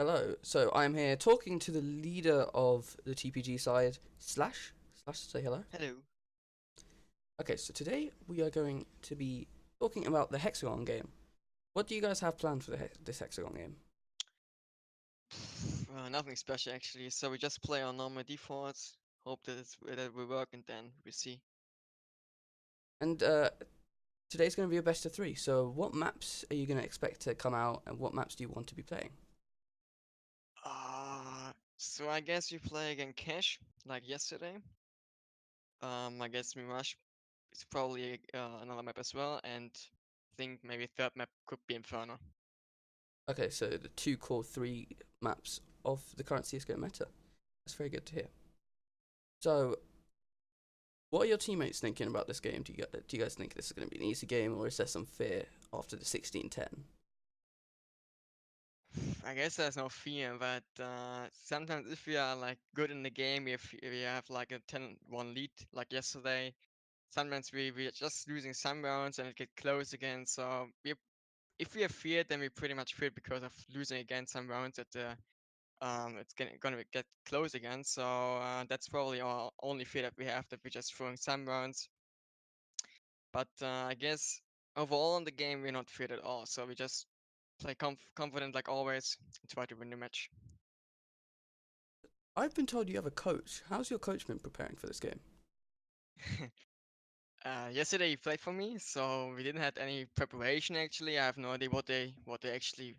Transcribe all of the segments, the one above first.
Hello. So I'm here talking to the leader of the TPG side, Slash. Say hello. Hello. Okay, so today we are going to be talking about the Hexagon game. What do you guys have planned for this Hexagon game? Nothing special actually. So we just play on normal defaults. Hope that it will work, and then we see. And today's going to be a best of three. So what maps are you going to expect to come out, and what maps do you want to be playing? So I guess we play again Cash like yesterday. I guess Mirage is probably another map as well, and think maybe third map could be Inferno. Okay, so the two core three maps of the current CS:GO meta. That's very good to hear. So what are your teammates thinking about this game? Do you guys think this is going to be an easy game, or is there some fear after the 16-10? I guess there's no fear, but sometimes if we are like good in the game, if we have like a 10-1 lead like yesterday, sometimes we are just losing some rounds and it get close again. So if we are feared, then we pretty much feared because of losing again some rounds that it's gonna get close again. So that's probably our only fear that we have, that we're just throwing some rounds. But I guess overall in the game we're not feared at all. So we just play confident like always and try to win the match. I've been told you have a coach. How's your coach been preparing for this game? Yesterday he played for me, so we didn't have any preparation actually. I have no idea what they actually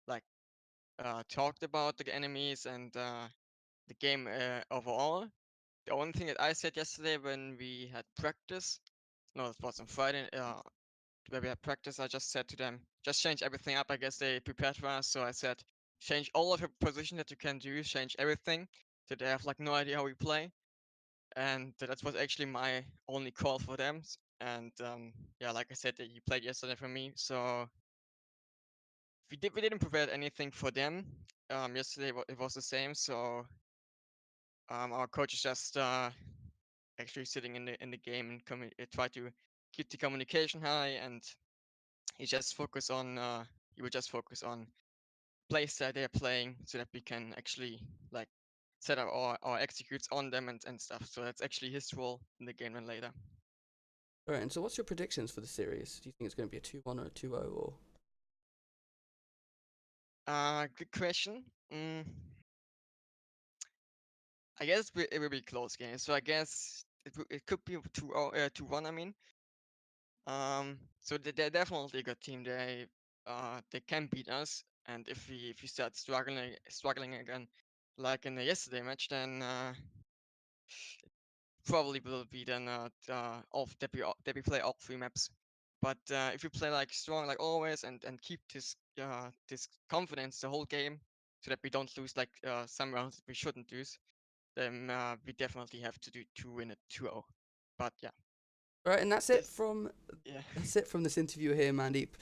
like talked about the enemies and the game overall. The only thing that I said yesterday when we had practice, no, it was on Friday, where we had practice, I just said to them, just change everything up. I guess they prepared for us, so I said, change all of your position that you can do, change everything, so they have like no idea how we play. And that was actually my only call for them. And yeah, like I said, he played yesterday for me, so we didn't prepare anything for them. Yesterday it was the same, so our coach is just actually sitting in the game and try to keep the communication high, and he just focus on he would just focus on plays that they're playing so that we can actually like set up our executes on them and stuff. So that's actually his role in the game and later. All right, and so what's your predictions for the series? Do you think it's going to be a 2-1 or a 2-0 or? Good question. I guess it will be close game. So I guess it could be 2-1. I mean, so they're definitely a good team. They can beat us, and if we start struggling again, like in the yesterday match, then probably will be then all that we play all three maps. But if we play like strong like always and keep this confidence the whole game, so that we don't lose like some rounds that we shouldn't lose, then we definitely have to win it 2-0. But yeah, All right, and that's it this from yeah, that's it from this interview here, Mandeep.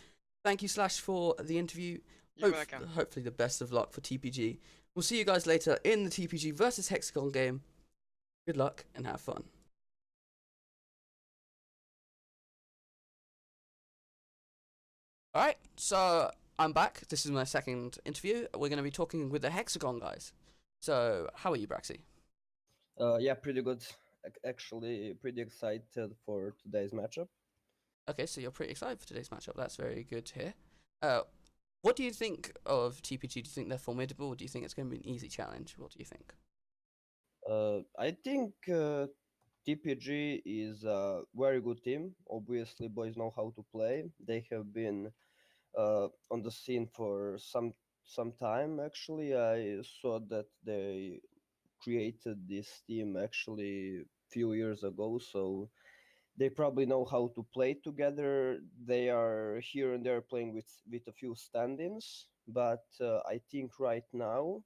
Thank you, Slash, for the interview. you're welcome. Hopefully, the best of luck for TPG. We'll see you guys later in the TPG versus Hexagon game. Good luck and have fun. All right, so I'm back. This is my second interview. We're going to be talking with the Hexagon guys. So, how are you, Braxy? Yeah, pretty good. Actually, pretty excited for today's matchup. Okay, so you're pretty excited for today's matchup. That's very good to hear. Uh, what do you think of TPG? Do you think they're formidable? Or do you think it's going to be an easy challenge? What do you think? I think TPG is a very good team. Obviously, boys know how to play. They have been on the scene for some time. Actually, I saw that they created this team actually few years ago. So they probably know how to play together. They are here and there playing with a few stand-ins, but I think right now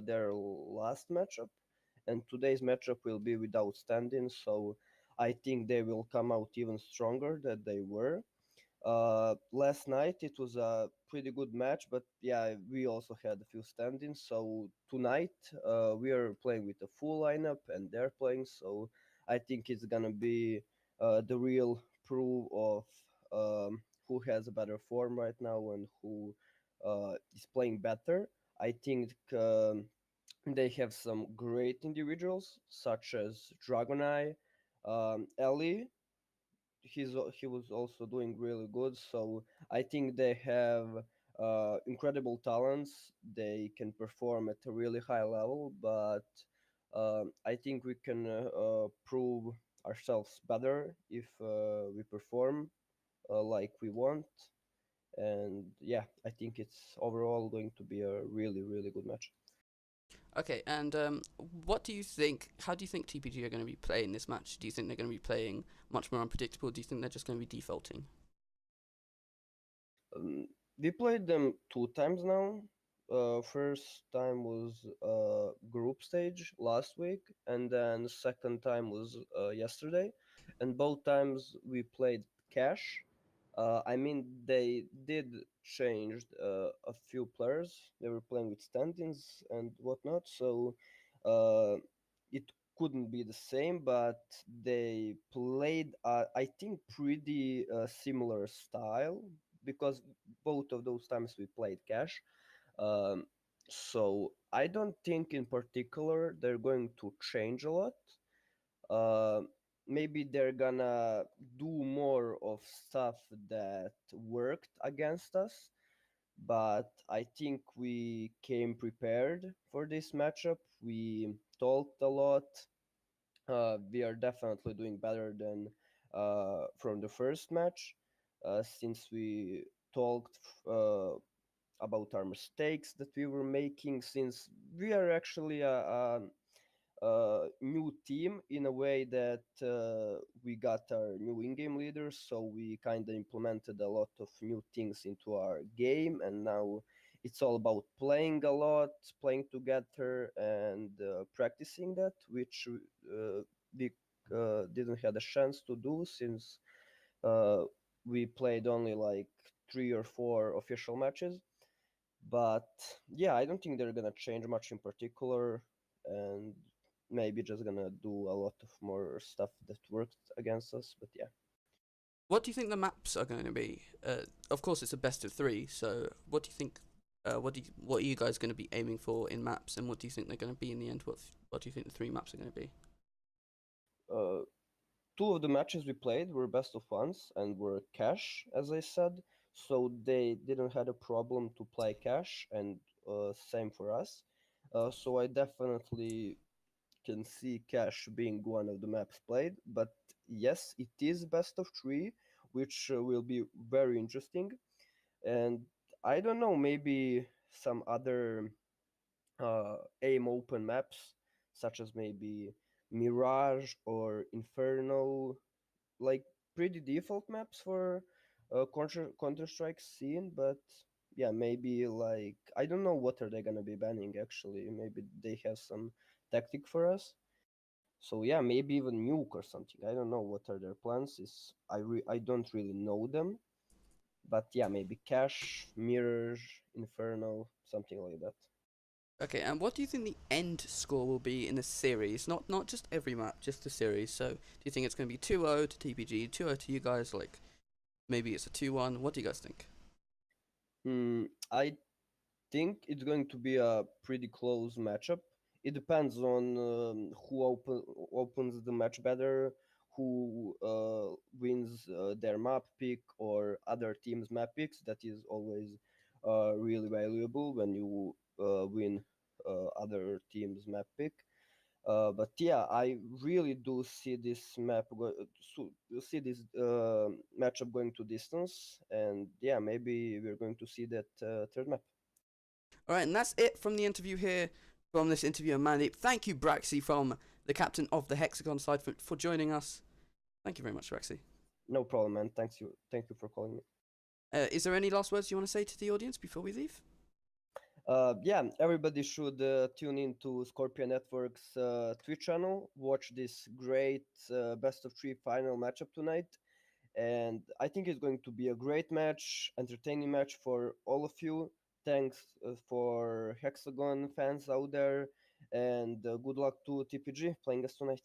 their last matchup and today's matchup will be without stand-ins. So I think they will come out even stronger than they were. Last night it was a pretty good match, but yeah, we also had a few stand-ins. So tonight we are playing with a full lineup, and they're playing. So I think it's gonna be the real proof of who has a better form right now and who is playing better. I think they have some great individuals, such as Dragoneye, Ellie. He was also doing really good. So I think they have incredible talents. They can perform at a really high level, but I think we can prove ourselves better if we perform like we want. And yeah, I think it's overall going to be a really, really good match. Okay, and what do you think? How do you think TPG are going to be playing this match? Do you think they're going to be playing much more unpredictable? Do you think they're just going to be defaulting? Um, we played them two times now. First time was group stage last week, and then second time was yesterday. And both times we played cash. I mean, they did change a few players. They were playing with stand-ins and whatnot, so uh, it couldn't be the same. But they played, I think, pretty similar style because both of those times we played cash. Um, so I don't think in particular they're going to change a lot. uh, Maybe they're gonna do more of stuff that worked against us, but I think we came prepared for this matchup. We talked a lot. We are definitely doing better than from the first match, since we talked about our mistakes that we were making, since we are actually a new team in a way that we got our new in-game leaders, so we kind of implemented a lot of new things into our game, and now it's all about playing a lot, playing together, and practicing that, which we didn't have a chance to do since uh, we played only like 3 or 4 official matches. But yeah, I don't think they're gonna change much in particular, and maybe just gonna do a lot of more stuff that worked against us. But yeah. What do you think the maps are going to be? Of course, it's a best of three. So, what do you think? What are you guys going to be aiming for in maps, and what do you think they're going to be in the end? What do you think the 3 maps are going to be? uh, Two of the matches we played were best of ones and were cash, as I said, so they didn't had a problem to play cash, and same for us. So I definitely can see cash being one of the maps played, but yes, it is best of three, which will be very interesting. And I don't know, maybe some other aim open maps, such as maybe Mirage or Inferno, like pretty default maps for Counter Strike scene. But yeah, maybe like I don't know what are they gonna be banning actually. Maybe they have some tactic for us. So yeah, maybe even nuke or something. I don't know what are their plans. I don't really know them. But yeah, maybe Cash, Mirage, Inferno, something like that. Okay, and what do you think the end score will be in the series? Not just every map, just the series. So, do you think it's going to be 2-0 to TPG, 2-0 to you guys? Like, maybe it's a 2-1. What do you guys think? I think it's going to be a pretty close matchup. It depends on who opens the match better, who wins their map pick or other teams' map picks. That is always really valuable when you win other teams' map pick. But yeah, I really do see this see this matchup going to distance, and yeah, maybe we're going to see that third map. All right, and that's it from the interview here, from this interview on Mandeep. Thank you, Braxy, from the captain of the HXAGON side, for joining us. Thank you very much, Braxy. No problem, man. Thank you for calling me. Is there any last words you want to say to the audience before we leave? Yeah, everybody should tune in to ScorpiaNetworks Twitch channel. Watch this great best of three final matchup tonight, and I think it's going to be a great match, entertaining match for all of you. Thanks for Hexagon fans out there, and good luck to TPG playing us tonight.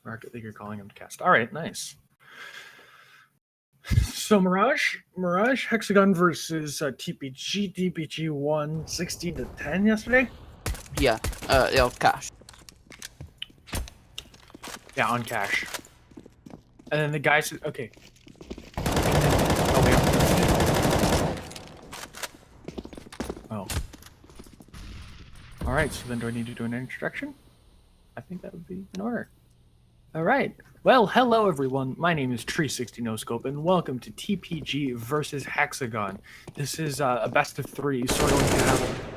Rocket League, you're calling him to cast. All right, nice. So Mirage, HXAGON versus TPG. TPG won 16-10 yesterday. Yeah, cash. Yeah, on cash. And then the guys, okay. Oh, wait. Oh. All right, so then do I need to do an introduction? I think that would be in order. All right. Well, hello everyone. My name is Tree60NoScope, and welcome to TPG versus HXAGON. This is a best of 3, so we're going to have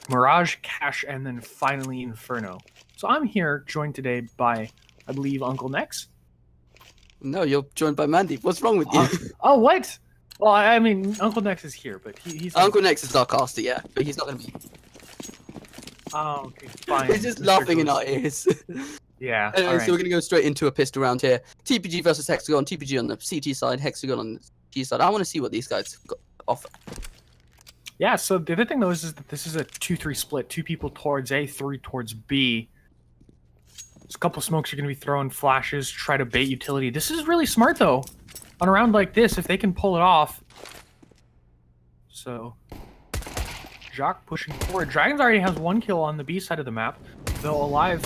Mirage, Cash, and then finally Inferno. So I'm here, joined today by, I believe, Uncle Nex. No, you're joined by Mandy. What's wrong with you? Oh, what? Well, I mean, Uncle Nex is here, but he's... Uncle Nex is our caster, yeah, but he's not going to be. Oh, okay, fine. He's just laughing in our ears. Yeah. Anyway, so we're going to go straight into a pistol round here. TPG versus HXAGON. TPG on the CT side, HXAGON on the G side. I want to see what these guys got offer. Yeah, so the other thing, though, is that this is a 2-3 split. 2 people towards A, 3 towards B. There's a couple smokes you're going to be throwing, flashes, try to bait utility. This is really smart, though, on a round like this, if they can pull it off. So, Jacques pushing forward. Dragons already has 1 kill on the B side of the map, though Alive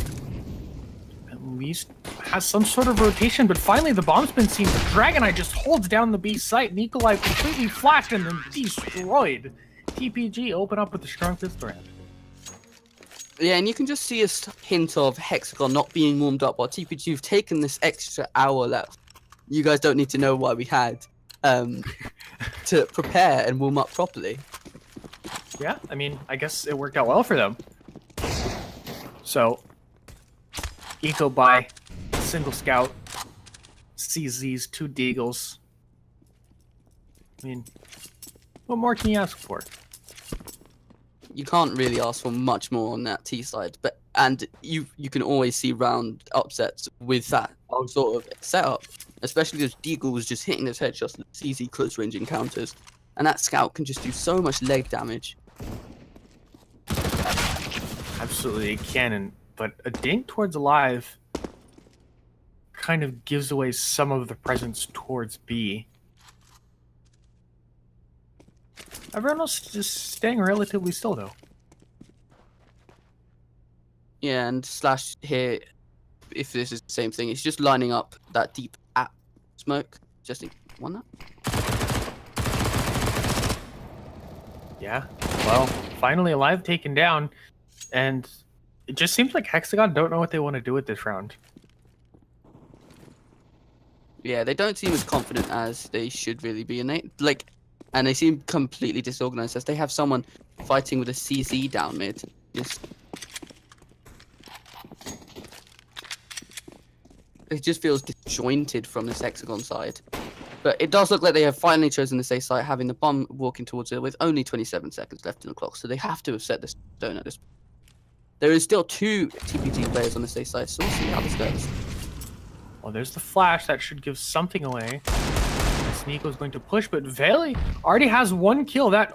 at least has some sort of rotation, but finally the bomb's been seen. Dragonite just holds down the B site, and Equalive completely flashed and then destroyed. TPG open up with a strong pistol round. Yeah, and you can just see a hint of HXAGON not being warmed up while TPG have taken this extra hour left. You guys don't need to know why we had to prepare and warm up properly. Yeah, I mean, I guess it worked out well for them. So, Eco by single scout, CZs, 2 deagles. I mean, what more can you ask for? You can't really ask for much more on that T side, and you can always see round upsets with that sort of setup, especially those deagles just hitting those headshots, easy close range encounters, and that scout can just do so much leg damage. Absolutely, it can, but a dink towards Alive kind of gives away some of the presence towards B. Everyone else is just staying relatively still, though. Yeah, and Slash here, if this is the same thing, it's just lining up that deep at smoke. Just one that. Yeah, well, finally Alive taken down, and it just seems like HXAGON don't know what they want to do with this round. Yeah, they don't seem as confident as they should really be, and they seem completely disorganized as they have someone fighting with a CZ down mid. It just feels disjointed from this HXAGON side. But it does look like they have finally chosen the safe site, having the bomb walking towards it with only 27 seconds left in the clock, so they have to have set this stone at this point. There is still 2 TPG players on the safe side, so we'll see how this goes. Well, there's the flash. That should give something away. Nico's going to push, but Veli already has 1 kill. That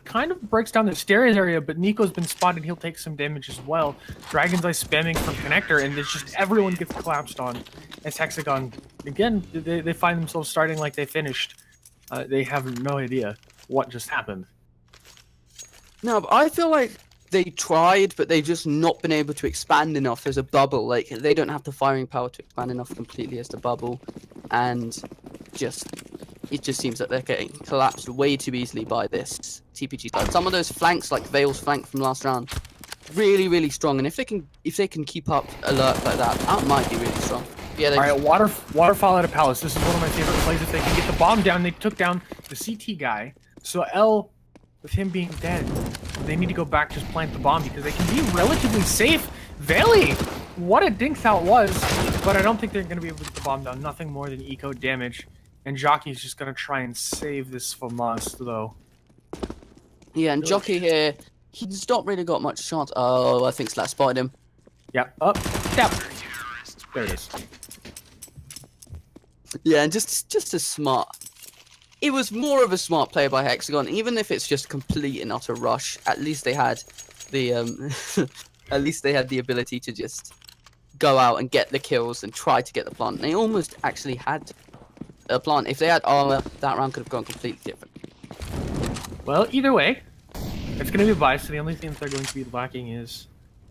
kind of breaks down the stairs area, but Nico's been spotted. He'll take some damage as well. Dragon's Eye spamming from connector, and it's just everyone gets collapsed on. As HXAGON, again, they find themselves starting like they finished. They have no idea what just happened. No, but I feel like they tried, but they've just not been able to expand enough as a bubble. Like, they don't have the firing power to expand enough completely as the bubble, and it just seems that they're getting collapsed way too easily by this TPG side. Some of those flanks, like Vale's flank from last round, really, really strong. And if they can keep up alert like that, that might be really strong. Yeah. All right, waterfall out of Palace. This is one of my favorite plays. If they can get the bomb down, they took down the CT guy. So L, with him being dead, they need to go back, just plant the bomb because they can be relatively safe. Valley, what a dink that was, but I don't think they're going to be able to get the bomb down. Nothing more than eco damage. And Jockey's just going to try and save this FAMAS, though. Yeah, and Jockey here, he's not really got much chance. Oh, I think Slash spotted him. Yeah, up, down. There it is. Yeah, and just a smart. It was more of a smart play by HXAGON, even if it's just complete and utter rush. At least they had the at least they had the ability to just go out and get the kills and try to get the plant. They almost actually had a plant. If they had armor, that round could have gone completely different. Well, either way, it's going to be a buy, so the only thing that they're going to be lacking is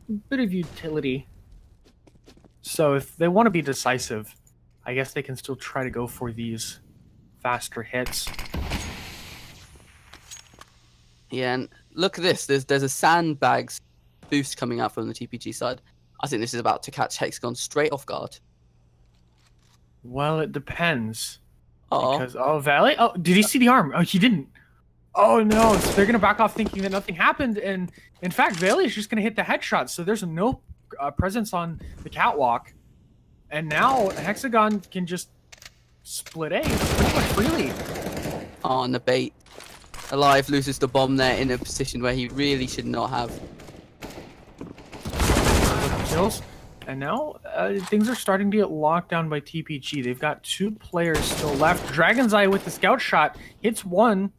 a bit of utility. So if they want to be decisive, I guess they can still try to go for these faster hits. Yeah, and look at this. There's a sandbags boost coming out from the TPG side. I think this is about to catch HXAGON straight off guard. Well, it depends. Oh, Because, Valley? Oh, did he see the arm? Oh, he didn't. Oh, no. So they're going to back off thinking that nothing happened. And, in fact, Valley is just going to hit the headshot. So there's no presence on the catwalk. And now HXAGON can just split A pretty much freely. on the bait. Alive loses the bomb there in a position where he really should not have. Kills. And now things are starting to get locked down by TPG. They've got 2 players still left. Dragon's Eye with the scout shot hits 1.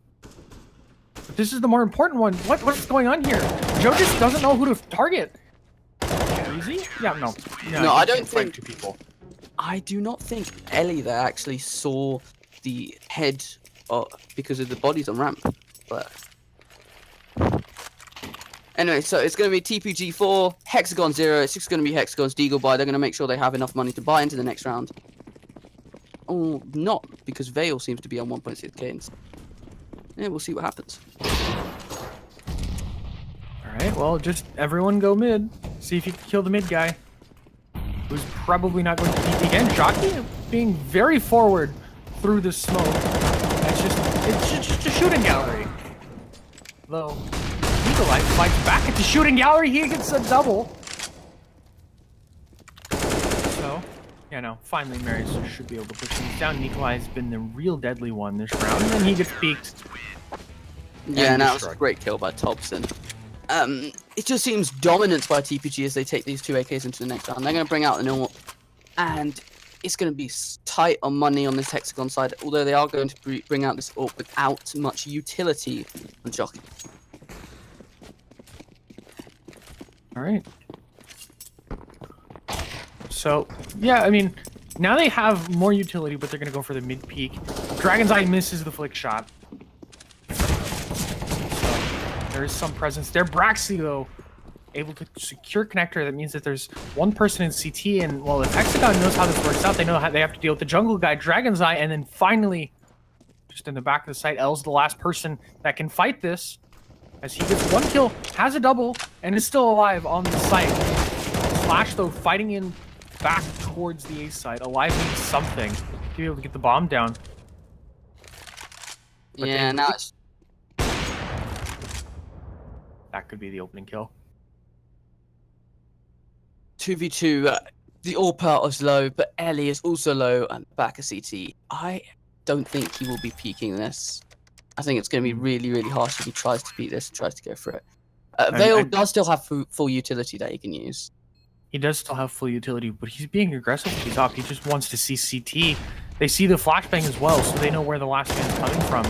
But this is the more important one. What's going on here? Joe just doesn't know who to target. Easy? Yeah, no. No, I don't fight think- 2 people. I do not think Ellie there actually saw the head because of the bodies on ramp. But anyway, so it's going to be TPG 4, HXAGON 0. It's just going to be HXAGON's Deagle buy. They're going to make sure they have enough money to buy into the next round. Oh, not because Vale seems to be on 1.6 gains. Yeah, we'll see what happens. Alright, well, just everyone go mid. See if you can kill the mid guy. Who's probably not going to peek again. Jockey being very forward through the smoke. It's just a shooting gallery. Though, Nikolai fights back at the shooting gallery. He gets a double. So, yeah, no, finally Marius should be able to push things down. Nikolai has been the real deadly one this round, and then he gets peeked. Yeah, and that was a great kill by Thompson. It just seems dominance by TPG as they take these 2 AKs into the next round. They're going to bring out the normal, and it's going to be tight on money on this HXAGON side, although they are going to bring out this AWP without much utility on Jockey. Alright. So, yeah, I mean, now they have more utility, but they're going to go for the mid-peak. Dragon's Eye misses the flick shot. There is some presence there. Braxy, though, able to secure connector. That means that there's one person in CT, and, well, if HXAGON knows how this works out, they know how they have to deal with the jungle guy, Dragon's Eye, and then finally, just in the back of the site, L's the last person that can fight this, as he gets 1 kill, has a double, and is still alive on the site. Slash, though, fighting in back towards the A side. Alive means something to be able to get the bomb down. But Yeah, now it's... That could be the opening kill. 2v2, the all part is low, but Ellie is also low and back at CT. I don't think he will be peaking this. I think it's going to be really, really harsh if he tries to beat this and tries to go for it. Vale does still have full utility that he can use. He does still have full utility, but he's being aggressive with his op. He just wants to see CT. They see the flashbang as well, so they know where the last man is coming from.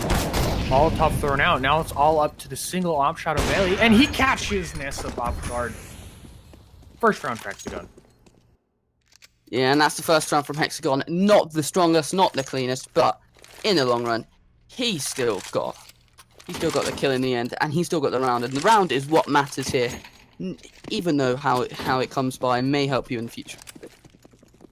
Molotov thrown out. Now it's all up to the single op shot of Bailey, and he catches Nessa off guard. First round practically done. Yeah, and that's the first round from HXAGON. Not the strongest, not the cleanest, but in the long run, he's still got the kill in the end, and he's still got the round. And the round is what matters here, even though how it comes by may help you in the future.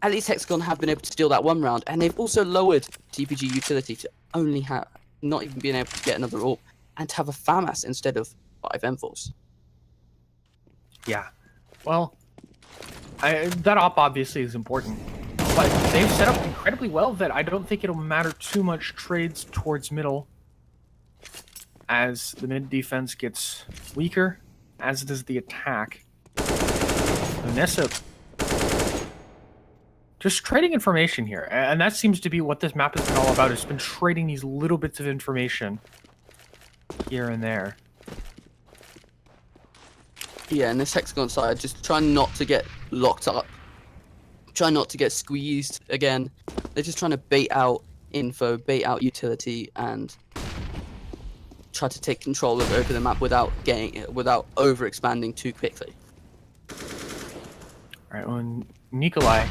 At least HXAGON have been able to steal that 1 round, and they've also lowered TPG utility to only have not even being able to get another AWP, and to have a FAMAS instead of 5 M4s. Yeah. Well, that op obviously is important, but they've set up incredibly well that I don't think it'll matter too much trades towards middle as the mid defense gets weaker, as does the attack. Nessa just trading information here, and that seems to be what this map has been all about. It's been trading these little bits of information here and there. Yeah, and this HXAGON side, just trying not to get locked up. Try not to get squeezed again. They're just trying to bait out info, bait out utility, and try to take control over the map without overexpanding too quickly. All right, when Nikolai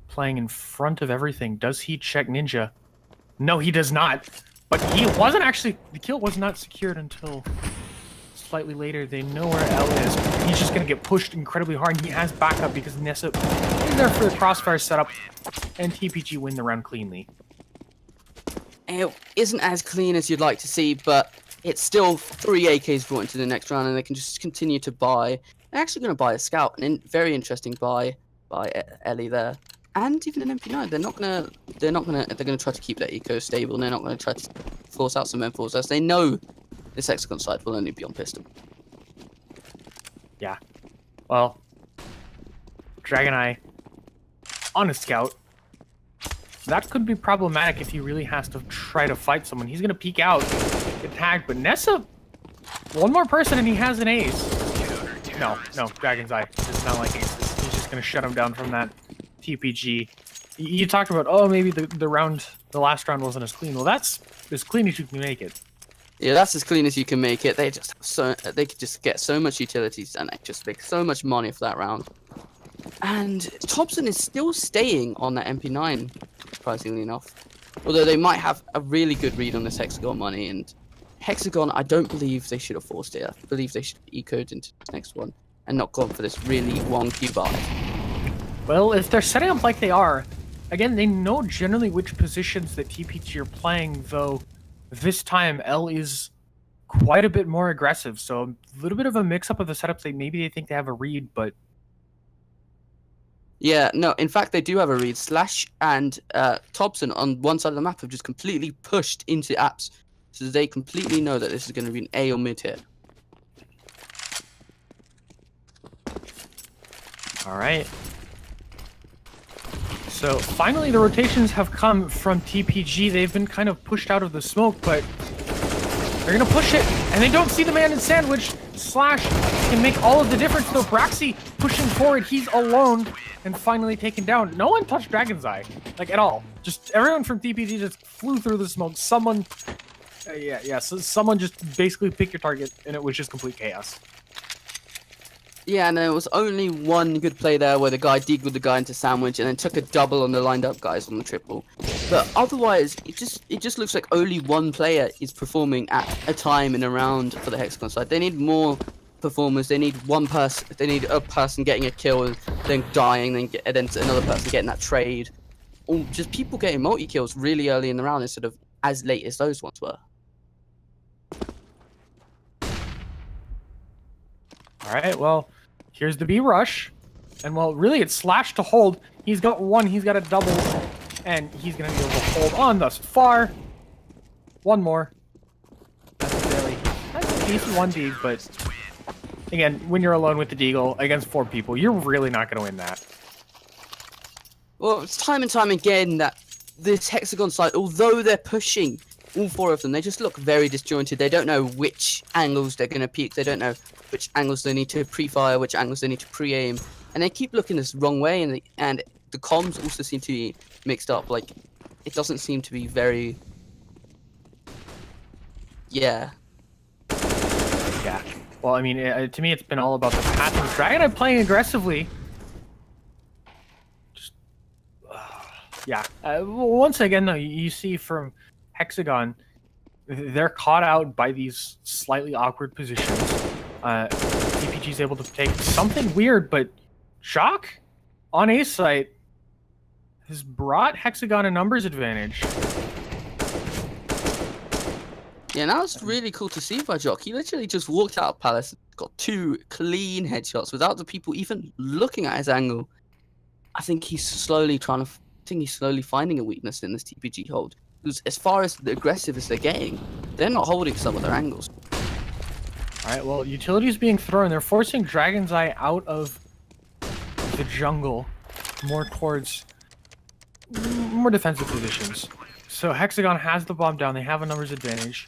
playing in front of everything, does he check Ninja? No, he does not. But he wasn't actually, the kill was not secured until slightly later. They know where L is. He's just going to get pushed incredibly hard, and he has backup because Nessa is there for the crossfire setup, and TPG win the round cleanly. It isn't as clean as you'd like to see, but it's still 3 AKs brought into the next round, and they can just continue to buy. They're actually going to buy a scout, and very interesting buy by Ellie there, and even an MP9. They're going to try to keep their eco stable. And they're not going to try to force out some M4s, as they know this hexagon side will only be on pistol. Yeah. Well, Dragon Eye on a scout. That could be problematic if he really has to try to fight someone. He's going to peek out, get tagged, but Nessa, one more person and he has an ace. No, Dragon's Eye does not like aces. He's just going to shut him down from that TPG. You talked about, oh, maybe the last round wasn't as clean. Well, that's as clean as you can make it. Yeah, that's as clean as you can make it. They could just get so much utilities and they just make so much money for that round. And Thompson is still staying on that MP9, surprisingly enough. Although they might have a really good read on this Hexagon money, and Hexagon, I don't believe they should have forced it. I believe they should have ecoed into the next one and not gone for this really wonky buy. Well, if they're setting up like they are, again, they know generally which positions that TPG are playing, though this time L is quite a bit more aggressive, so a little bit of a mix-up of the setups. Maybe they think they have a read, but... Yeah, no, in fact, they do have a read. Slash and Thompson on one side of the map have just completely pushed into apps, so they completely know that this is going to be an A or mid here. All right. So finally the rotations have come from TPG. They've been kind of pushed out of the smoke, but they're going to push it, and they don't see the man in sandwich. Slash can make all of the difference, though. Braxy pushing forward. He's alone and finally taken down. No one touched Dragon's Eye, like, at all. Just everyone from TPG just flew through the smoke. Someone, so someone just basically picked your target, and it was just complete chaos. Yeah, and there was only one good play there where the guy deagled the guy into sandwich and then took a double on the lined up guys on the triple. But otherwise, it just looks like only one player is performing at a time in a round for the Hexagon side. They need more performers. They need one person. They need a person getting a kill and then dying, then another person getting that trade, or just people getting multi kills really early in the round instead of as late as those ones were. All right, well, here's the B rush. And, well, really, it's Slash to hold. He's got one, he's got a double, and he's going to be able to hold on thus far. One more. That's a decent 1D, but, again, when you're alone with the Deagle against 4 people, you're really not going to win that. Well, it's time and time again that this Hexagon side, although they're pushing all 4 of them, they just look very disjointed. They don't know which angles they're going to peek. They don't know which angles they need to pre-fire, which angles they need to pre-aim. And they keep looking this wrong way, and the comms also seem to be mixed up. Like, it doesn't seem to be very... Yeah. Yeah. Well, I mean, to me, it's been all about the patterns. Dragon Eye playing aggressively. Just... yeah. Once again, though, you see from Hexagon, they're caught out by these slightly awkward positions. TPG is able to take something weird, but Shock on A site has brought Hexagon a numbers advantage. Yeah, that was really cool to see by Jock. He literally just walked out of Palace, got 2 clean headshots without the people even looking at his angle. I think he's slowly finding a weakness in this TPG hold. Because as far as the aggressive as they're getting, they're not holding some of their angles. Alright, well, utilities being thrown. They're forcing Dragon's Eye out of the jungle, more towards more defensive positions. So Hexagon has the bomb down. They have a numbers advantage.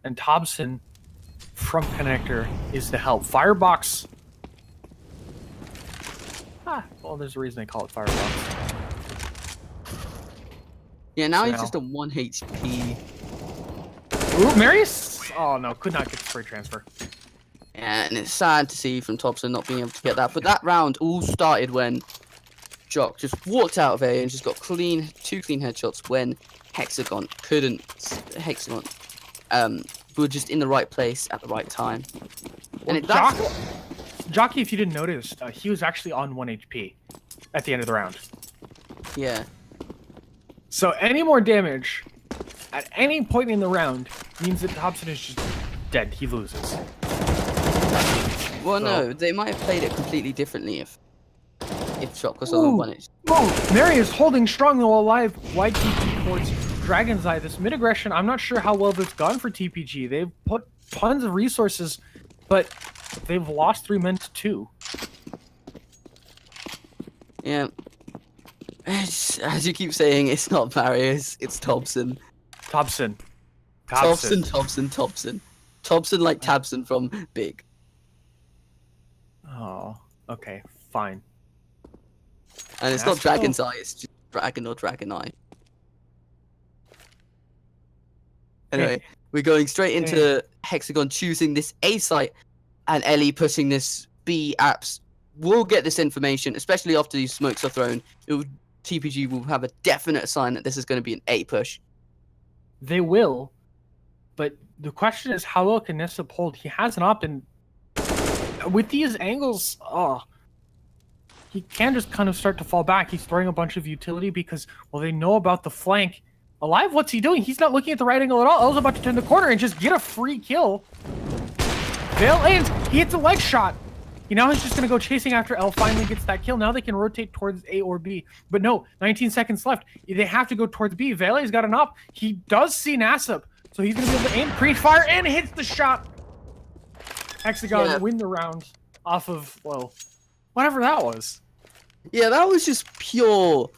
And Thompson from Connector is the help. Firebox. Well, there's a reason they call it Firebox. Yeah, now he's just a 1 HP. Ooh, Marius! Oh no, could not get the spray transfer. And it's sad to see from Thompson not being able to get that. But that round all started when Jock just walked out of A and just got two clean headshots when HXAGON couldn't. HXAGON were just in the right place at the right time. Well, And that's Jockey, if you didn't notice, he was actually on 1 HP at the end of the round. yeah. So any more damage at any point in the round means that Thompson is just dead. He loses. Well, So- no, they might have played it completely differently if Jock was on 1 HP. Oh, Mary is holding strong though alive. Wide TP towards Dragon's Eye. This mid aggression, I'm not sure how well this gone for TPG. They've put tons of resources, but they've lost 3 men to 2. Yeah. As you keep saying, it's not Marius, it's Thompson. Thompson Thompson like Tabson from Big. Oh, okay, fine. And it's That's not Dragon's cool. Eye, it's just Dragon or Dragon Eye. Anyway, we're going straight into HXAGON choosing this A site and Ellie pushing this B apps. We'll get this information, especially after these smokes are thrown. TPG will have a definite sign that this is going to be an A push. They will, but the question is how well can Nessa hold? He has an op, and with these angles, he can just kind of start to fall back. He's throwing a bunch of utility because, well, they know about the flank. Alive, what's he doing? He's not looking at the right angle at all. El's about to turn the corner and just get a free kill. Vale lands. He hits a leg shot. Now he's just going to go chasing after L, finally gets that kill. Now they can rotate towards A or B. But no, 19 seconds left. They have to go towards B. Vale's got an op. He does see Nassib, so he's going to be able to aim, pre-fire, and hits the shot. HXAGON win the round off of, well, whatever that was. Yeah, that was just pure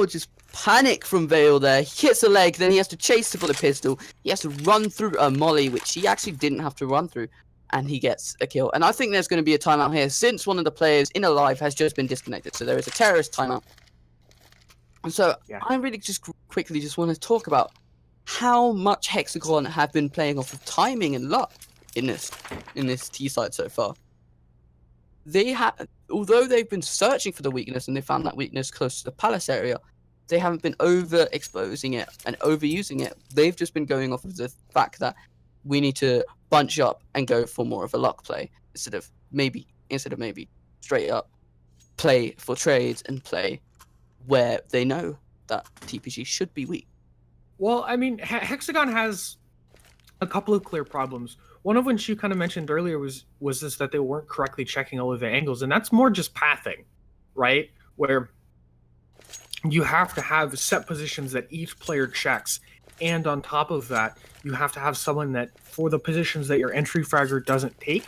just panic from Vale there. He hits a leg, then he has to chase for the pistol. He has to run through a molly, which he actually didn't have to run through. And he gets a kill. And I think there's going to be a timeout here since one of the players in Alive has just been disconnected. So there is a terrorist timeout. And so I really just quickly just want to talk about how much HXAGON have been playing off of timing and luck in this T side so far. Although they've been searching for the weakness and they found that weakness close to the palace area, they haven't been overexposing it and overusing it. They've just been going off of the fact that we need to bunch up and go for more of a luck play instead of maybe straight up play for trades and play where they know that TPG should be weak. Well, I mean, HXAGON has a couple of clear problems. One of which you kind of mentioned earlier was this that they weren't correctly checking all of the angles, and that's more just pathing, right? Where you have to have set positions that each player checks. And on top of that, you have to have someone that, for the positions that your entry fragger doesn't take,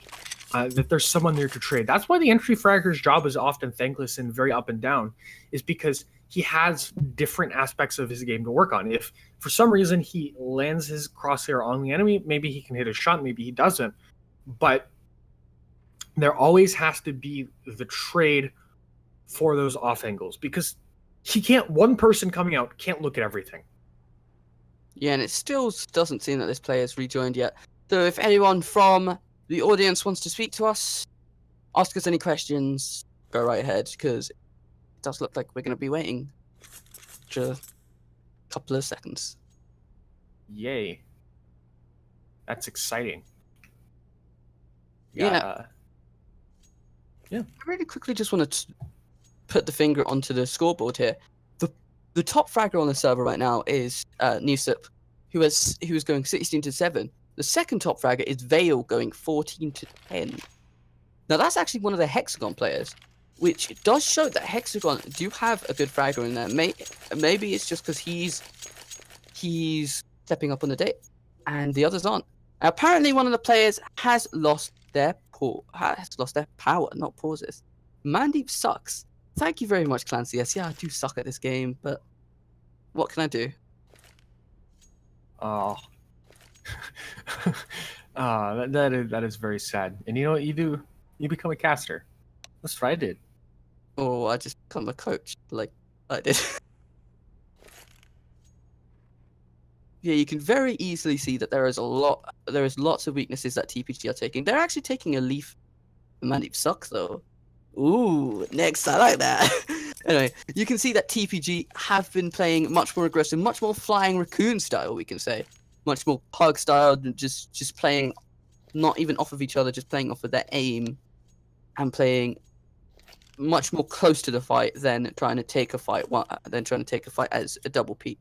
that there's someone there to trade. That's why the entry fragger's job is often thankless and very up and down, is because he has different aspects of his game to work on. If for some reason he lands his crosshair on the enemy, maybe he can hit a shot, maybe he doesn't. But there always has to be the trade for those off angles, because one person coming out can't look at everything. Yeah, and it still doesn't seem that this player has rejoined yet. So if anyone from the audience wants to speak to us, ask us any questions, go right ahead, because it does look like we're going to be waiting for a couple of seconds. Yay. That's exciting. Yeah. I really quickly just want to put the finger onto the scoreboard here. The top fragger on the server right now is Nusip, who was going 16-7. The second top fragger is Vale going 14-10. Now that's actually one of the HXAGON players, which does show that HXAGON do have a good fragger in there. Maybe it's just because he's stepping up on the date, and the others aren't. Apparently, one of the players has lost their power, not pauses. Mandeep sucks. Thank you very much, Clancy. Yes, I do suck at this game, but what can I do? Oh. That is very sad. And you know what you do? You become a caster. That's what I did. Or I just become a coach, like I did. yeah, you can very easily see that there is lots of weaknesses that TPG are taking. They're actually taking a leaf. Man, it sucks though. Ooh, next, I like that. Anyway, you can see that TPG have been playing much more aggressive, much more flying raccoon style, we can say. Much more pug style, just playing not even off of each other, just playing off of their aim and playing much more close to the fight than trying to take a fight as a double peak.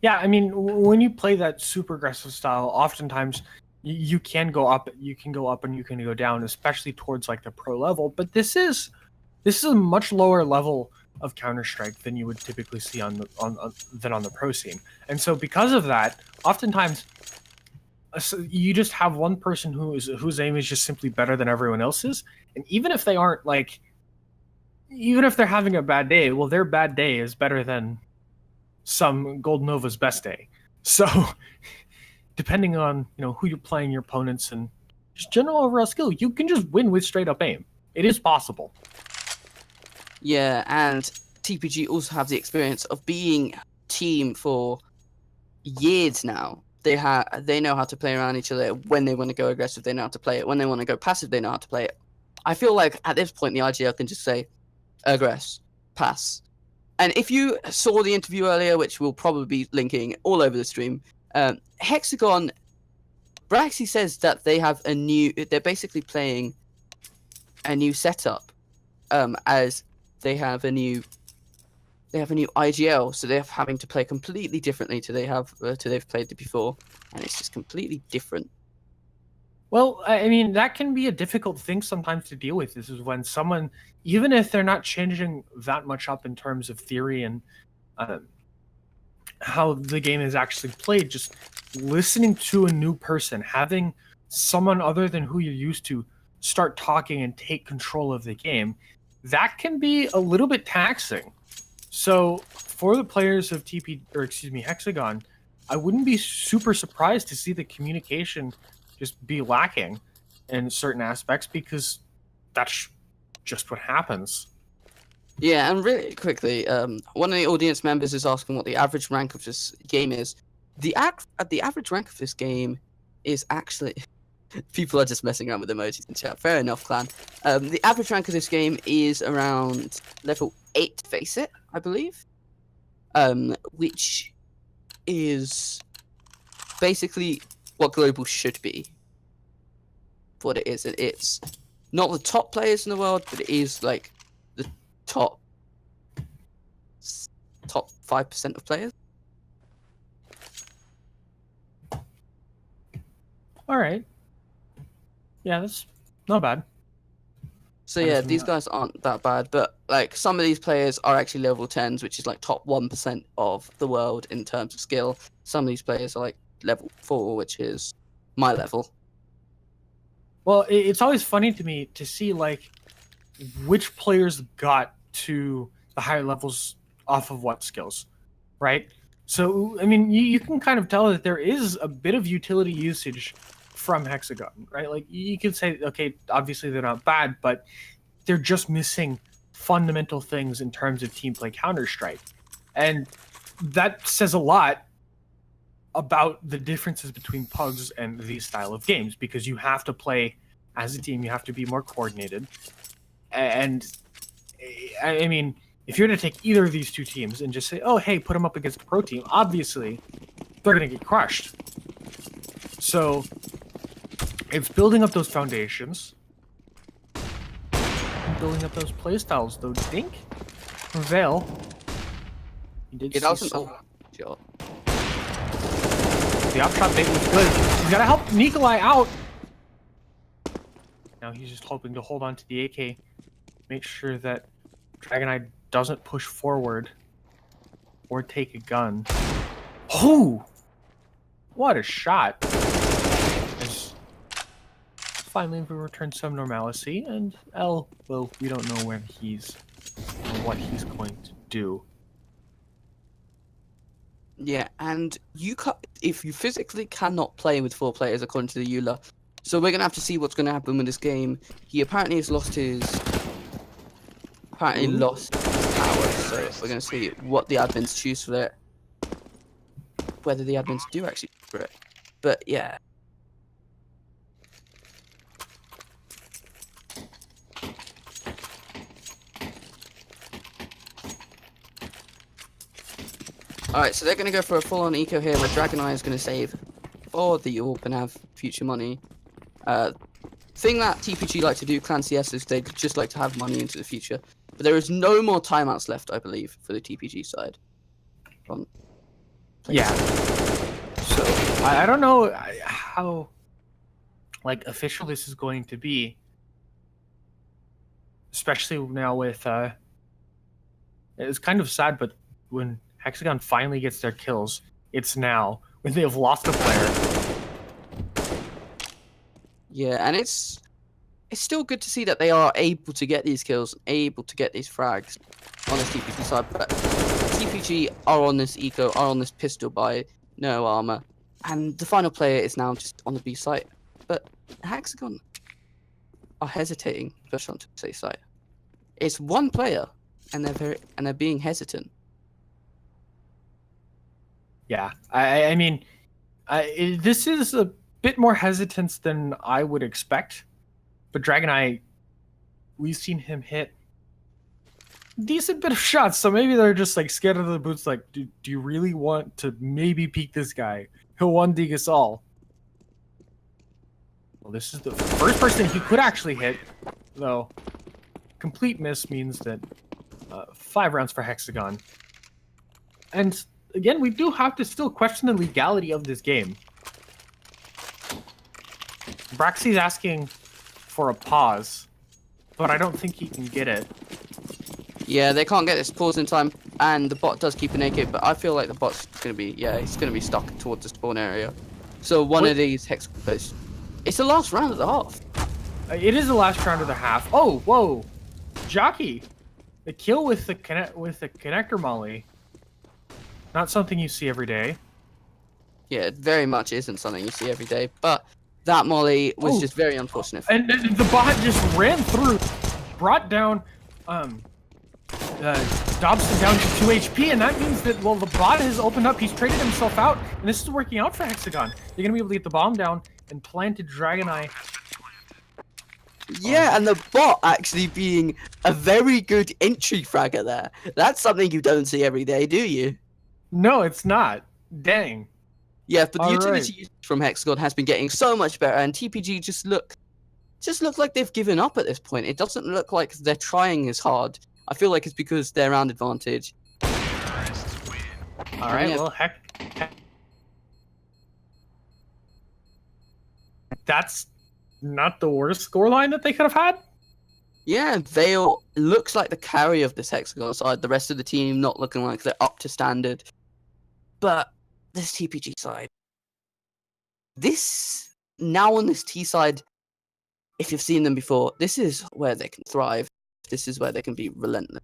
Yeah, I mean, when you play that super aggressive style, oftentimes you can go up, and you can go down, especially towards like the pro level. But this is a much lower level of Counter-Strike than you would typically see on the pro scene. And so because of that, oftentimes you just have one person whose aim is just simply better than everyone else's. And even if they aren't even if they're having a bad day, well, their bad day is better than some Gold Nova's best day. So depending on who you're playing, your opponents, and just general overall skill, you can just win with straight up aim. It is possible. Yeah, and TPG also have the experience of being team for years now. They know how to play around each other. When they want to go aggressive, they know how to play it. When they want to go passive, they know how to play it. I feel like at this point, the IGL can just say, aggress, pass. And if you saw the interview earlier, which we'll probably be linking all over the stream, HXAGON, Braxy says that they're basically playing a new setup, as they have a new IGL, so they're having to play completely differently to they've played it before, and it's just completely different. Well, I mean, that can be a difficult thing sometimes to deal with. This is when someone, even if they're not changing that much up in terms of theory and how the game is actually played, just listening to a new person, having someone other than who you're used to start talking and take control of the game, that can be a little bit taxing. So for the players of HXAGON, I wouldn't be super surprised to see the communication just be lacking in certain aspects, because that's just what happens. Yeah, and really quickly, one of the audience members is asking what the average rank of this game is. The average rank of this game is actually... People are just messing around with emojis in chat. Fair enough, clan. The average rank of this game is around level 8, face it, I believe. Which is basically what global should be. What it is. It's not the top players in the world, but it is like the top 5% of players. All right. Yeah, that's not bad. So yeah, these guys aren't that bad, but like some of these players are actually level 10s, which is like top 1% of the world in terms of skill. Some of these players are like level 4, which is my level. Well, it's always funny to me to see like which players got to the higher levels off of what skills, right? So, I mean, you can kind of tell that there is a bit of utility usage from HXAGON, right? Like, you could say, okay, obviously they're not bad, but they're just missing fundamental things in terms of team play Counter-Strike. And that says a lot about the differences between pugs and these style of games, because you have to play as a team, you have to be more coordinated. And I mean, if you're to take either of these two teams and just say, oh, hey, put them up against a pro team, obviously they're going to get crushed. So it's building up those foundations, and building up those playstyles, though. Dink? Vale. He did see some... Sure. The upshot bait was good. He's got to help Nikolai out. Now he's just hoping to hold on to the AK. Make sure that Dragonite doesn't push forward or take a gun. Oh! What a shot. As finally we return some normalcy, and L, well, we don't know where he's or what he's going to do. Yeah, and if you physically cannot play with 4 players according to the EULA, so we're gonna have to see what's gonna happen with this game. He apparently has lost his power, so we're gonna see what the admins choose for that. whether the admins do actually for it. But yeah. Alright, so they're going to go for a full-on eco here, where DragonEye is going to save for the AWP and have future money. Thing that TPG like to do, Clan CS, is they just like to have money into the future. But there is no more timeouts left, I believe, for the TPG side. Yeah. So I don't know how like official this is going to be, especially now with it's kind of sad, but when HXAGON finally gets their kills, it's now when they have lost a player. Yeah, and it's still good to see that they are able to get these kills, able to get these frags on the TPG side, but TPG are on this eco, are on this pistol buy, no armor, and the final player is now just on the B site. But HXAGON are hesitating, push on to say site. It's one player, and they're being hesitant. Yeah, I mean, this is a bit more hesitance than I would expect. But DragonEye, we've seen him hit a decent bit of shots, so maybe they're just like scared of the boots. Like, do you really want to maybe peek this guy? He'll 1D us all. Well, this is the first person he could actually hit, though. Complete miss means that 5 rounds for HXAGON. And again, we do have to still question the legality of this game. Braxy's asking for a pause, but I don't think he can get it. Yeah, they can't get this pause in time, and the bot does keep an AK, but I feel like the bot's gonna be, he's gonna be stuck towards the spawn area. So one of these hex posts. It's the last round of the half. It is the last round of the half. Oh, whoa, Jockey, the kill with the connector molly. Not something you see every day. Yeah, it very much isn't something you see every day, but that molly was just very unfortunate. And the bot just ran through, brought down Dobson down to 2 HP, and that means that, well, the bot has opened up, he's traded himself out, and this is working out for HXAGON. They're going to be able to get the bomb down and planted DragonEye. Yeah, and the bot actually being a very good entry fragger there. That's something you don't see every day, do you? No, it's not. Dang. Yeah, but the utility from HXAGON has been getting so much better, and TPG just look like they've given up at this point. It doesn't look like they're trying as hard. I feel like it's because they're round advantage. All right, well, heck, that's not the worst scoreline that they could have had. Yeah, Vale looks like the carry of this HXAGON side. The rest of the team not looking like they're up to standard. But this TPG side, this now on this T side, if you've seen them before, this is where they can thrive. This is where they can be relentless.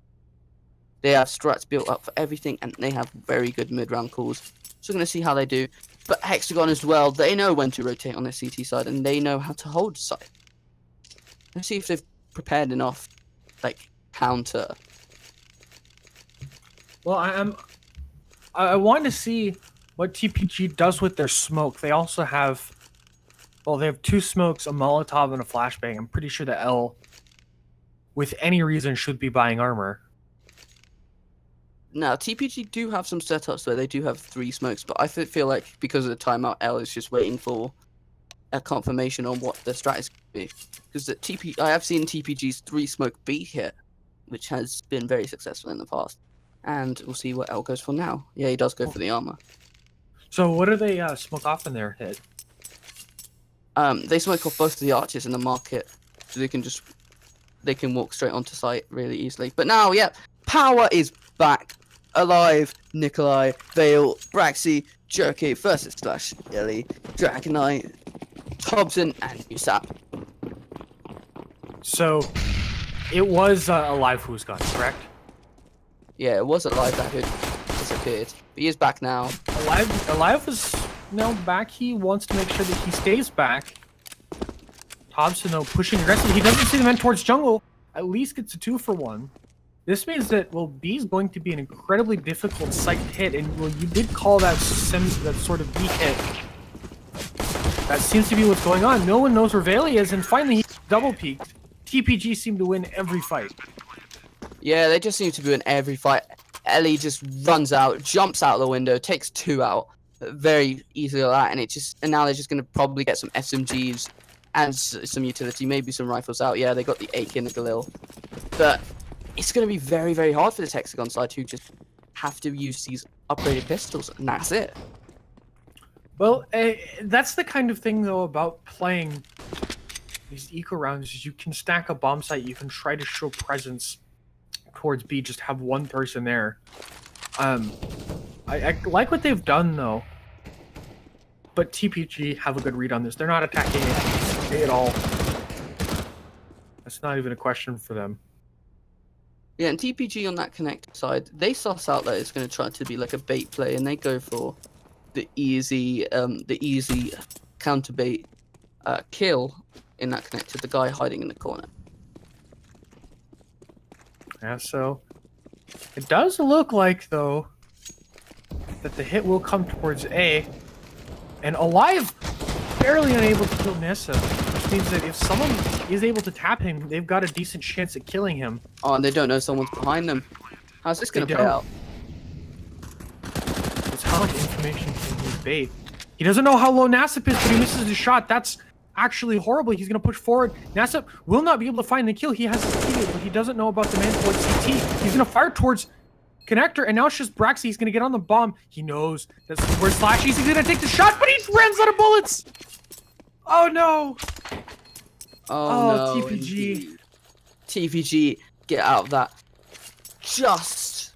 They have strats built up for everything, and they have very good mid-round calls. So we're going to see how they do. But HXAGON as well, they know when to rotate on their CT side, and they know how to hold side. Let's see if they've prepared enough, like, counter. Well, I want to see what TPG does with their smoke. They also have, well, they have 2 smokes, a Molotov, and a flashbang. I'm pretty sure the L, with any reason, should be buying armor. Now, TPG do have some setups where they do have 3 smokes, but I feel like because of the timeout, L is just waiting for a confirmation on what the strat is going to be. Because I have seen TPG's 3 smoke B hit, which has been very successful in the past. And we'll see what L goes for now. Yeah, he does go for the armor. So what do they smoke off in their hit? They smoke off both of the archers in the market, so they can walk straight onto site really easily. But now, yeah, power is back, alive. Nikolai, Vale, Braxy, Jerky versus Slash, Illy, DragonEye, Thompson, and USAP. So it was Alive who was gone, correct? Yeah, it was Alive that had disappeared. But he is back now. Alive is now back. He wants to make sure that he stays back. Thompson, though, pushing aggressively. He doesn't see the men towards jungle. At least gets a 2-for-1. This means that, well, B is going to be an incredibly difficult site to hit, and well, you did call that that sort of B hit. That seems to be what's going on. No one knows where Veli is, and finally he double peaked. TPG seemed to win every fight. Yeah, they just seem to win every fight. Ellie just runs out, jumps out the window, takes 2 out very easily like that, and now they're just gonna probably get some SMGs and some utility, maybe some rifles out. Yeah, they got the AK and the Galil, but it's gonna be very, very hard for this Hexagon side to just have to use these upgraded pistols, and that's it. Well, that's the kind of thing, though, about playing these eco rounds, is you can stack a bomb site, you can try to show presence towards B, just have one person there. I like what they've done, though, but TPG have a good read on this. They're not attacking A at all. That's not even a question for them. Yeah, and TPG on that connector side, they suss out that it's going to try to be like a bait play, and they go for the easy counter bait kill in that connector, the guy hiding in the corner. Yeah, so it does look like, though, that the hit will come towards A, and Alive barely unable to kill Nessa, which means that if someone is able to tap him, they've got a decent chance at killing him. Oh, and they don't know someone's behind them. How's this going to play out? It's how much information can he bait? He doesn't know how low Nassip is, but he misses the shot. That's actually horrible. He's going to push forward. Nassip will not be able to find the kill. He has his teammate, but he doesn't know about the man towards CT. He's going to fire towards connector, and now it's just Braxy. He's going to get on the bomb. He knows that's where Slash is. He's going to take the shot, but he runs out of bullets. Oh, no. Oh no, TPG. indeed. TPG, get out of that. Just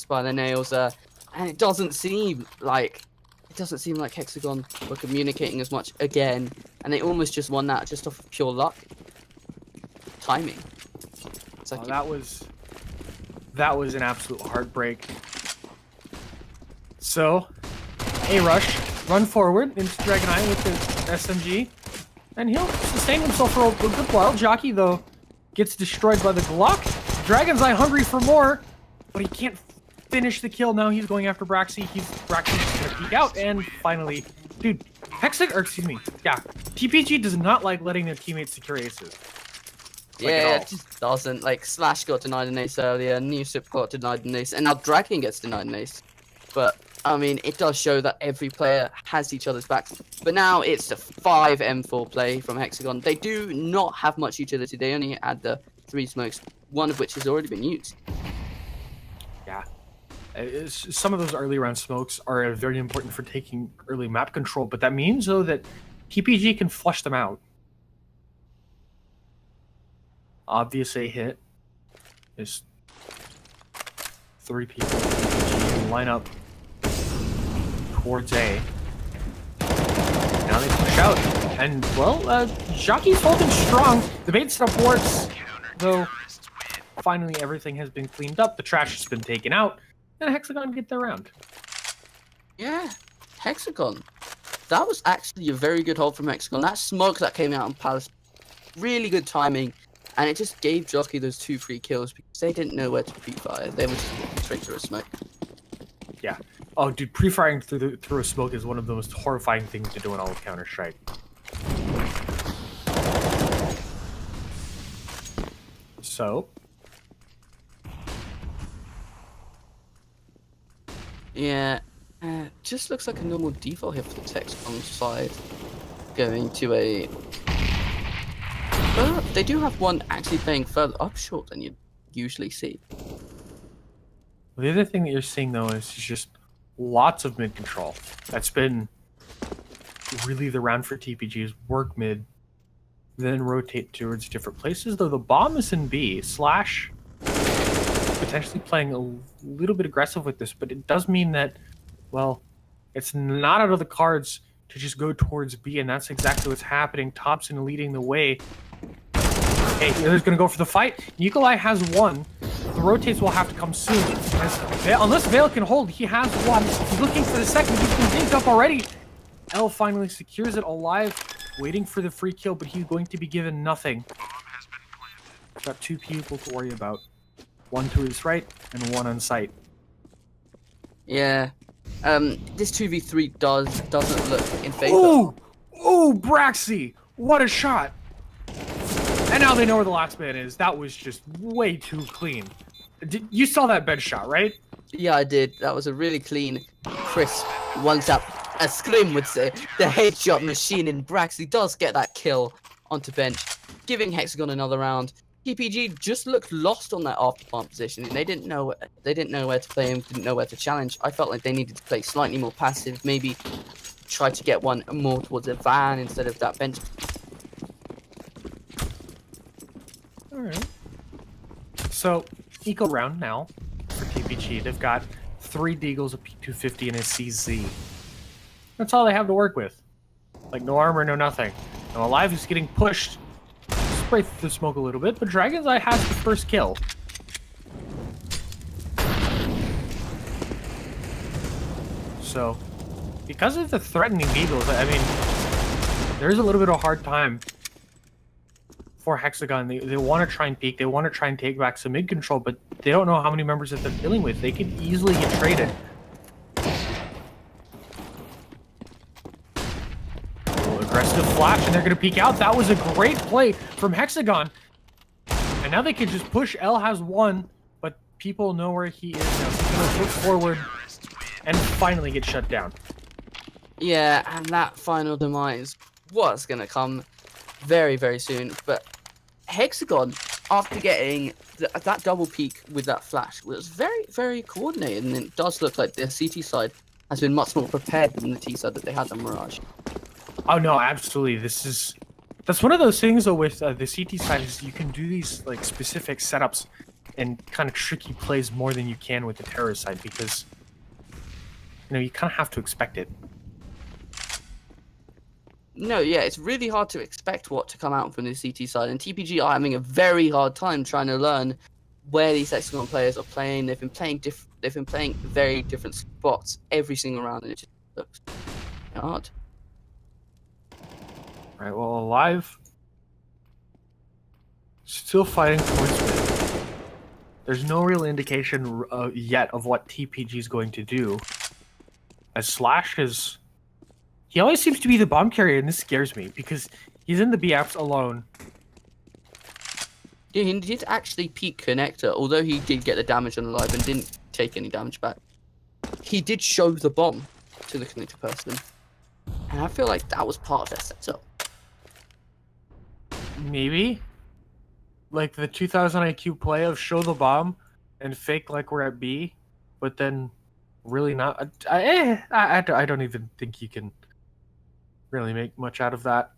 by the nails there. And it doesn't seem like Hexagon were communicating as much again, and they almost just won that just off of pure luck. Timing. It's like that was an absolute heartbreak. So, A-Rush, run forward into Dragon Eye with the SMG, and he'll sustain himself for a good while. Jockey, though, gets destroyed by the Glock. Dragon's Eye hungry for more, but he can't finish the kill. Now he's going after Braxy. Braxy's gonna peek out, and finally, dude, TPG does not like letting their teammates secure aces. yeah, it just doesn't. Like, Slash got denied an ace earlier, Newsip got denied an ace, and now Dragon gets denied an ace. But, I mean, it does show that every player has each other's backs. But now it's a 5M4 play from Hexagon. They do not have much utility. They only add the 3 smokes, one of which has already been used. Yeah. Some of those early round smokes are very important for taking early map control, but that means, though, that TPG can flush them out. Obvious A hit is 3 people. TPG line up towards A. Now they push out. And, well, Jockey's holding strong. The bait setup works, though finally everything has been cleaned up. The trash has been taken out. And Hexagon get their round. Yeah, Hexagon. That was actually a very good hold from Hexagon. That smoke that came out on Palace, really good timing. And it just gave Jockey those 2 free kills because they didn't know where to pre-fire. They were just walking straight through a smoke. Yeah. Oh, dude, pre-firing through a smoke is one of the most horrifying things to do in all of Counter-Strike. So... yeah, just looks like a normal default here for the Hexagon side. Going to a... But they do have one actually playing further up short than you'd usually see. Well, the other thing that you're seeing, though, is just lots of mid control. That's been really the round for TPG's work mid, then rotate towards different places, though the bomb is in B. Slash potentially playing a little bit aggressive with this, but it does mean that, well, it's not out of the cards to just go towards B, and that's exactly what's happening. Thompson leading the way. Okay, he's going to go for the fight. Nikolai has 1. The rotates will have to come soon. Unless Vale can hold, he has 1. He's looking for the second. He's been digged up already. L finally secures it alive, waiting for the free kill, but he's going to be given nothing. got 2 people to worry about. 1 to his right and 1 on site. Yeah. This 2v3 doesn't look in favor. Ooh! Ooh, Braxy! What a shot! And now they know where the last man is. That was just way too clean. You saw that bed shot, right? Yeah, I did. That was a really clean, crisp one-tap. As Scream would say, the headshot machine in Braxy does get that kill onto bench, giving HXAGON another round. TPG just looked lost on that after-plant position. They didn't know where to play him, didn't know where to challenge. I felt like they needed to play slightly more passive, maybe try to get one more towards a van instead of that bench. Alright. So, eco round now for TPG. They've got 3 Deagles, a P250, and a CZ. That's all they have to work with. Like, no armor, no nothing. Now, Alive is getting pushed. Spray through the smoke a little bit, but Dragon's Eye has the first kill. So, because of the threatening Deagles, I mean, there's a little bit of a hard time for HXAGON. They want to try and peek, they want to try and take back some mid-control, but they don't know how many members that they're dealing with. They could easily get traded. Aggressive flash, and they're going to peek out. That was a great play from HXAGON. And now they can just push. L has 1, but people know where he is now. He's going to look forward and finally get shut down. Yeah, and that final demise was going to come very, very soon. But HXAGON, after getting that double peek with that flash, was very, very coordinated. And it does look like their CT side has been much more prepared than the T side that they had on Mirage. Oh no, absolutely. That's one of those things though with the CT side is you can do these like specific setups and kind of tricky plays more than you can with the terror side because you kind of have to expect it. No, yeah, it's really hard to expect what to come out from the CT side, and TPG are having a very hard time trying to learn where these HXAGON players are playing. They've been playing very different spots every single round, and it just looks hard. Right, well, Alive still fighting towards mid. There's no real indication yet of what TPG is going to do. As Slash is... He always seems to be the bomb carrier, and this scares me, because he's in the BFs alone. Yeah, he did actually peek Connector, although he did get the damage on Alive and didn't take any damage back. He did show the bomb to the Connector person, and I feel like that was part of their setup. Maybe. Like the 2000 IQ play of show the bomb and fake like we're at B, but then really not. I don't even think you can really make much out of that.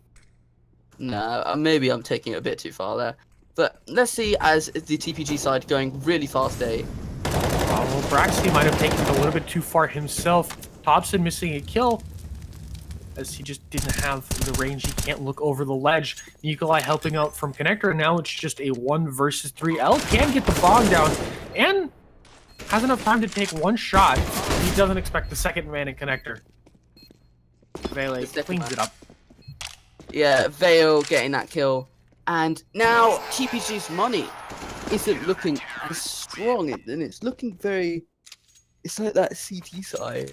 No, maybe I'm taking it a bit too far there. But let's see as the TPG side going really fast, eh? Well, Braxy might have taken it a little bit too far himself. Thompson missing a kill, as he just didn't have the range. He can't look over the ledge. Nikolai helping out from Connector, and now it's just a 1 versus 3. L can get the bomb down, and has enough time to take 1 shot. He doesn't expect the second man in Connector. Vele cleans it up. Yeah, Vale getting that kill. And now TPG's money isn't looking as strong, and it's looking very... It's like that CT side.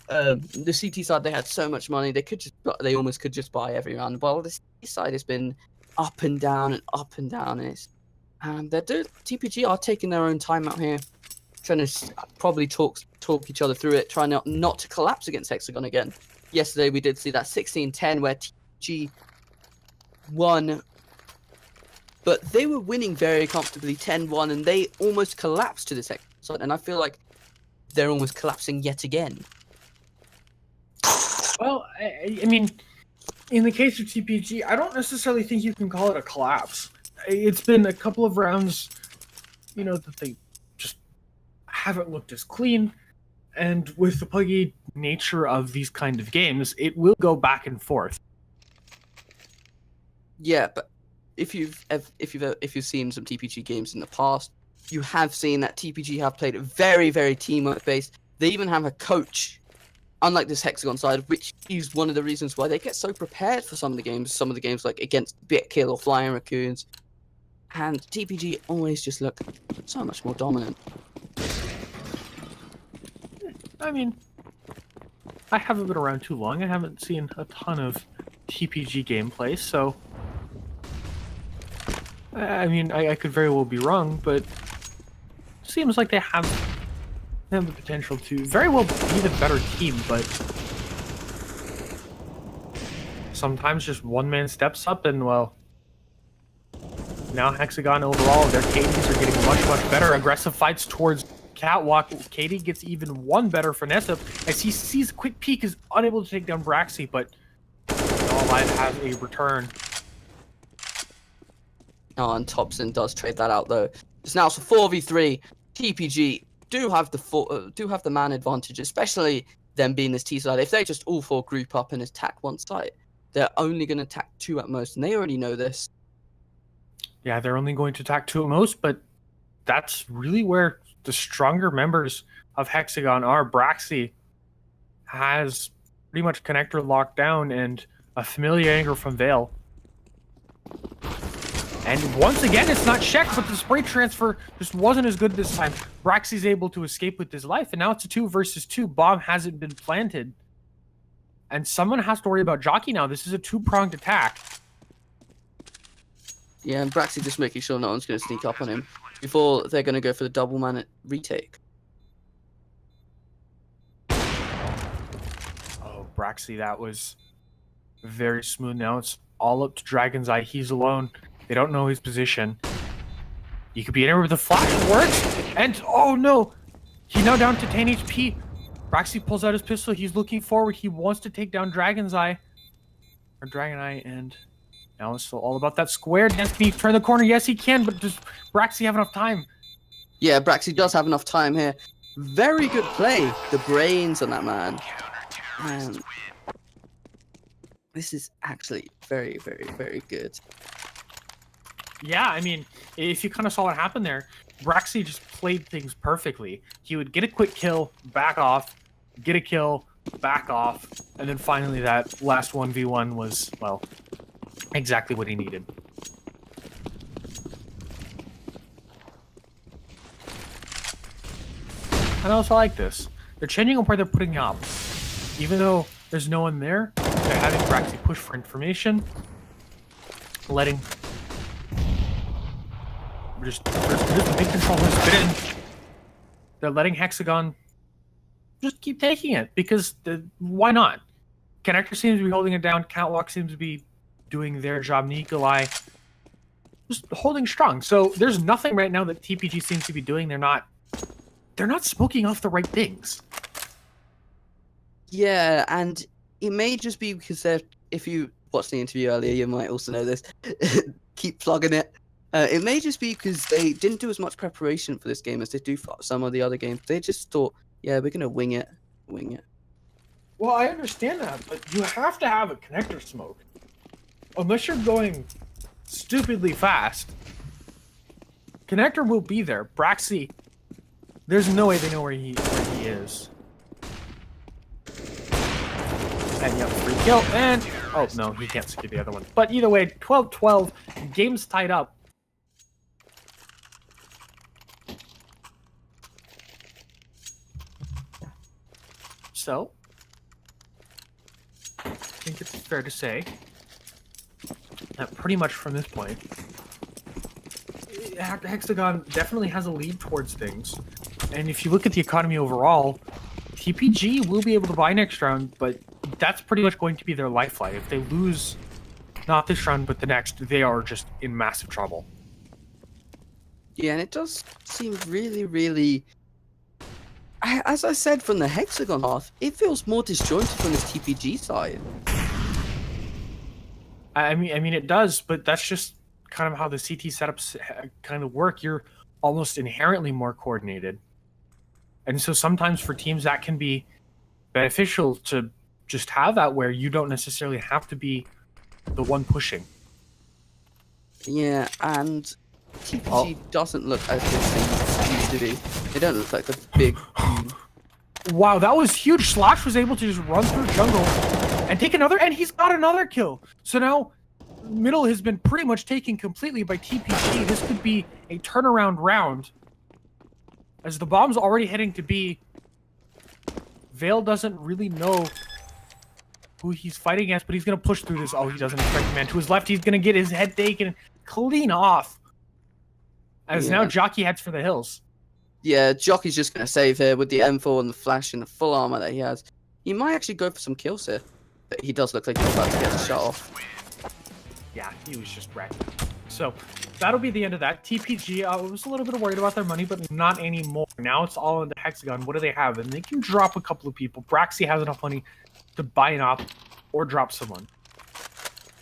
The CT side, they had so much money, they almost could just buy every round. While the CT side has been up and down and up and down, and TPG are taking their own time out here, trying to probably talk each other through it, trying not to collapse against HXAGON again. Yesterday we did see that 16-10 where TPG won, but they were winning very comfortably 10-1, and they almost collapsed to this HXAGON side, and I feel like they're almost collapsing yet again. Well, I mean, in the case of TPG, I don't necessarily think you can call it a collapse. It's been a couple of rounds, that they just haven't looked as clean. And with the puggy nature of these kind of games, it will go back and forth. Yeah, but if you've seen some TPG games in the past, you have seen that TPG have played very, very teamwork based. They even have a coach. Unlike this HXAGON side, which is one of the reasons why they get so prepared for some of the games like against Bitkill or Flying Raccoons. and TPG always just look so much more dominant. I mean, I haven't been around too long. I haven't seen a ton of TPG gameplay, so I mean, I could very well be wrong, but seems like they have the potential to very well be the better team, but sometimes just one man steps up and, well, now HXAGON overall, their KDs are getting much, much better. Aggressive fights towards Catwalk. KD gets even one better finesse up as he sees a quick peek, is unable to take down Braxy, but All Light has a return. Oh, and Thompson does trade that out though. It's now 4v3. TPG do have the man advantage, especially them being this T side. If they just all four group up and attack one side, they're only going to attack two at most, and they already know this. Yeah, they're only going to attack two at most, but that's really where the stronger members of HXAGON are. Braxy has pretty much connector locked down and a familiar angle from Vale. And once again, it's not checked, but the spray transfer just wasn't as good this time. Braxy's able to escape with his life, and now it's a 2 versus 2. Bomb hasn't been planted. And someone has to worry about Jockey now. This is a two-pronged attack. Yeah, and Braxy just making sure no one's going to sneak up on him before they're going to go for the double man retake. Oh, Braxy, that was very smooth. Now it's all up to Dragon's Eye. He's alone. They don't know his position. You could be anywhere with the flash. It works. And, oh no. He's now down to 10 HP. Braxy pulls out his pistol. He's looking forward. He wants to take down Dragon's Eye. Or Dragon Eye. And now it's still all about that square dance. Can he turn the corner? Yes, he can. But does Braxy have enough time? Yeah, Braxy does have enough time here. Very good play. The brains on that man. And this is actually very, very, very good. Yeah, I mean, if you kind of saw what happened there, Braxy just played things perfectly. He would get a quick kill, back off, get a kill, back off, and then finally that last 1v1 was, well, exactly what he needed. And I also like this. They're changing up where they're putting up. Even though there's no one there, they're having Braxy push for information, letting... Just the big control has been. They're letting HXAGON just keep taking it because why not? Connector seems to be holding it down. Catwalk seems to be doing their job. Nikolai just holding strong. So there's nothing right now that TPG seems to be doing. They're not smoking off the right things. Yeah, and it may just be because if you watched the interview earlier, you might also know this. Keep plugging it. It may just be because they didn't do as much preparation for this game as they do for some of the other games. They just thought, yeah, we're going to wing it. Well, I understand that, but you have to have a connector smoke. Unless you're going stupidly fast. Connector will be there. Braxy, there's no way they know where he is. And yep, free kill, and... Oh, no, he can't secure the other one. But either way, 12-12, game's tied up. So, I think it's fair to say that pretty much from this point, HXAGON definitely has a lead towards things. And if you look at the economy overall, TPG will be able to buy next round, but that's pretty much going to be their lifeline. If they lose, not this round, but the next, they are just in massive trouble. Yeah, and it does seem really, really... As I said from the HXAGON half, it feels more disjointed from this TPG side. I mean, it does, but that's just kind of how the CT setups kind of work. You're almost inherently more coordinated. And so sometimes for teams that can be beneficial to just have that where you don't necessarily have to be the one pushing. Yeah, and TPG doesn't look as good as they used to be. They don't look like the big... Wow, that was huge. Slash was able to just run through jungle and take another, and he's got another kill. So now middle has been pretty much taken completely by TPG. This could be a turnaround round. As the bomb's already heading to B, Vale doesn't really know who he's fighting against, but he's going to push through this. Oh, he doesn't expect the man to his left. He's going to get his head taken clean off. As now Jockey heads for the hills. Yeah, Jockey's just going to save here with the M4 and the flash and the full armor that he has. He might actually go for some kills here. But he does look like he's about to get a shot off. Yeah, he was just wrecked. So, that'll be the end of that. TPG, I was a little bit worried about their money, but not anymore. Now it's all into HXAGON. What do they have? And they can drop a couple of people. Braxy has enough money to buy an op or drop someone.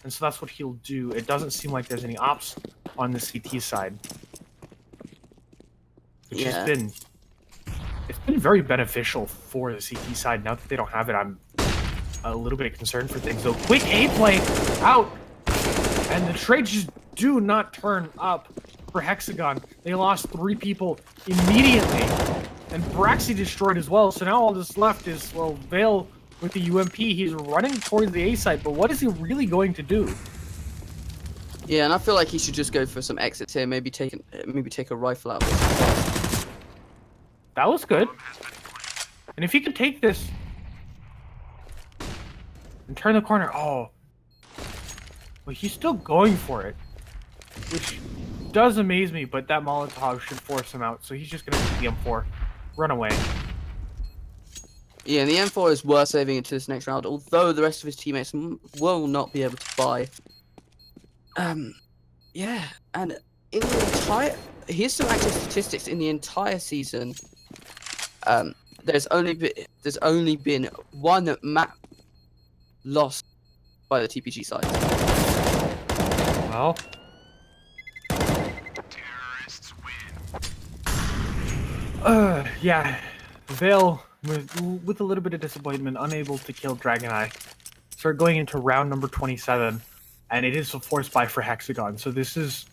And so that's what he'll do. It doesn't seem like there's any ops on the CT side. Which has been... It's been very beneficial for the CT side. Now that they don't have it, I'm a little bit concerned for things. So quick A play out! And the trades just do not turn up for HXAGON. They lost 3 people immediately. And Braxy destroyed as well. So now all that's left is, well, Vale with the UMP. He's running towards the A site, but what is he really going to do? Yeah, and I feel like he should just go for some exits here. Maybe take a rifle out. That was good. And if he can take this and turn the corner, oh. Well, he's still going for it, which does amaze me, but that Molotov should force him out. So he's just going to take the M4, run away. Yeah, and the M4 is worth saving into this next round, although the rest of his teammates will not be able to buy. Yeah, and in the entire... Here's some actual statistics. In the entire season, there's only been 1 map lost by the TPG side. Well... yeah, Vale, with a little bit of disappointment, unable to kill Dragoneye. Start going into round number 27, and it is a force buy for HXAGON. So this is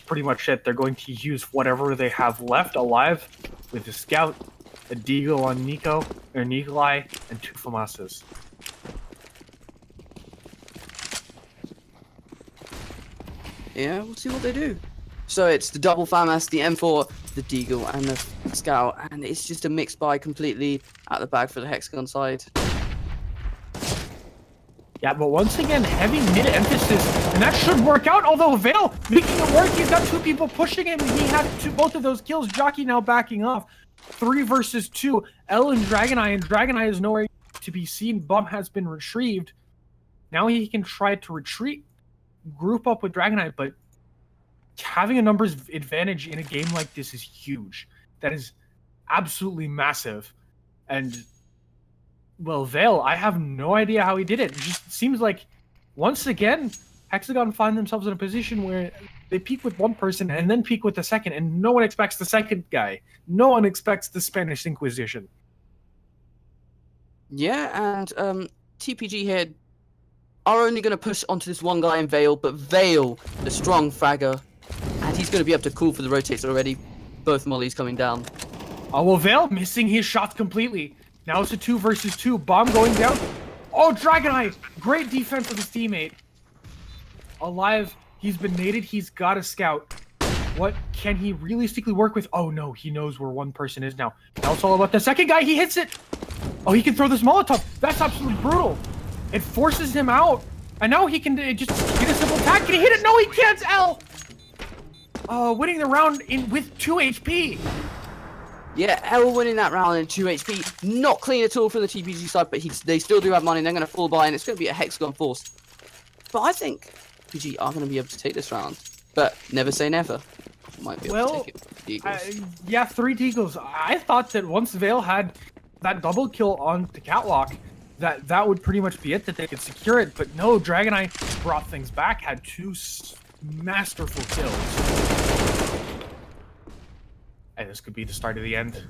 pretty much it. They're going to use whatever they have left alive with a scout, a deagle on Nikolai, and 2 FAMASas. Yeah, we'll see what they do. So it's the double FAMAS, the M4, the deagle, and the scout, and it's just a mixed buy completely out the bag for the HXAGON side. Yeah, but once again, heavy mid-emphasis, and that should work out, although Vale making it work. He's got 2 people pushing him, and he had both of those kills. Jockey now backing off. 3 versus 2. L and Dragoneye is nowhere to be seen. Bomb has been retrieved. Now he can try to retreat, group up with Dragoneye, but having a numbers advantage in a game like this is huge. That is absolutely massive. And... well, Vale, I have no idea how he did it. It just seems like, once again, HXAGON find themselves in a position where they peak with one person and then peak with the second, and no one expects the second guy. No one expects the Spanish Inquisition. Yeah, and TPG here are only going to push onto this one guy in Vale, but Vale, the strong fragger, and he's going to be able to call for the rotates already. Both mollies coming down. Oh, well, Vale missing his shot completely. Now it's a 2 versus 2. Bomb going down. Oh, Dragoneye! Great defense of his teammate. Alive. He's been naded. He's got a scout. What can he realistically work with? Oh, no. He knows where one person is now. Now it's all about the second guy. He hits it. Oh, he can throw this Molotov. That's absolutely brutal. It forces him out. And now he can just get a simple attack. Can he hit it? No, he can't. L. Winning the round with 2 HP. Yeah, L winning that round in 2 HP. Not clean at all for the TPG side, but they still do have money. They're going to fall by, and it's going to be a HXAGON force. But I think TPG are going to be able to take this round. But never say never. Might be able to take it. Deagles. Yeah, 3 deagles. I thought that once Vale had that double kill on the catwalk, that would pretty much be it, that they could secure it. But no, Dragoneye brought things back, had 2 masterful kills. And this could be the start of the end.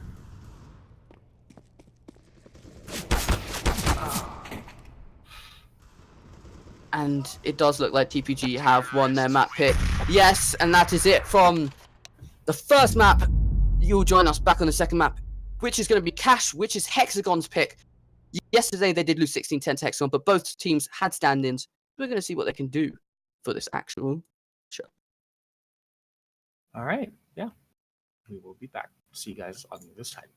And it does look like TPG have won their map pick. Yes, and that is it from the first map. You'll join us back on the second map, which is going to be Cash, which is HXAGON's pick. Yesterday they did lose 16-10 to HXAGON, but both teams had stand-ins. We're going to see what they can do for this actual show. All right. Yeah. We will be back. See you guys on this side.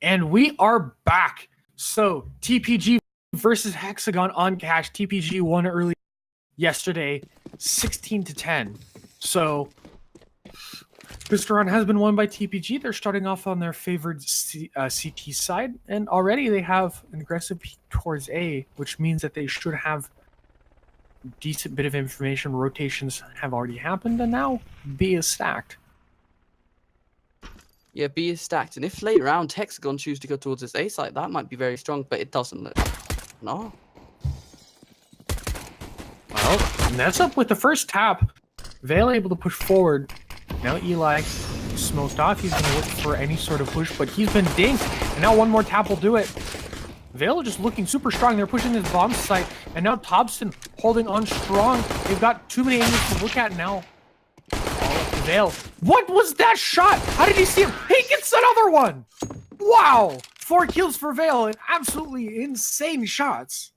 And we are back. So TPG versus HXAGON on cash. TPG won early yesterday, 16-10. So this round has been won by TPG. They're starting off on their favored CT side, and already they have an aggressive peek towards A, which means that they should have a decent bit of information. Rotations have already happened, and now B is stacked. Yeah, B is stacked, and if later round HXAGON choose to go towards this A site, that might be very strong, but it doesn't look. No. Well, and that's up with the first tap. Vale able to push forward. Now Eli smoked off. He's going to look for any sort of push, but he's been dinked. And now one more tap will do it. Vale just looking super strong. They're pushing this bomb site. And now Thompson holding on strong. They've got too many angles to look at now. Vale. What was that shot? How did he see him? He gets another one! Wow! 4 kills for Vale and absolutely insane shots.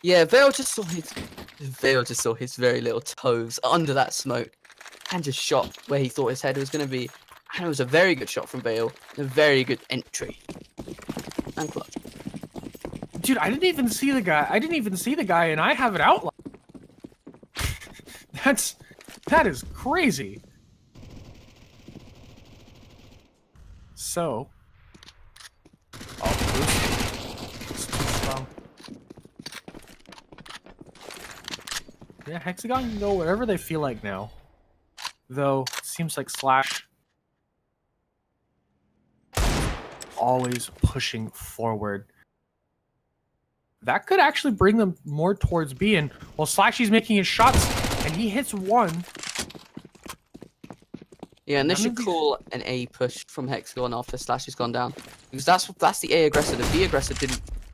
Yeah, Vale just saw his very little toes under that smoke and just shot where he thought his head was going to be. And it was a very good shot from Vale. A very good entry. And clutch. Dude, I didn't even see the guy. And I have it outlined. That is crazy. So, it's too strong. Yeah, HXAGON can go wherever they feel like now. Though, it seems like Slash always pushing forward. That could actually bring them more towards B. And while Slashy's making his shots, and he hits one. Yeah, and this should call an A push from HXAGON after Slash has gone down. Because that's the A aggressor. The B aggressor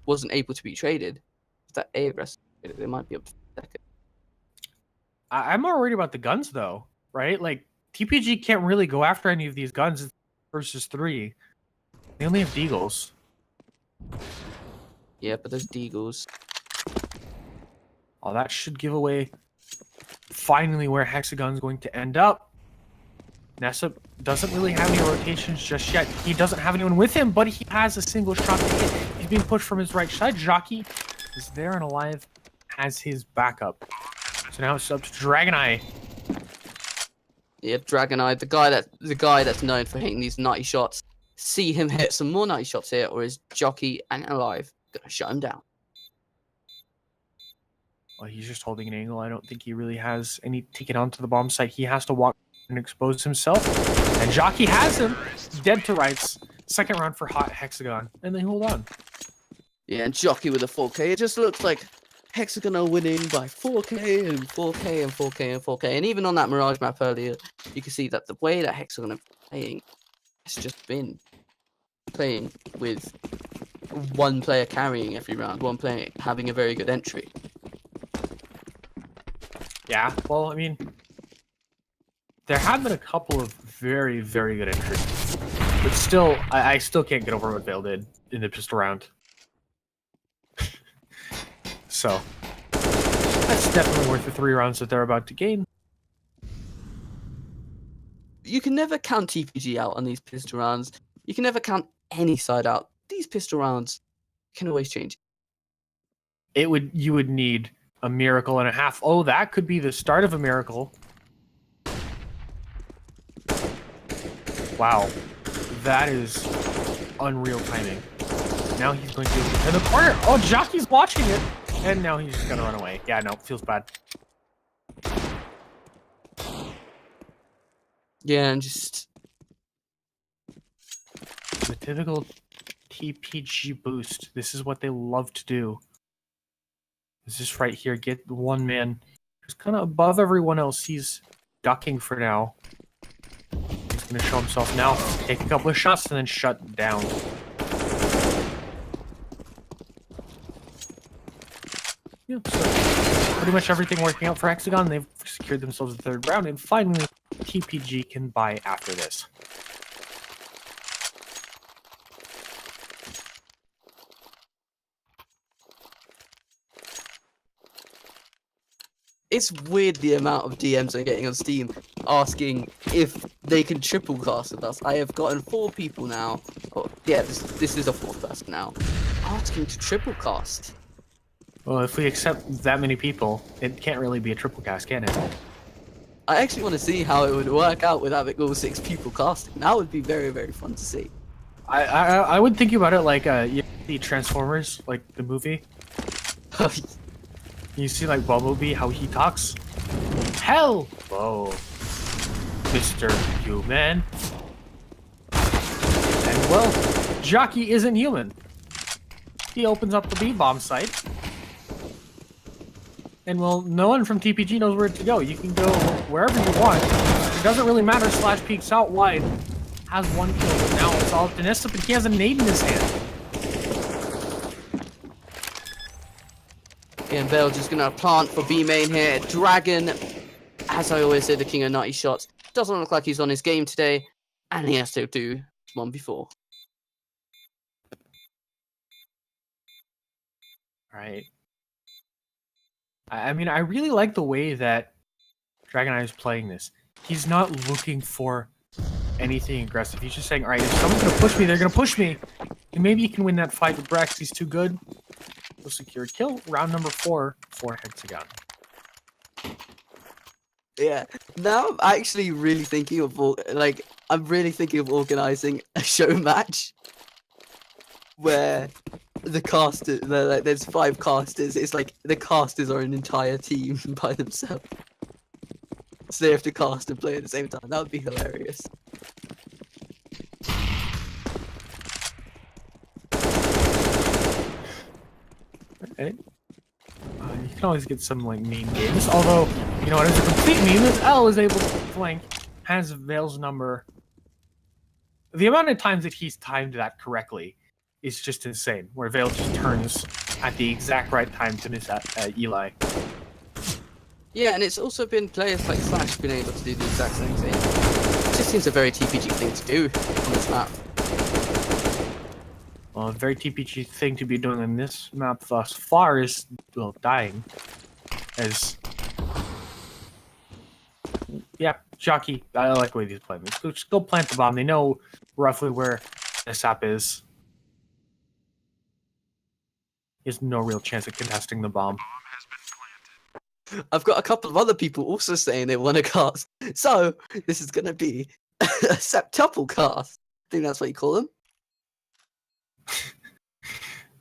wasn't able to be traded. If that A aggressor, they might be up to second. I'm more worried about the guns, though, right? Like, TPG can't really go after any of these guns versus 3. They only have Deagles. Yeah, but there's Deagles. Oh, that should give away finally where HXAGON's going to end up. Nessa doesn't really have any rotations just yet. He doesn't have anyone with him, but he has a single shot to hit. He's being pushed from his right side. Jockey is there and alive, has his backup. So now it's up to DragonEye. Yeah, DragonEye, the guy that's known for hitting these 90 shots. See him hit some more 90 shots here, or is Jockey and alive gonna shut him down? Well, he's just holding an angle. I don't think he really has any ticket onto the bomb site. He has to walk and expose himself. And Jockey has him dead to rights. Second round for hot HXAGON. And they hold on. Yeah, and Jockey with a 4K. It just looks like HXAGON are winning by 4K and 4K and 4K and 4K. And even on that Mirage map earlier, you can see that the way that HXAGON are playing has just been playing with one player carrying every round, one player having a very good entry. Yeah, well, I mean, there have been a couple of very, very good entries. But still, I still can't get over what Vale did in the pistol round. So, that's definitely worth the 3 rounds that they're about to gain. You can never count TPG out on these pistol rounds. You can never count any side out. These pistol rounds can always change. You would need a miracle and a half. Oh, that could be the start of a miracle. Wow. That is unreal timing. Now he's going to in the corner. Oh, Jockey's watching it. And now he's just going to run away. Yeah, no, feels bad. Yeah, and just the typical TPG boost. This is what they love to do. This is right here. Get one man who's kind of above everyone else. He's ducking for now. He's going to show himself now. Take a couple of shots and then shut down. Yeah, so pretty much everything working out for HXAGON. They've secured themselves the 3rd round. And finally, TPG can buy after this. It's weird the amount of DMs I'm getting on Steam asking if they can triple cast with us. I have gotten 4 people now. Oh, yeah, this is a 4th person now. Asking to triple cast. Well, if we accept that many people, it can't really be a triple cast, can it? I actually want to see how it would work out with having all 6 people casting. That would be very, very fun to see. I would think about it like you see Transformers, like the movie. You see like Bumblebee, how he talks. Hello, Mr. Human. And well, Jockey isn't human. He opens up the B-bomb site. And well, no one from TPG knows where to go. You can go wherever you want. It doesn't really matter. Slash peeks out wide. Has 1 kill. But now it's all Denissa, but he has a nade in his hand. And Vale just gonna plant for B main here. Dragon, as I always say, the king of 90 shots. Doesn't look like he's on his game today. And he has to do 1v4. Right. I mean, I really like the way that Dragon Eye is playing this. He's not looking for anything aggressive. He's just saying, all right, if someone's going to push me, they're going to push me. And maybe he can win that fight with Brex. He's too good. He'll secure a kill. Round number 4 for HXAGON. Yeah. Now I'm actually really thinking of, I'm really thinking of organizing a show match where the casters, there's 5 casters. It's like the casters are an entire team by themselves, so they have to cast and play at the same time. That would be hilarious. Okay. You can always get some like meme games. Although, you know what is a complete meme is L is able to flank, has Vale's number. The amount of times that he's timed that correctly is just insane, where Vale just turns at the exact right time to miss at Eli. Yeah, and it's also been players like Slash been able to do the exact same thing. It just seems a very TPG thing to do on this map. Well, a very TPG thing to be doing on this map thus far is, well, dying. As... Yeah, Jockey, I like the way he's playing this. Just go plant the bomb. They know roughly where the sap is. He has no real chance of contesting the bomb. I've got a couple of other people also saying they want to cast. So, this is going to be a septuple cast. I think that's what you call them.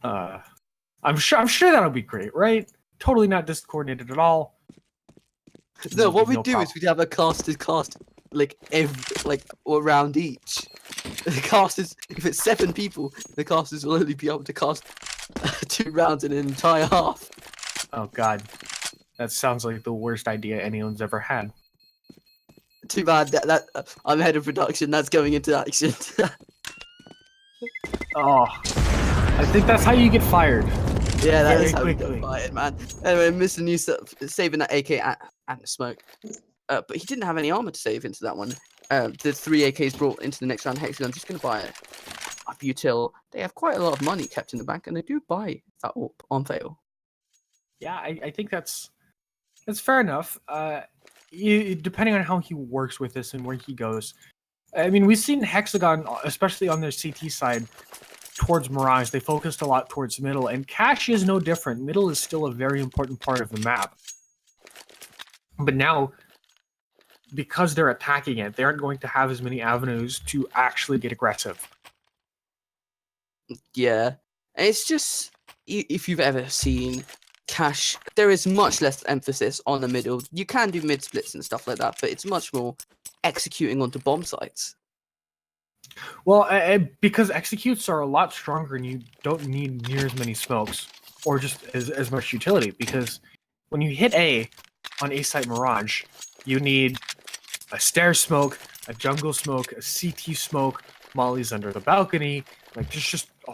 I'm sure that'll be great, right? Totally not discoordinated at all. No, what we do is we'd have a cast like a round each. The casters, if it's 7 people, the casters will only be able to cast 2 rounds in an entire half. Oh god, that sounds like the worst idea anyone's ever had. Too bad that I'm head of production. That's going into action. Oh, I think that's how you get fired. Yeah, that Very is how we quickly. get fired, man. Anyway, Mr. New saving that AK and the smoke. But he didn't have any armor to save into that one. The 3 AKs brought into the next round. HXAGON just going to buy a util. They have quite a lot of money kept in the bank, and they do buy that up on fail. Yeah, I think that's fair enough. Depending on how he works with this and where he goes. I mean, we've seen HXAGON, especially on their CT side, towards Mirage. They focused a lot towards middle, and Cache is no different. Middle is still a very important part of the map. But now, because they're attacking it, they aren't going to have as many avenues to actually get aggressive. Yeah, and it's just, if you've ever seen Cache, there is much less emphasis on the middle. You can do mid splits and stuff like that, but it's much more executing onto bomb sites. Well, because executes are a lot stronger and you don't need near as many smokes or just as much utility, because when you hit A on A site Mirage, you need a stair smoke, a jungle smoke, a CT smoke, mollies under the balcony, like just a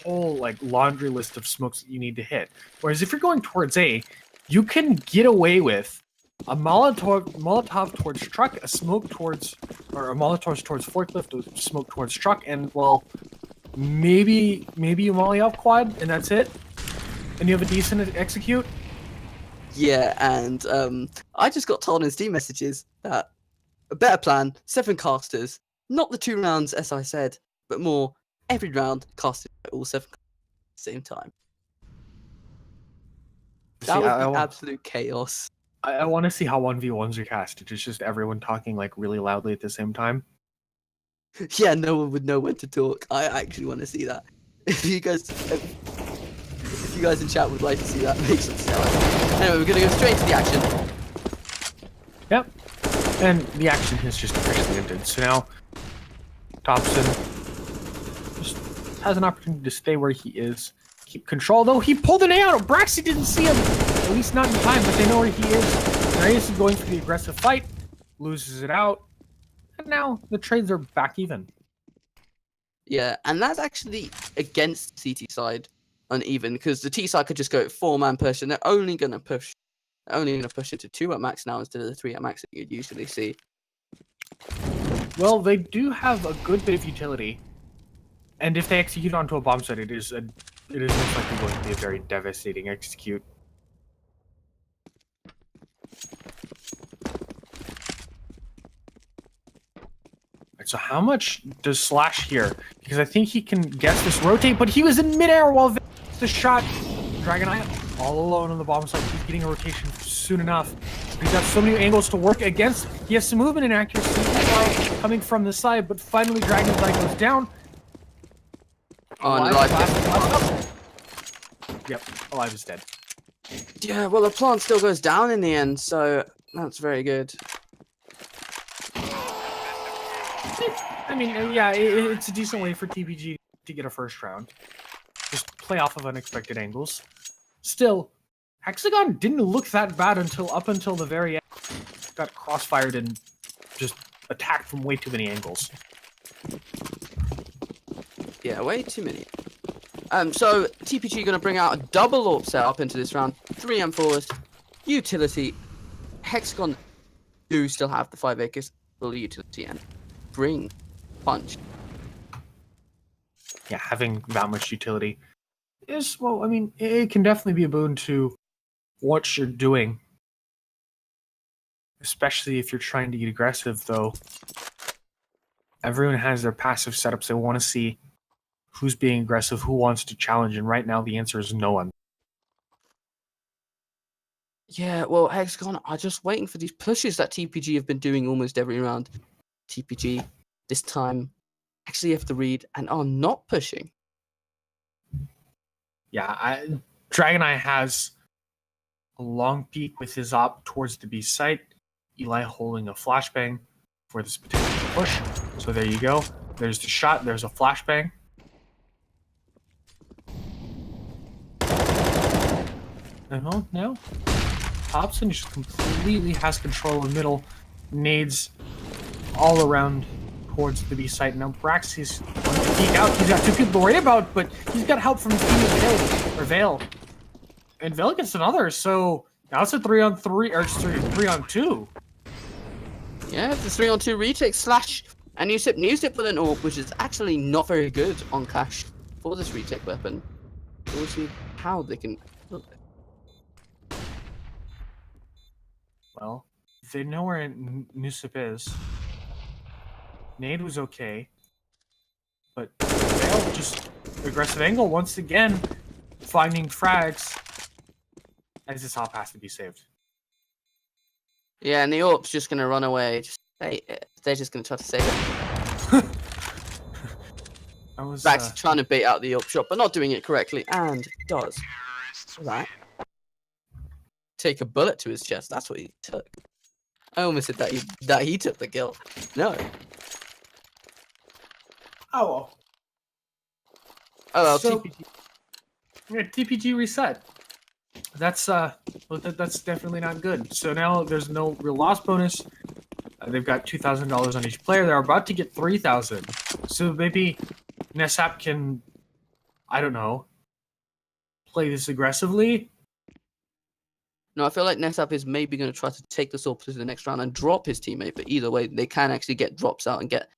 whole like laundry list of smokes that you need to hit. Whereas if you're going towards A, you can get away with a Molotov towards truck, a smoke towards, or a Molotov towards forklift, a smoke towards truck, and well, maybe you molly up quad, and that's it. And you have a decent execute. Yeah, and I just got told in Steam messages that a better plan, 7 casters, not the 2 rounds as I said, but more every round casted by all 7 at the same time. That See, would I be want- absolute chaos. I want to see how 1v1s are casted. It's just everyone talking like really loudly at the same time. Yeah, no one would know when to talk. I actually want to see that. If you guys in chat would like to see that, make sure to tell us. Anyway, we're gonna go straight to the action. Yep. And the action has just officially ended. So now Thompson just has an opportunity to stay where he is. Keep control, though. He pulled an A out. Braxy didn't see him. At least not in time, but they know where he is. Reyes is going for the aggressive fight. Loses it out. And now the trades are back even. Yeah, and that's actually against the CT side uneven, because the T side could just go 4-man push, and they're only gonna push into 2 at max now instead of the 3 at max that you'd usually see. Well, they do have a good bit of utility. And if they execute onto a bomb site, it is most likely going to be a very devastating execute. So how much does Slash here? Because I think he can guess this rotate, but he was in midair while the shot. Dragon Eye all alone on the bomb site. He's getting a rotation soon enough. He's got so many angles to work against. He has some movement and accuracy coming from the side, but finally Dragon's Eye goes down. Yep, Alive is dead. Yeah, well, the plant still goes down in the end, so that's very good. I mean, yeah, it's a decent way for TPG to get a first round. Just play off of unexpected angles. Still, HXAGON didn't look that bad up until the very end. Got crossfired and just attacked from way too many angles. Yeah, way too many. So TPG gonna bring out a double AWP setup into this round. 3 M4s, utility. HXAGON do still have the 5 acres, full utility, and bring punch. Yeah, having that much utility is, well, I mean, it can definitely be a boon to what you're doing. Especially if you're trying to get aggressive, though. Everyone has their passive setups. They want to see who's being aggressive, who wants to challenge, and right now the answer is no one. Yeah, well, HXAGON are just waiting for these pushes that TPG have been doing almost every round. TPG, this time, actually have to read and are not pushing. Yeah, Dragon Eye has a long peek with his op towards the B site. Eli holding a flashbang for this potential push. So there you go. There's the shot. There's a flashbang. And now Hobson just completely has control of middle. Nades all around towards the B site. Now Braxy's going to peek out. He's got 2 people to worry about, but he's got help from his team Vale. And Vale gets another, so now it's a 3-on-3, or 3-on-2. Yeah, it's a 3-on-2 retake slash and Newsip with an AWP, which is actually not very good on Clash for this retake weapon. We'll see how they can look. Well, they know where Newsip is. Nade was okay, but Vale just aggressive angle once again, finding frags as this hop has to be saved. Yeah, and the AWP's just gonna run away. They're just gonna try to save it. I was Brax trying to bait out the AWP shot, but not doing it correctly, and does that. Take a bullet to his chest. That's what he took. I almost said that he took the kill. No. Oh well. Oh well. So, TPG. Yeah, TPG reset. That's definitely not good. So now there's no real loss bonus. They've got $2,000 on each player. They're about to get $3,000. So maybe Nesap can, I don't know, play this aggressively. No, I feel like Nesap is maybe going to try to take this AWP to the next round and drop his teammate. But either way, they can actually get drops out and get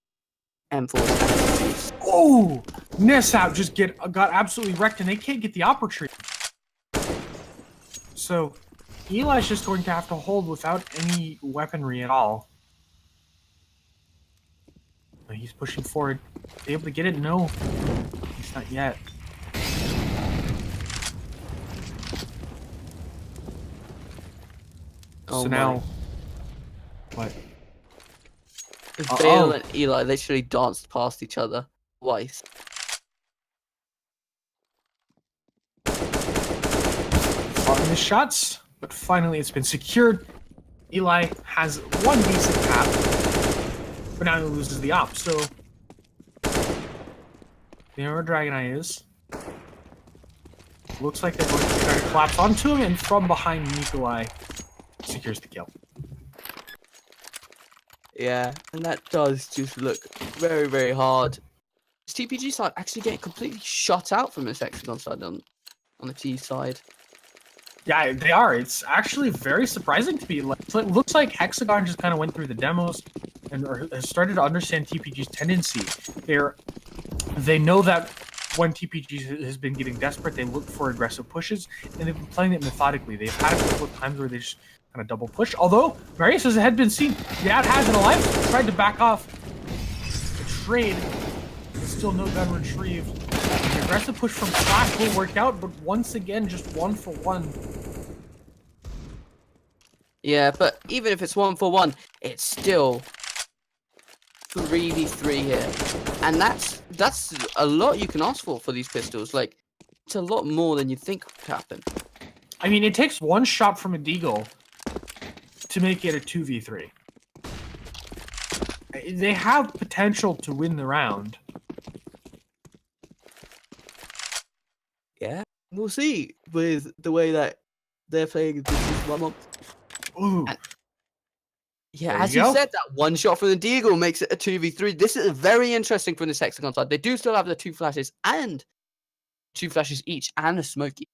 M4s. Oh, Nesap just got absolutely wrecked, and they can't get the op retrieve. So Eli's just going to have to hold without any weaponry at all. He's pushing forward. Be able to get it? No. He's not yet. Oh so my. now... What? Vale and Eli literally danced past each other twice. Following the shots, but finally it's been secured. Eli has one decent cap, but now he loses the op, so... You know where Dragon Eye is. Looks like they're going to try to collapse onto him, and from behind, Nikolai secures the kill. Yeah, and that does just look very, very hard. This TPG side actually getting completely shut out from this HXAGON side on the T side. Yeah, they are. It's actually very surprising to me. It looks like HXAGON just kind of went through the demos and has started to understand TPG's tendency. They know that when TPG has been getting desperate, they look for aggressive pushes, and they've been playing it methodically. They've had a couple of times where they just kind of double push. Although, Marius had been seen. Yad has an alliance, tried to back off the trade. Still no gun retrieved. The aggressive push from Flash will work out, but once again, just 1-for-1. Yeah, but even if it's 1-for-1, it's still 3v3 here, and that's a lot you can ask for these pistols. Like, it's a lot more than you'd think would happen. I mean, it takes one shot from a deagle to make it a 2v3. They have potential to win the round. Yeah, we'll see with the way that they're playing this 1 month. Ooh. Yeah, There as you you go. said, that one shot from the deagle makes it a 2v3. This is very interesting from the HXAGON side. They do still have the 2 flashes and 2 flashes each and a smoky.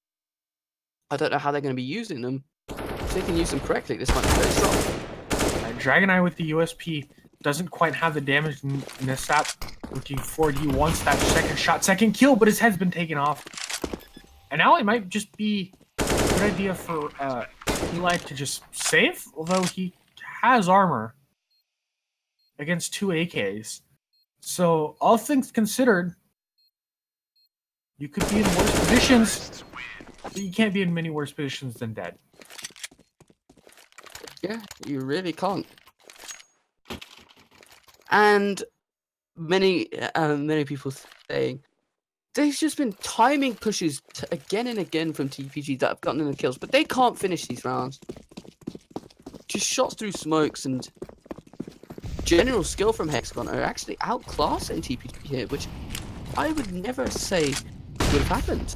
I don't know how they're going to be using them. If they can use them correctly, this might be very strong. Dragon Eye with the USP doesn't quite have the damage in Nesap. Looking forward, he wants that second shot, second kill, but his head's been taken off. And now it might just be a good idea for Eli to just save, although he has armor against 2 AKs. So, all things considered, you could be in worse positions, but you can't be in many worse positions than dead. Yeah, you really can't. And many people saying there's just been timing pushes again and again from TPG that have gotten them the kills, but they can't finish these rounds. Just shots through smokes and general skill from HXAGON are actually outclassing TPG here, which I would never say would have happened.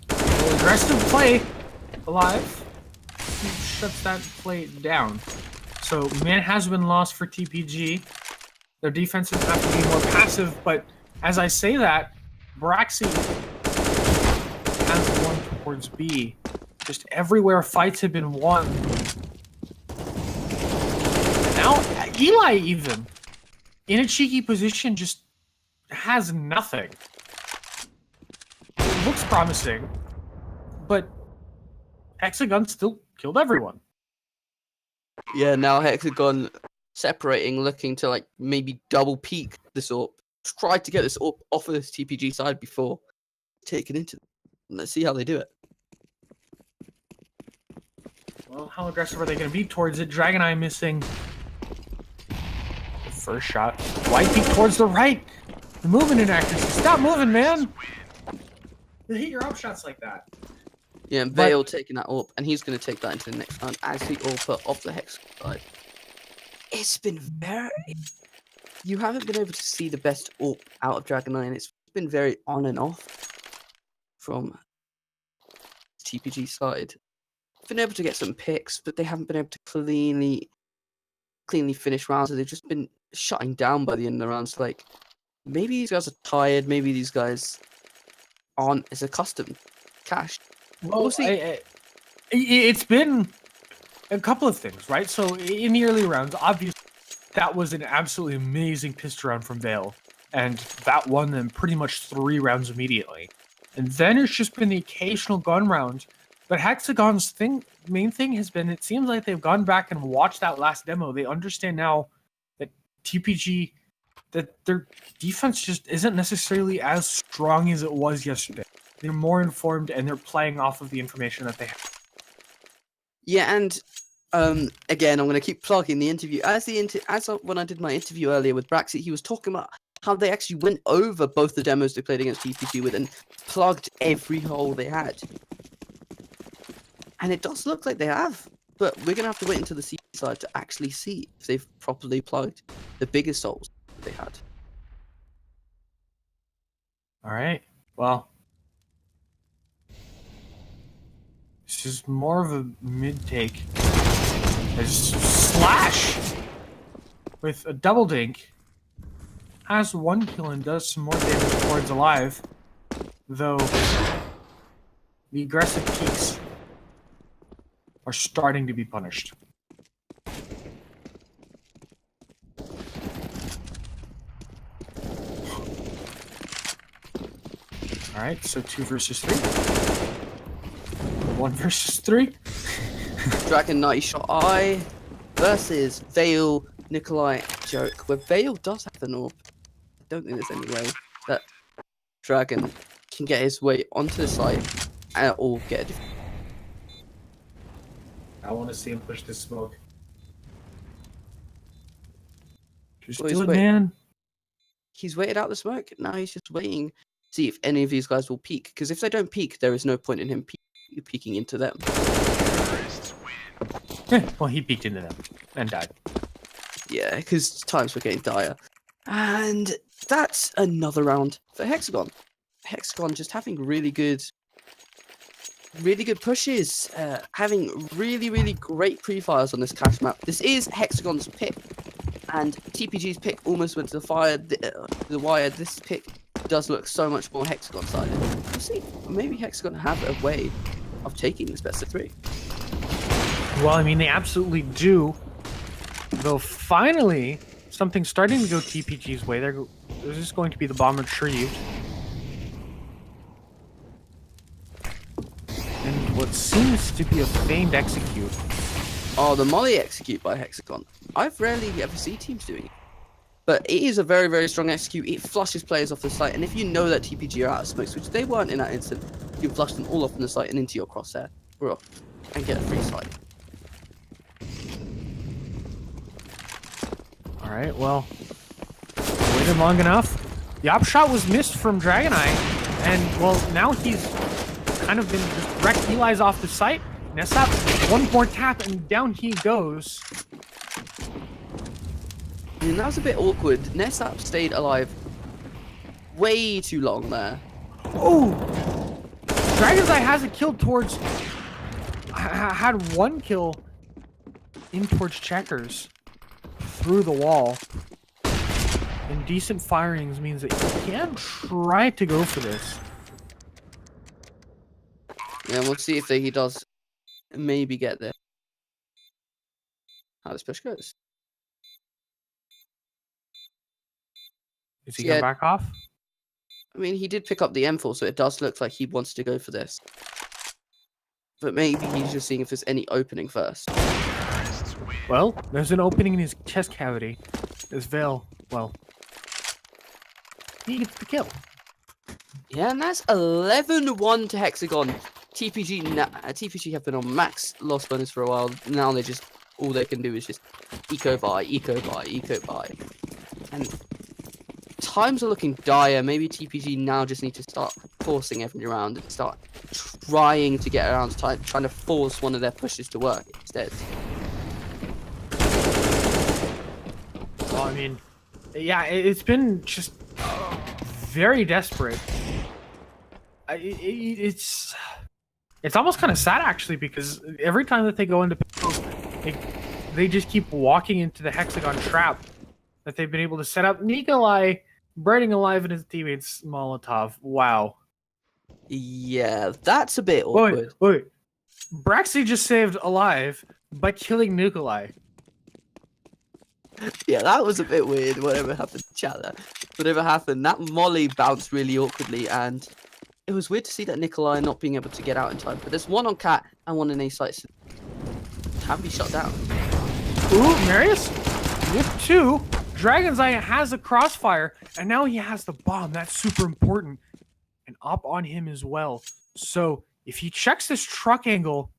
Well, aggressive play alive. He shuts that play down. So man has been lost for TPG. Their defenses have to be more passive, but as I say that, Braxi has won towards B. Just everywhere fights have been won. And now Eli even in a cheeky position just has nothing. It looks promising, but HXAGON still killed everyone. Yeah, now HXAGON separating, looking to like maybe double peak this AWP. Try to get this AWP off of this TPG side before taking into them. Let's see how they do it. Well, how aggressive are they going to be towards it? Dragon Eye missing the first shot. Wide peek towards the right. The movement inaccuracy. Stop moving, man. They hit your up shots like that. Yeah, and Vale taking that AWP, and he's going to take that into the next round as the AWP off the Hex side. It's been very... You haven't been able to see the best AWP out of Dragon Eye, and it's been very on and off from TPG side. Been able to get some picks, but they haven't been able to cleanly finish rounds. So they've just been shutting down by the end of the rounds. Like, maybe these guys are tired. Maybe these guys aren't as accustomed. Cashed. Well, We'll see. It's been a couple of things, right? So in the early rounds, obviously, that was an absolutely amazing pistol round from Vale, and that won them pretty much 3 rounds immediately. And then it's just been the occasional gun round But Hexagon's main thing has been, it seems like they've gone back and watched that last demo. They understand now that TPG, that their defense just isn't necessarily as strong as it was yesterday. They're more informed and they're playing off of the information that they have. Yeah, and again, I'm going to keep plugging the interview. When I did my interview earlier with Braxy, he was talking about how they actually went over both the demos they played against TPG with and plugged every hole they had. And it does look like they have, but we're going to have to wait until the C side to actually see if they've properly plugged the biggest holes they had. All right. Well, this is more of a mid take. There's Slash with a double dink. Has 1 kill and does some more damage towards Alive. Though the aggressive peaks are starting to be punished. Alright, so 2 versus 3. 1 versus 3. Dragon 90 shot eye versus Vale, Nikolai, Joke. Where Vale does have the Norb. I don't think there's any way that Dragon can get his way onto the site or get a defense. I want to see him push this smoke. Just Well, do he's it, waiting. man. He's waited out the smoke. Now he's just waiting to see if any of these guys will peek. Because if they don't peek, there is no point in him peeking into them. Well, he peeked into them and died. Yeah, because times were getting dire. And that's another round for HXAGON. HXAGON just having really good pushes, having really great pre-fires on this cash map. This is HXAGON's pick, and TPG's pick almost went to the wire. This pick does look so much more HXAGON sided. We'll see. Maybe HXAGON have a way of taking this best of 3. Well, I mean, they absolutely do. Though finally, something's starting to go TPG's way. There's just going to be the bomb retrieved. And what seems to be a feigned execute. Oh, the molly execute by HXAGON. I've rarely ever seen teams doing it. But it is a very strong execute. It flushes players off the site. And if you know that TPG are out of smokes, which they weren't in that instant, you can flush them all off from the site and into your crosshair. We're off. And get a free site. Alright, well, waited long enough. The op shot was missed from Dragon Eye. And, well, now he's kind of been just wrecked. Eli's off the site. Nessap, one more tap, and down he goes. I mean, that was a bit awkward. Nessap stayed alive way too long there. Oh! Dragon's Eye has a kill towards... had 1 kill in towards Checkers through the wall. And decent firings means that he can try to go for this. Yeah, we'll see if he does maybe get there. How this push goes. Is he gonna back off? I mean, he did pick up the M4, so it does look like he wants to go for this. But maybe he's just seeing if there's any opening first. Well, there's an opening in his chest cavity. There's Vale. Well, he gets the kill. Yeah, and that's 11-1 to HXAGON. TPG have been on max loss bonus for a while. Now they just, all they can do is just eco buy. And times are looking dire. Maybe TPG now just need to start forcing every round and start trying to get around time, trying to force one of their pushes to work instead. Well, I mean, yeah, it's been just very desperate. It's almost kind of sad actually, because every time that they go into pickles, they just keep walking into the HXAGON trap that they've been able to set up. Nikolai burning alive in his teammates Molotov. Wow. Yeah, that's a bit awkward. Wait. Braxy just saved alive by killing Nikolai. Yeah, that was a bit weird. Whatever happened, chat there. Whatever happened, that molly bounced really awkwardly, and it was weird to see that Nikolai not being able to get out in time. But there's one on Cat and one in A site. Can be shut down. Ooh, Marius with 2. Dragon's Eye has a crossfire, and now he has the bomb. That's super important. And up on him as well. So if he checks this truck angle,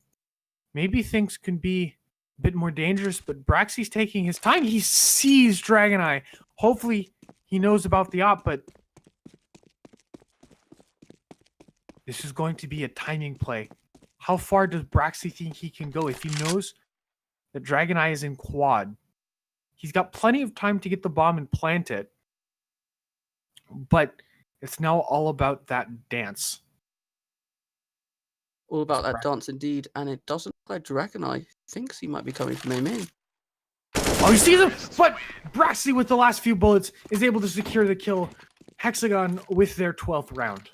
maybe things can be a bit more dangerous, but Braxy's taking his time. He sees Dragon Eye. Hopefully he knows about the op, but this is going to be a timing play. How far does Braxy think he can go if he knows that Dragon Eye is in quad? He's got plenty of time to get the bomb and plant it, but it's now all about that dance. All about that dance indeed, and it doesn't look like Dragon Eye thinks he might be coming from A main. Oh, he sees him, but Braxy with the last few bullets is able to secure the kill. HXAGON with their 12th round.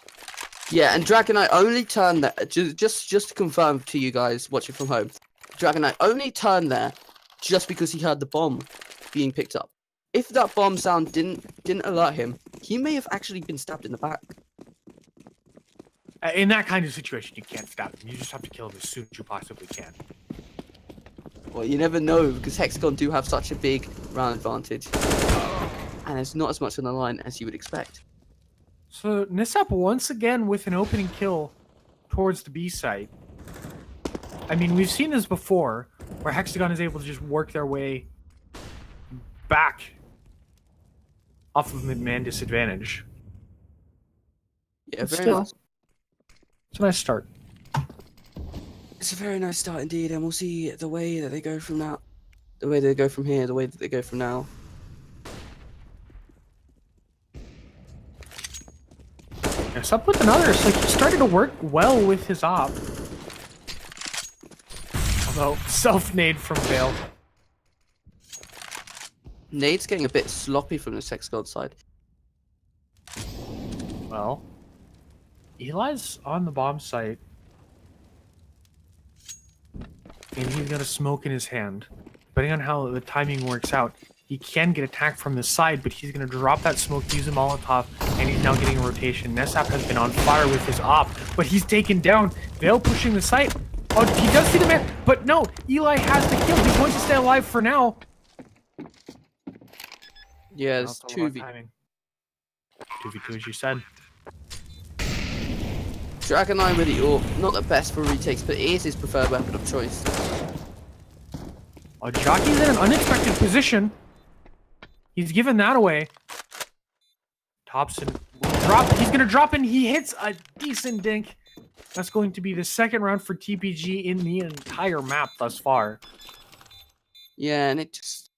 Yeah, and Dragon Eye only turned there, just to confirm to you guys watching from home, Dragon Eye only turned there just because he heard the bomb being picked up. If that bomb sound didn't alert him, he may have actually been stabbed in the back. In that kind of situation, you can't stab him. You just have to kill him as soon as you possibly can. Well, you never know, because HXAGON do have such a big round advantage. And there's not as much on the line as you would expect. So, Nisap once again with an opening kill towards the B site. I mean, we've seen this before, where HXAGON is able to just work their way back off of mid-man disadvantage. Yeah, But very still, nice. it's a nice start. It's a very nice start indeed, and we'll see the way that they go from now. The way they go from here, the way that they go from now. Yes, up with another. It's like he started to work well with his op. Although, self-nade from Vale. Nade's getting a bit sloppy from the HXAGON side. Well, Eli's on the bomb site. And he's got a smoke in his hand. Depending on how the timing works out, he can get attacked from the side, but he's going to drop that smoke, use a Molotov, and he's now getting a rotation. Nesap has been on fire with his op, but he's taken down. Vale pushing the site. Oh, he does see the man, but no, Eli has the kill. He's going to stay alive for now. Yeah, it's Now it's all about 2v. timing. 2v2 as you said. Dragon Eye with the AWP, not the best for retakes, but it is his preferred weapon of choice. Oh, Jockey's in an unexpected position. He's given that away. Thompson will drop. He's going to drop and he hits a decent dink. That's going to be the second round for TPG in the entire map thus far. Yeah, and it just...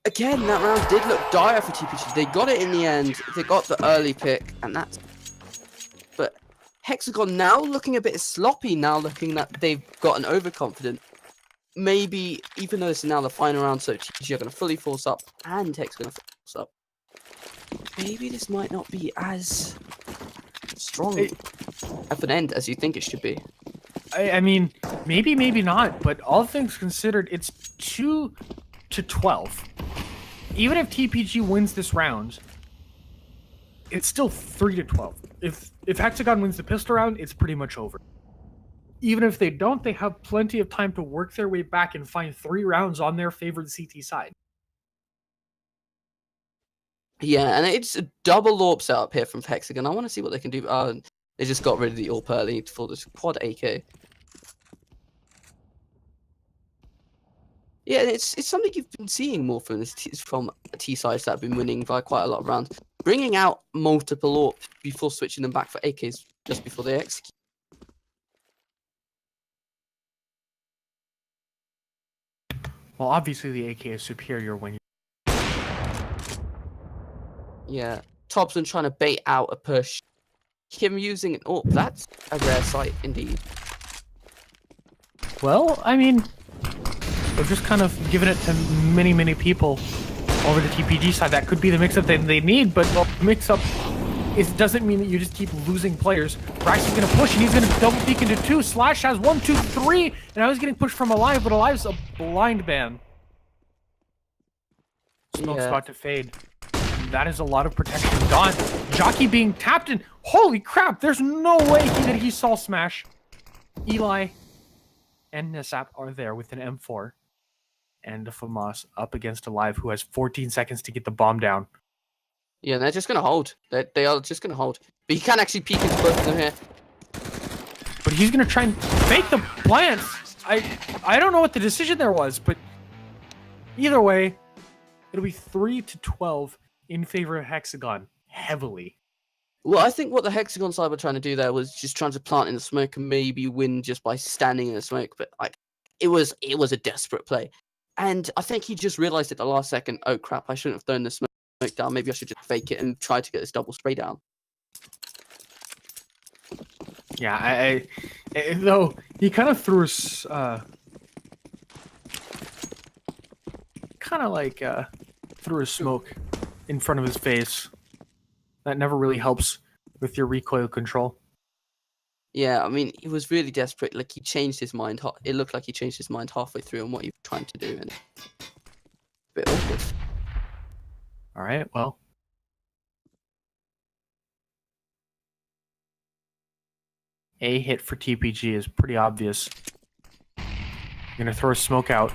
Again, that round did look dire for TPG. They got it in the end. They got the early pick, and that's... But HXAGON now looking a bit sloppy, now looking that they've gotten overconfident. Maybe, even though this is now the final round, so TPG are going to fully force up, and HEX going to force up. Maybe this might not be as strong of an end as you think it should be. I mean, maybe, maybe not, but all things considered, it's 2-12. Even if TPG wins this round, it's still 3-12. If HXAGON wins the pistol round, it's pretty much over. Even if they don't, they have plenty of time to work their way back and find 3 rounds on their favored CT side. Yeah, and it's a double AWP setup here from HXAGON. I want to see what they can do. They just got rid of the AWP early for this quad AK. Yeah, it's something you've been seeing more from this from T sides that have been winning by quite a lot of rounds. Bringing out multiple AWPs before switching them back for AKs just before they execute. Well, obviously the AK is superior when you... Yeah, Thompson trying to bait out a push. Him using an AWP, that's a rare sight indeed. Well, I mean, they've just kind of given it to many, many people over the TPG side. That could be the mix-up they need, but well, mix-up doesn't mean that you just keep losing players. Braxton's going to push, and he's going to double peek into 2. Slash has 1, 2, 3, and now he's getting pushed from Alive, but Alive's a blind ban. Smoke's about to fade. That is a lot of protection gone. Jockey being tapped in. Holy crap, there's no way that he saw Smash. Eli and Nisap are there with an M4. And Famas up against Alive, who has 14 seconds to get the bomb down. Yeah, they're just going to hold. They are just going to hold. But he can actually peek into both of them here. But he's going to try and fake the plants. I don't know what the decision there was, but either way, it'll be 3-12 in favor of HXAGON, heavily. Well, I think what the Hexagon side were trying to do there was just trying to plant in the smoke and maybe win just by standing in the smoke. But like, it was a desperate play. And I think he just realized at the last second, oh crap, I shouldn't have thrown the smoke down. Maybe I should just fake it and try to get this double spray down. Yeah, though he kind of threw us, threw a smoke in front of his face. That never really helps with your recoil control. Yeah, I mean, he was really desperate. Like, he changed his mind. It looked like he changed his mind halfway through on what he was trying to do. And a bit awkward. All right, well. A hit for TPG is pretty obvious. You're going to throw a smoke out.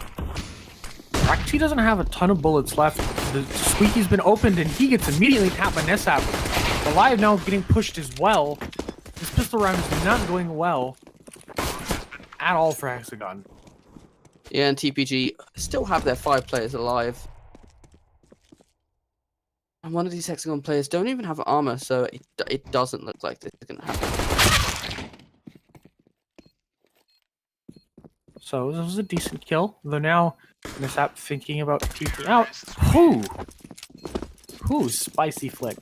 Actually doesn't have a ton of bullets left. The Squeaky's been opened and he gets immediately tapped by Nesap. Alive now getting pushed as well. This pistol round is not going well at all for HXAGON. Yeah, and TPG still have their 5 players alive. And one of these HXAGON players don't even have armor, so it doesn't look like this is going to happen. So this was a decent kill, though now Nesap thinking about peeking out. Whoo, spicy flick.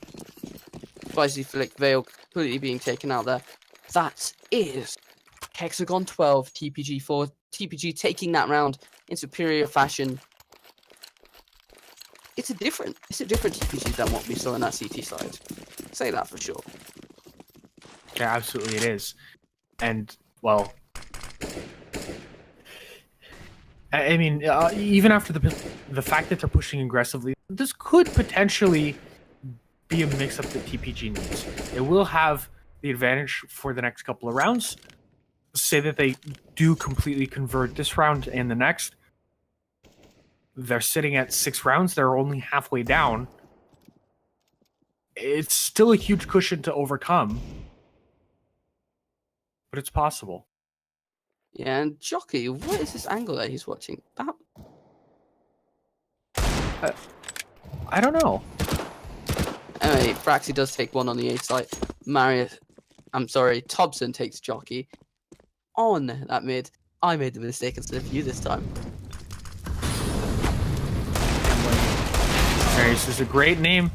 Spicy flick, Veil completely being taken out there. That is HXAGON 12, TPG 4. TPG taking that round in superior fashion. It's a different TPG than what we saw in that CT side. Say that for sure. Yeah, absolutely it is. And, well, I mean, even after the fact that they're pushing aggressively, this could potentially be a mix-up that TPG needs. It will have the advantage for the next couple of rounds. Say that they do completely convert this round and the next. They're sitting at 6 rounds. They're only halfway down. It's still a huge cushion to overcome. But it's possible. Yeah, and Jockey, what is this angle that he's watching? That... I don't know. Anyway, Braxy does take one on the A site. Thompson takes Jockey on that mid. I made the mistake instead of you this time. Marius is a great name.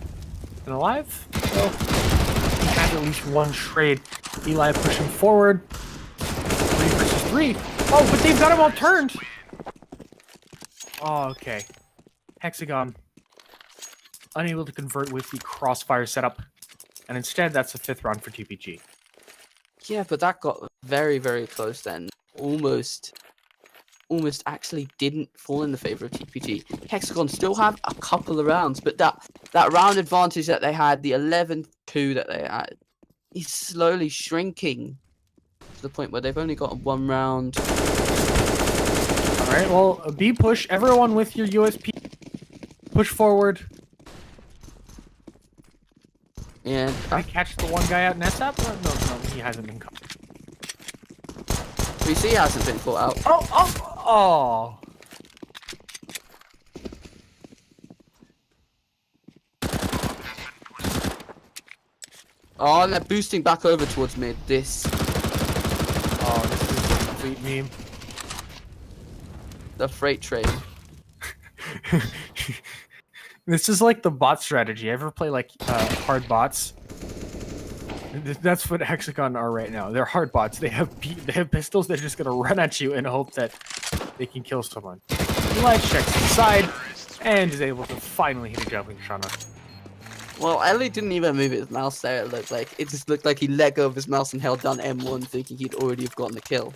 And Alive? Well, he had at least one trade. Eli pushing forward. 3 versus 3. Oh, but they've got him all turned. Oh, okay. HXAGON unable to convert with the crossfire setup. And instead, that's the 5th round for TPG. Yeah, but that got very, very close then. Almost actually didn't fall in the favor of TPG. HXAGON still have a couple of rounds, but that round advantage that they had, the 11-2 that they had, is slowly shrinking to the point where they've only got 1 round. All right, well, a B push. Everyone with your USP. Push forward. Yeah. Did I catch the one guy out Nesap? No, he hasn't been caught. VC hasn't been caught out. Oh! Oh, and they're boosting back over towards mid. This is a complete meme. The freight train. This is like the bot strategy. Ever play like hard bots? That's what HXAGON are right now. They're hard bots. They have pistols. They're just gonna run at you and hope that they can kill someone. Eli checks inside and is able to finally hit a jumping shot. Well, Ellie didn't even move his mouse there. It just looked like he let go of his mouse and held down M1, thinking he'd already have gotten the kill.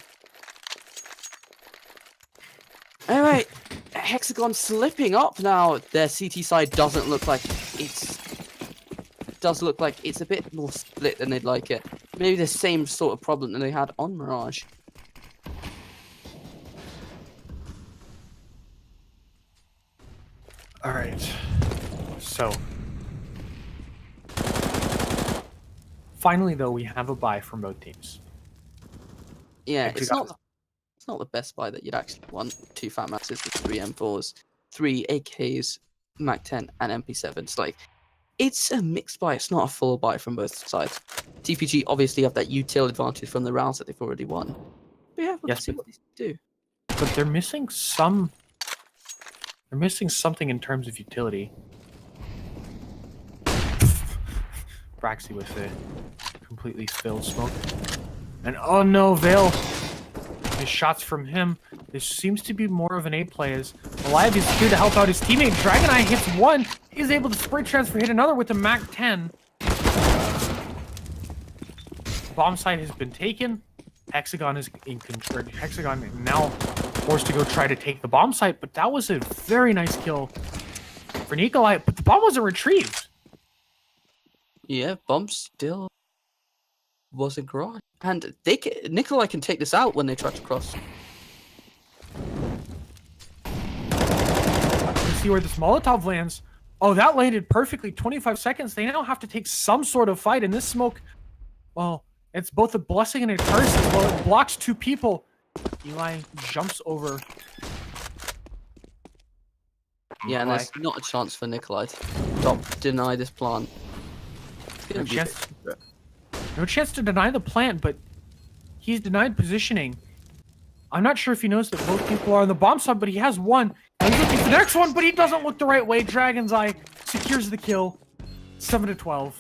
All right, HXAGON slipping up now. Their CT side doesn't look like it's does look like it's a bit more split than they'd like it. Maybe the same sort of problem that they had on Mirage. All right. So finally, though, we have a buy from both teams. Yeah, Actually, it's not the best buy that you'd actually want. 2 fat masses with 3 M4s, 3 AKs, Mac 10, and MP7s. Like, it's a mixed buy. It's not a full buy from both sides. TPG obviously have that util advantage from the rounds that they've already won. But yeah, we'll see what they do. But they're missing some. They're missing something in terms of utility. Braxy with a completely filled smoke. And oh no, Vale. His shots from him. This seems to be more of an A play as Alive is here to help out his teammate. DragonEye hits one. He's able to spray transfer, hit another with the Mac 10. Bomb site has been taken. HXAGON is in control. HXAGON now forced to go try to take the bomb site, but that was a very nice kill for Nikolai. But the bomb wasn't retrieved. Yeah, bomb still was a garage. And Nikolai can take this out when they try to cross. You see where this Molotov lands. Oh, that landed perfectly. 25 seconds. They now have to take some sort of fight. And this smoke, well, it's both a blessing and a curse as well. It blocks 2 people. Eli jumps over. Yeah, and there's not a chance for Nikolai to deny this plant. No chance to deny the plant, but he's denied positioning. I'm not sure if he knows that both people are on the bomb side, but he has one. And he's looking for the next one, but he doesn't look the right way. Dragon's Eye secures the kill. 7-12.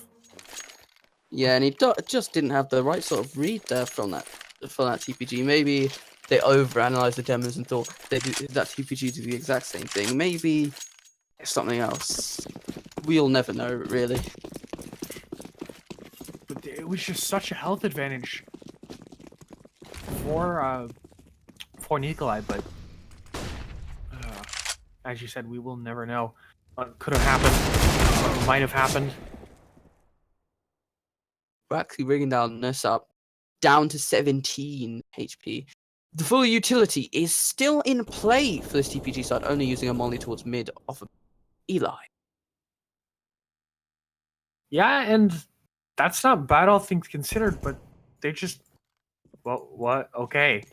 Yeah, and he just didn't have the right sort of read there from that TPG. Maybe they overanalyzed the demos and thought that TPG did the exact same thing. Maybe it's something else. We'll never know, really. But it was just such a health advantage for Nikolai, but as you said, we will never know what could have happened, what might have happened. We're actually bringing this up down to 17 HP. The full utility is still in play for this TPG side, only using a molly towards mid off of Eli. Yeah, and that's not bad, all things considered, but they just... Well, what? Okay.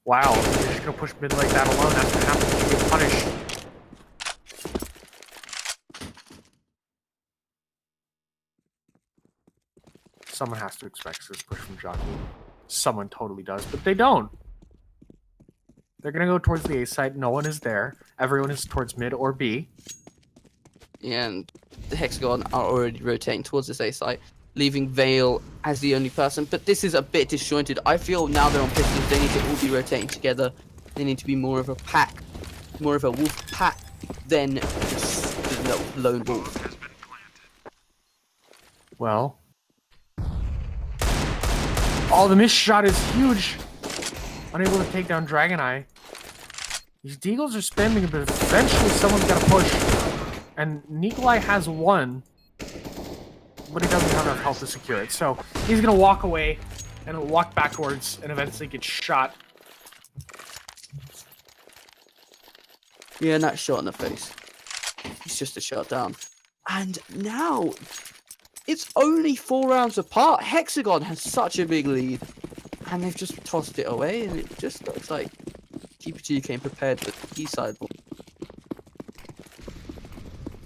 Wow, you're just gonna push mid like that alone. That's what happens when you get punished. Someone has to expect this push from Jockey. Someone totally does, but they don't. They're gonna go towards the A side. No one is there. Everyone is towards mid or B. And the HXAGON are already rotating towards this A site, leaving Vale as the only person. But this is a bit disjointed. I feel now they're on pistols, they need to all be rotating together. They need to be more of a pack, more of a wolf pack than just the lone wolf. Well. Oh, the missed shot is huge. Unable to take down DragonEye. These Deagles are spamming, but eventually someone's got to push. And Nikolai has one, but he doesn't have enough health to secure it. So he's going to walk away and walk backwards and eventually get shot. Yeah, not shot in the face. It's just a shot down. And now, it's only 4 rounds apart. HXAGON has such a big lead. And they've just tossed it away, and it just looks like TPG came prepared with the T side.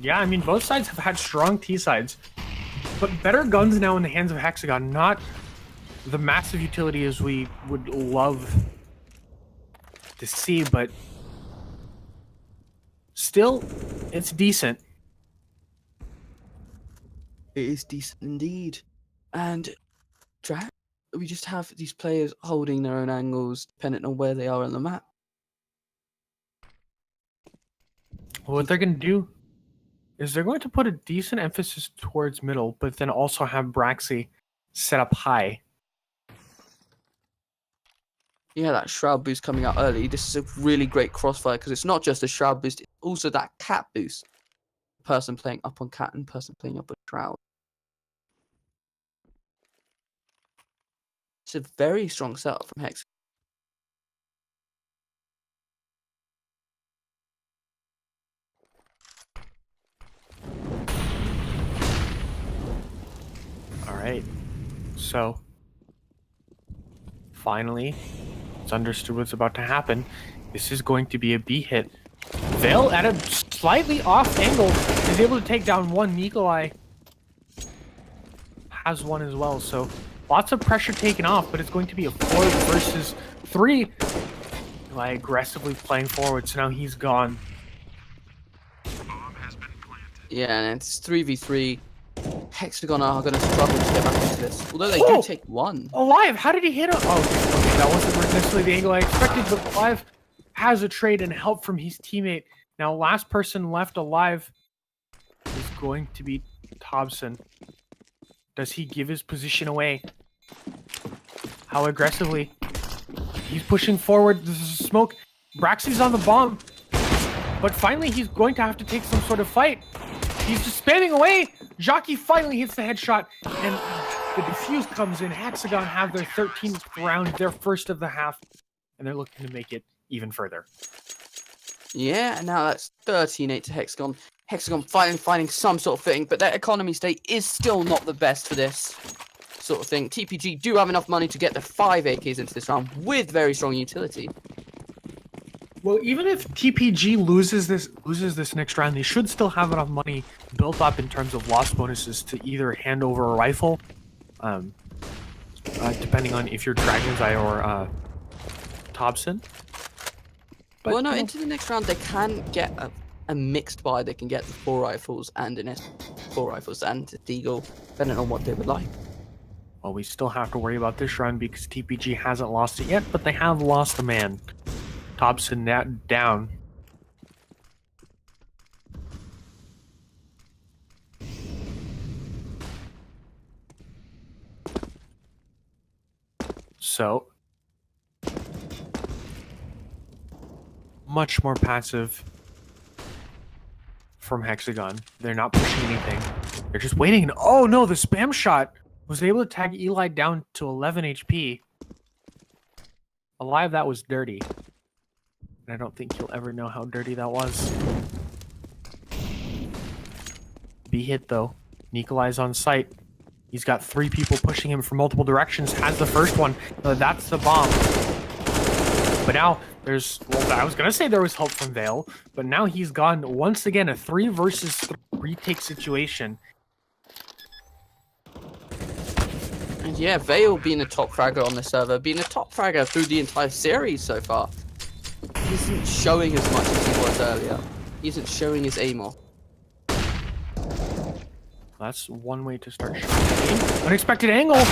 Yeah, I mean, both sides have had strong T sides. But better guns now in the hands of HXAGON. Not the massive utility as we would love to see, but still, it's decent. It is decent indeed. And we just have these players holding their own angles depending on where they are on the map. What they're going to do is they're going to put a decent emphasis towards middle, but then also have Braxy set up high. Yeah, that Shroud boost coming out early. This is a really great crossfire because it's not just a Shroud boost, it's also that Cat boost. Person playing up on Cat and person playing up on Shroud. It's a very strong setup from Hex. All right. So finally, it's understood what's about to happen. This is going to be a B hit. Veil at a slightly off angle is able to take down one. Nikolai has one as well. So lots of pressure taken off, but it's going to be a 4 versus 3. Nikolai aggressively playing forward, so now he's gone. Yeah, and it's 3v3. HXAGON are going to struggle to get back into this. Although they do take one. Alive! How did he hit him? Oh, okay, that wasn't necessarily the angle I expected, but Alive has a trade and help from his teammate. Now, last person left alive is going to be Thompson. Does he give his position away? How aggressively? He's pushing forward. This is smoke. Braxy's on the bomb. But finally, he's going to have to take some sort of fight. He's just spamming away. Jockey finally hits the headshot, and the defuse comes in. HXAGON have their 13th round, their first of the half, and they're looking to make it even further. Yeah, and now that's 13-8 to HXAGON. HXAGON finally finding some sort of footing, but their economy state is still not the best for this sort of thing. TPG do have enough money to get the 5 AKs into this round with very strong utility. Well, even if TPG loses this next round, they should still have enough money built up in terms of loss bonuses to either hand over a rifle, depending on if you're Dragon's Eye or Thompson. But, well, no, into the next round they can get a mixed buy. They can get the 4 rifles and an S4 rifles and a Deagle, depending on what they would like. Well, we still have to worry about this round because TPG hasn't lost it yet, but they have lost a man. Thompson down. So, much more passive from HXAGON. They're not pushing anything. They're just waiting. Oh no, the spam shot was able to tag Eli down to 11 HP. Alive, that was dirty. And I don't think you'll ever know how dirty that was. B hit though. Nikolai's on site. He's got 3 people pushing him from multiple directions. Has the first one. That's the bomb. But now there's, well, I was gonna say there was help from Veil, but now he's gone once again. A 3 versus 3 retake situation. And yeah, Veil being a top fragger on the server, being a top fragger through the entire series so far. He isn't showing as much as he was earlier. He isn't showing his aim off. That's one way to start shooting. Unexpected angle,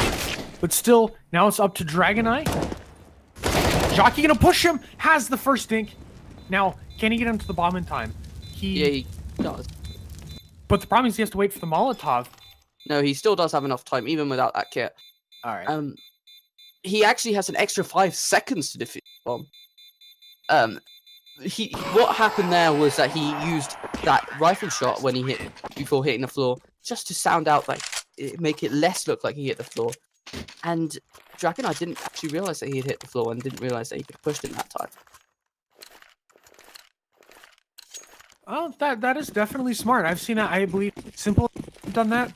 but still, now it's up to Dragon Eye. Jockey gonna push him, has the first dink. Now, can he get him to the bomb in time? Yeah, he does. But the problem is he has to wait for the Molotov. No, he still does have enough time, even without that kit. Alright. He actually has an extra 5 seconds to defeat the bomb. What happened there was that he used that rifle shot when he hit before hitting the floor, just to sound out like make it less look like he hit the floor. And Dragon, I didn't actually realize that he had hit the floor and didn't realize that he could push it that time. Oh, that is definitely smart. I've seen that. I believe Simple done that,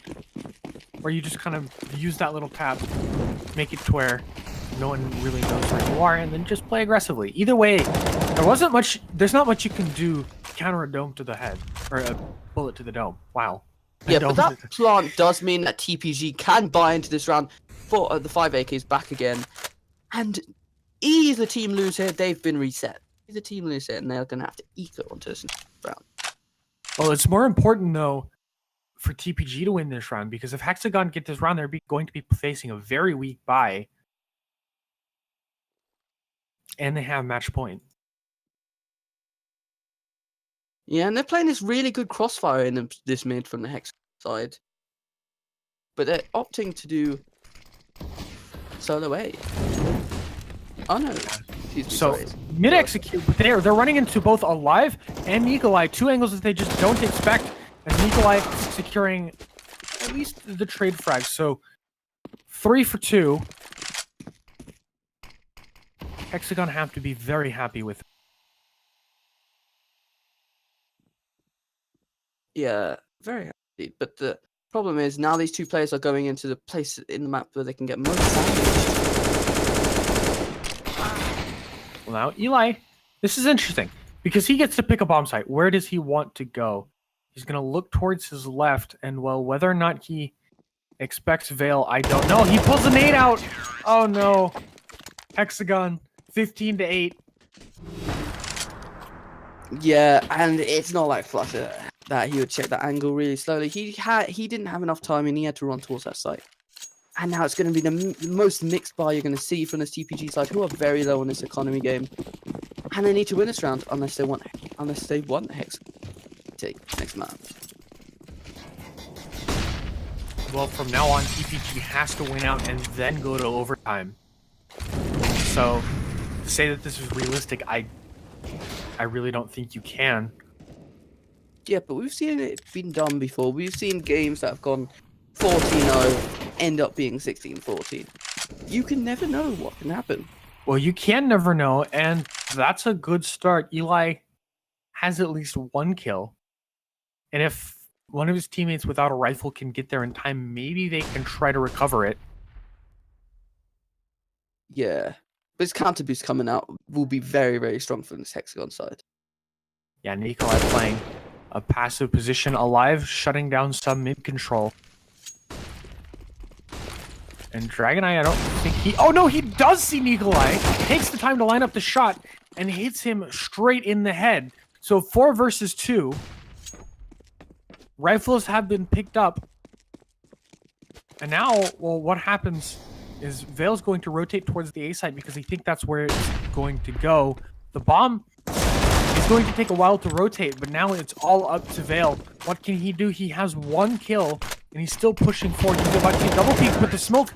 where you just kind of use that little tap, make it to where no one really knows where you are, and then just play aggressively. Either way, there's not much you can do to counter a dome to the head, or a bullet to the dome. Wow. Yeah, but that plant does mean that TPG can buy into this round for the 5 AKs back again. And either team lose here, they've been reset. Either team lose here, and they're going to have to eco onto this round. Well, it's more important, though, for TPG to win this round, because if HXAGON get this round, they're going to be facing a very weak buy. And they have match point. Yeah, and they're playing this really good crossfire in this mid from the Hex side. But they're opting to do solo A. Oh no. So, mid-execute, but they're running into both Alive and Nikolai. 2 angles that they just don't expect, as Nikolai securing at least the trade frag. So, 3 for 2. HXAGON have to be very happy with. Yeah, very happy. But the problem is now these two players are going into the place in the map where they can get most damage. Well, now Eli, this is interesting because he gets to pick a bomb site. Where does he want to go? He's going to look towards his left, and well, whether or not he expects Vale, I don't know. He pulls a nade out. Oh no, HXAGON, 15-8. Yeah, and it's not like Flusher that he would check that angle really slowly. He didn't have enough time, and he had to run towards that site. And now it's going to be the most mixed buy you're going to see from this TPG side, who are very low on this economy game, and they need to win this round unless they want Hex take next map. Well, from now on, TPG has to win out and then go to overtime. So, to say that this is realistic, I really don't think you can. Yeah, but we've seen it been done before. We've seen games that have gone 14-0 end up being 16-14. You can never know what can happen. Well, you can never know, and that's a good start. Eli has at least one kill. And if one of his teammates without a rifle can get there in time, maybe they can try to recover it. Yeah. But his counter boost coming out will be very, very strong from this HXAGON side. Yeah, Nikolai playing a passive position, alive, shutting down some mid control. And Dragonite, I don't think he... Oh no, he does see Nikolai! Takes the time to line up the shot and hits him straight in the head. So 4 versus 2. Rifles have been picked up. And now, well, what happens is Vale's going to rotate towards the A side because they think that's where it's going to go. The bomb is going to take a while to rotate, but now it's all up to Vale. What can he do? He has one kill, and he's still pushing forward. He's about to double peek, but the smoke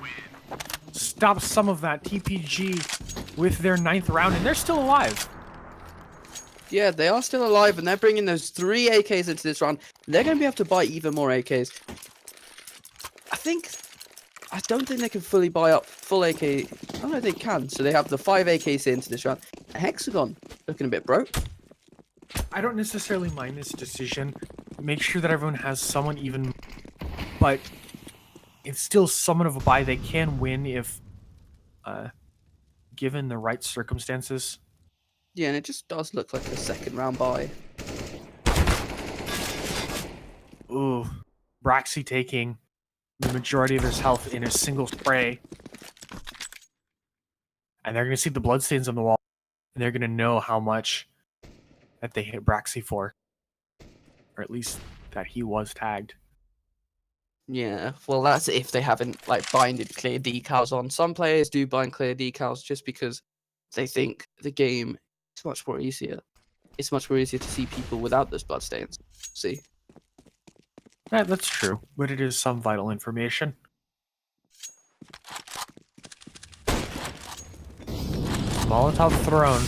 stops some of that. TPG with their 9th round, and they're still alive. Yeah, they are still alive, and they're bringing those 3 AKs into this round. They're going to be able to buy even more AKs. I don't think they can fully buy up full AK. Oh no, they can. So they have the 5 AKs into this round. HXAGON looking a bit broke. I don't necessarily mind this decision. Make sure that everyone has someone even, but it's still somewhat of a buy. They can win if given the right circumstances. Yeah, and it just does look like a second round buy. Ooh, Braxy taking the majority of his health in a single spray. And they're going to see the bloodstains on the wall. And they're going to know how much that they hit Braxy for. Or at least that he was tagged. Yeah, well, that's if they haven't like binded clear decals on. Some players do bind clear decals just because they think the game is much more easier. It's much more easier to see people without those bloodstains. See? Right, that's true, but it is some vital information. Molotov thrown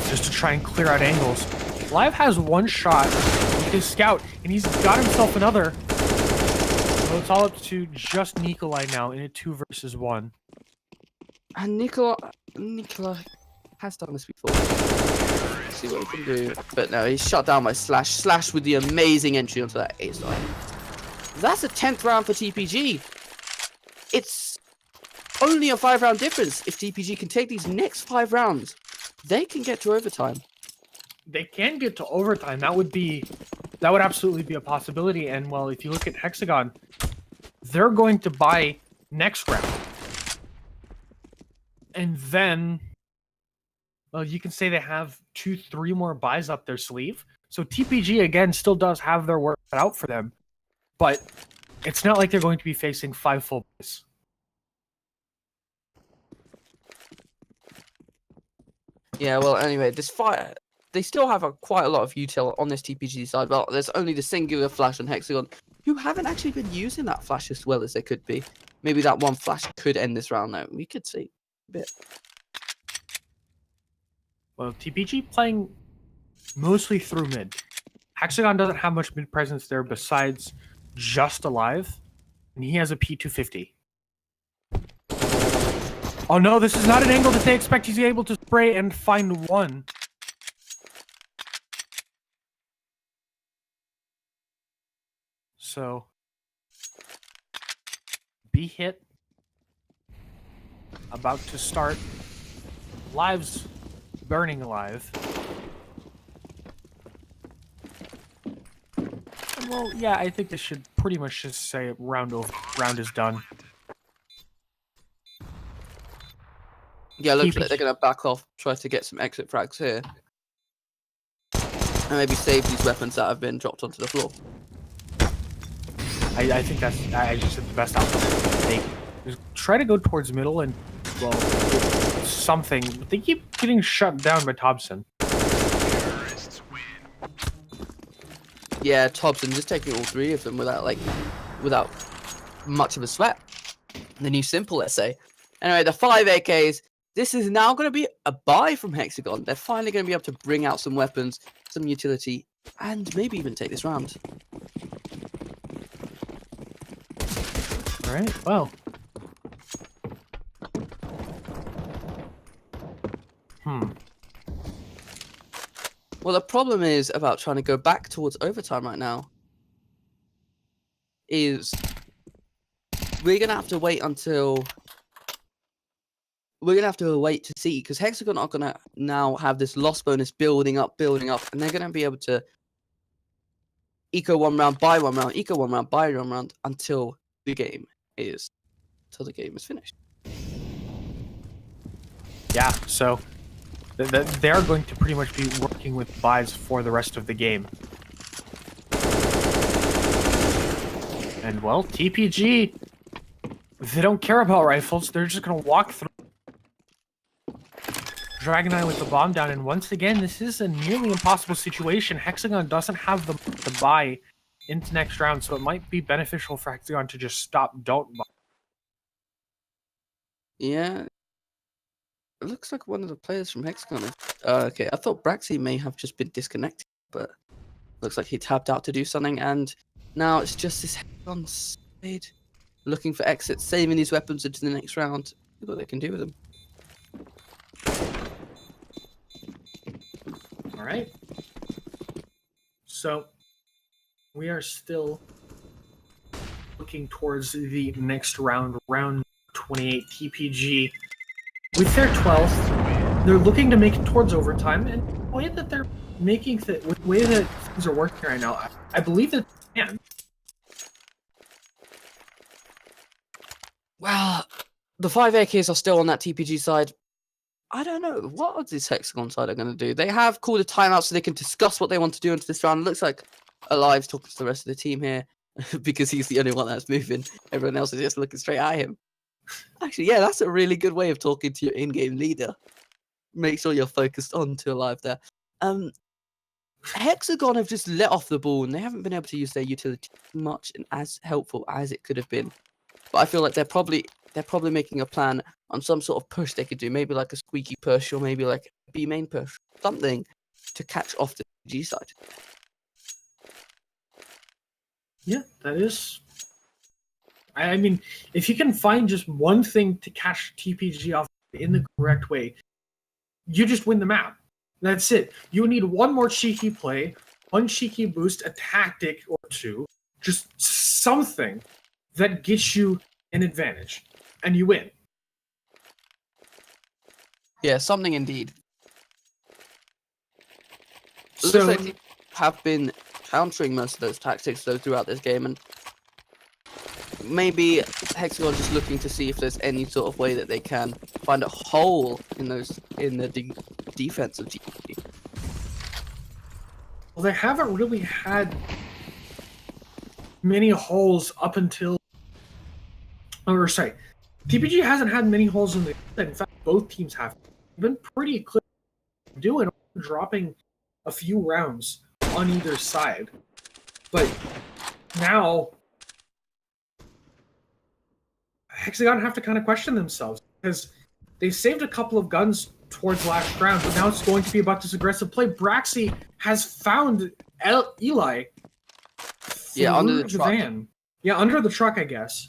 just to try and clear out angles. Live has one shot with his scout, and he's got himself another. So it's all up to just Nikolai now in a 2 versus 1. And Nicola has done this before. Let's see what he can do. But no, he's shut down by Slash. Slash with the amazing entry onto that A side. That's a 10th round for TPG. It's only a 5-round difference. If TPG can take these next 5 rounds, they can get to overtime. They can get to overtime. That would absolutely be a possibility. And well, if you look at HXAGON, they're going to buy next round. And then, well, you can say they have 2-3 more buys up their sleeve. So TPG, again, still does have their work cut out for them. But it's not like they're going to be facing 5 full buys. Yeah, well, anyway, this fight, they still have quite a lot of util on this TPG side. Well, there's only the singular flash on HXAGON, who haven't actually been using that flash as well as they could be. Maybe that one flash could end this round, though. We could see a bit. Well, TPG playing mostly through mid. HXAGON doesn't have much mid presence there besides just alive, and he has a P250. Oh no, this is not an angle that they expect he's able to spray and find one. So, B hit. About to start. Lives burning alive. Well, yeah, I think this should pretty much just say round over. Round is done. Yeah, looks TPG. like they're going to back off, try to get some exit frags here. And maybe save these weapons that have been dropped onto the floor. I think that's, I just said the best outcome they take. Just try to go towards middle and, well, something. But they keep getting shut down by Thompson. Yeah, Thompson just taking all three of them without much of a sweat. The new simple, let's say. Anyway, the 5 AKs. This is now going to be a buy from HXAGON. They're finally going to be able to bring out some weapons, some utility, and maybe even take this round. All right, well. Well, the problem is about trying to go back towards overtime right now is we're going to have to wait until... We're going to have to wait to see, because HXAGON are going to now have this loss bonus building up, and they're going to be able to eco one round, buy one round, eco one round, buy one round until the game is finished. Yeah, so they're going to pretty much be working with buys for the rest of the game. And, well, TPG, they don't care about rifles. They're just going to walk through. Dragon Eye with the bomb down, and once again, this is a nearly impossible situation. HXAGON doesn't have the buy into next round, so it might be beneficial for HXAGON to just stop don't buy. Yeah. It looks like one of the players from HXAGON. Okay, I thought Braxy may have just been disconnected, but looks like he tapped out to do something, and now it's just this HXAGON side looking for exits, saving these weapons into the next round. Look what they can do with them. All right. So we are still looking towards the next round, round 28 TPG. With their 12th, they're looking to make it towards overtime, and the way that they're making the way that things are working right now, I believe that they can. Well, the 5 AKs are still on that TPG side. I don't know. What are this HXAGON side are going to do? They have called a timeout so they can discuss what they want to do into this round. It looks like Alive's talking to the rest of the team here because he's the only one that's moving. Everyone else is just looking straight at him. Actually, yeah, that's a really good way of talking to your in-game leader. Make sure you're focused on to Alive there. HXAGON have just let off the ball and they haven't been able to use their utility much and as helpful as it could have been. But I feel like they're probably making a plan on some sort of push they could do, maybe like a squeaky push or maybe like a B main push, something to catch off the G side. Yeah, that is. I mean, if you can find just one thing to catch TPG off in the correct way, you just win the map. That's it. You need one more cheeky play, one cheeky boost, a tactic or two, just something that gets you an advantage, and you win. Yeah, something indeed. So, Looks like they have been countering most of those tactics though throughout this game, and maybe HXAGON just looking to see if there's any sort of way that they can find a hole in the defense of TPG. well, they haven't really had many holes up until. Or sorry, TPG hasn't had many holes in the. In fact, both teams have been pretty clear doing dropping a few rounds on either side, but now HXAGON have to kind of question themselves because they've saved a couple of guns towards last round, but now it's going to be about this aggressive play. Braxy has found Eli. Yeah, under the through truck. van. Yeah, under the truck, I guess.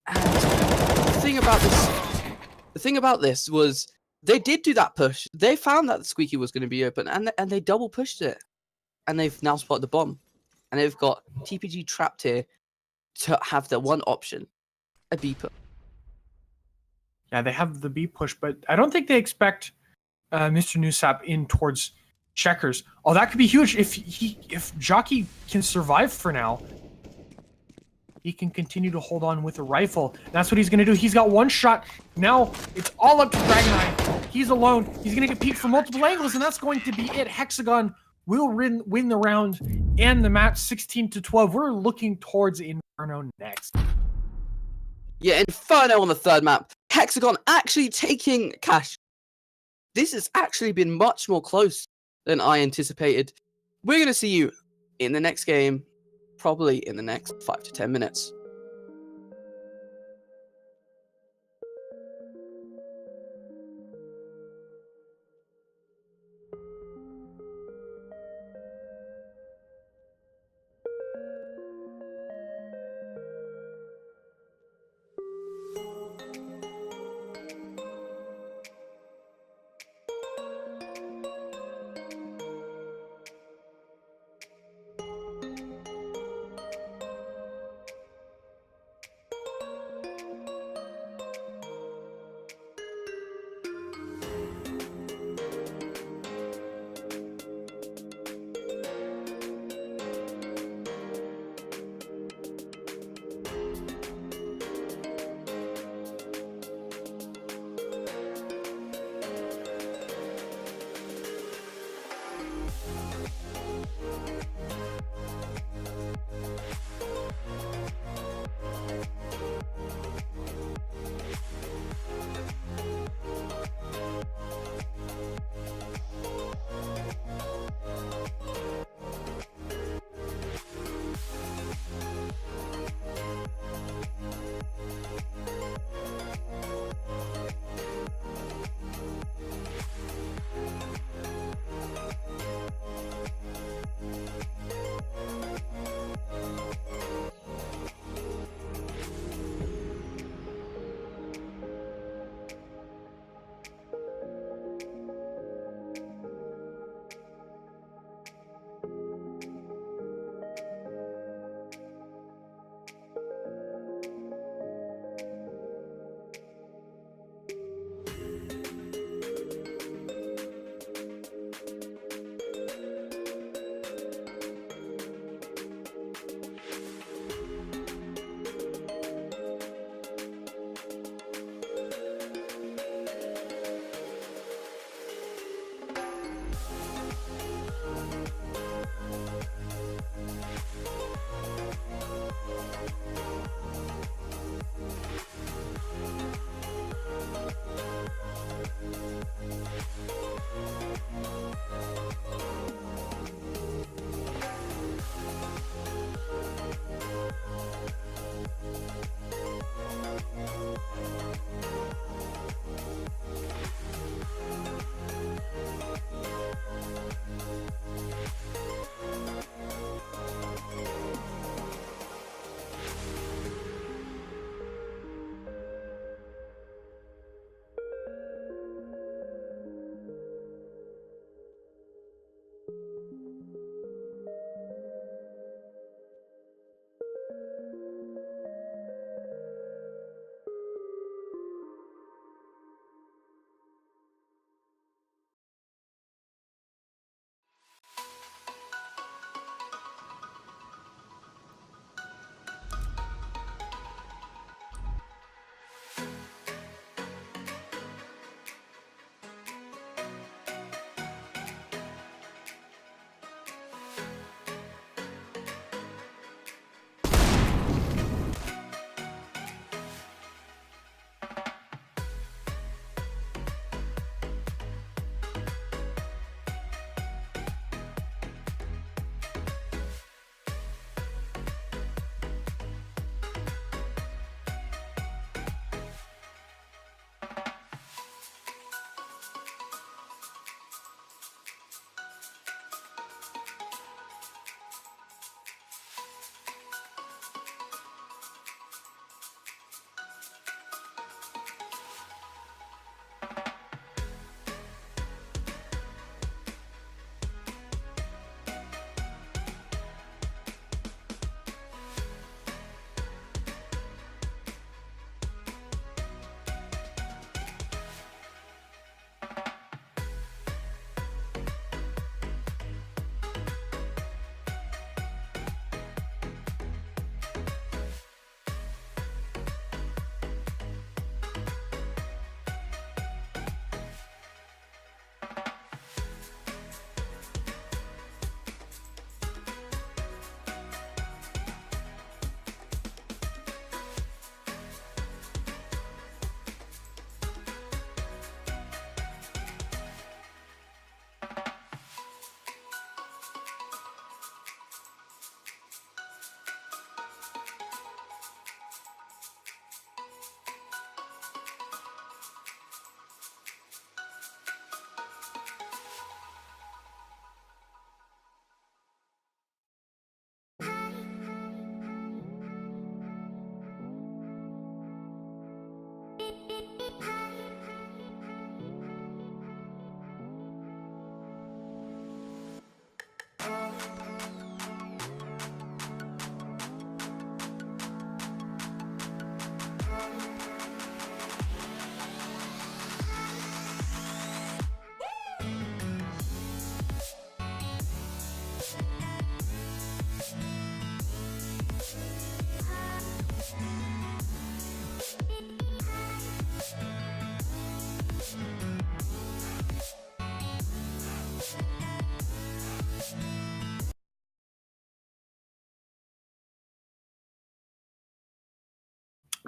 And the thing about this, The thing about this was they did do that push. They found that the squeaky was going to be open, and they double pushed it, and they've now spotted the bomb, and they've got TPG trapped here to have the one option, a B push. Yeah, they have the B push, but I don't think they expect Mr. Newsap in towards checkers. Oh, that could be huge if Jockey can survive for now. He can continue to hold on with a rifle. That's what he's going to do. He's got one shot. Now it's all up to Dragonite. He's alone. He's going to get peeked from multiple angles, and that's going to be it. HXAGON will win the round and the match 16-12. We're looking towards Inferno next. Yeah, Inferno on the third map. HXAGON actually taking cash. This has actually been much more close than I anticipated. We're going to see you in the next game, probably in the next 5 to 10 minutes.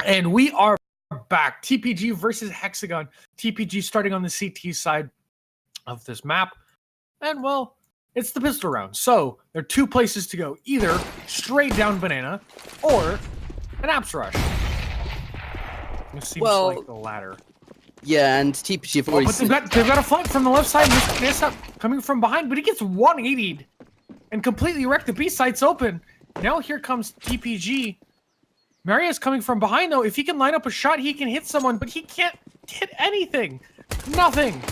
And we are back. TPG versus HXAGON. TPG starting on the CT side of this map. And, well, it's the pistol round. So there are two places to go. Either straight down banana or an apps rush. It seems like the latter. Yeah, and TPG have Oh, already... but they've got a flank from the left side. This up coming from behind, but he gets 180'd and completely wrecked. The B site's open. Now here comes TPG. Marius coming from behind, though. If he can line up a shot, he can hit someone, but he can't hit anything. Nothing.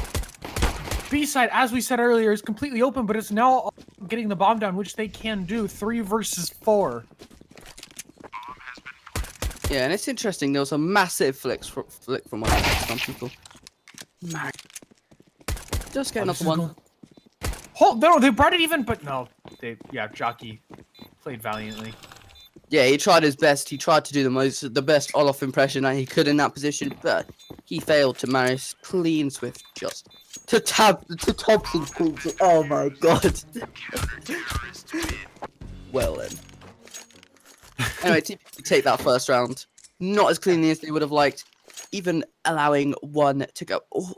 B side, as we said earlier, is completely open, but it's now getting the bomb down, which they can do. 3 versus 4. Yeah, and it's interesting. There was a massive flick from one of some people. Just get another one. Oh, no, they brought it even, but no. Jockey played valiantly. Yeah, he tried his best. He tried to do the best Olaf impression that he could in that position, but he failed to Marius clean swift just to Thompson's points. Oh my god. Well then. Anyway, TPG take that first round. Not as cleanly as they would have liked, even allowing them to go all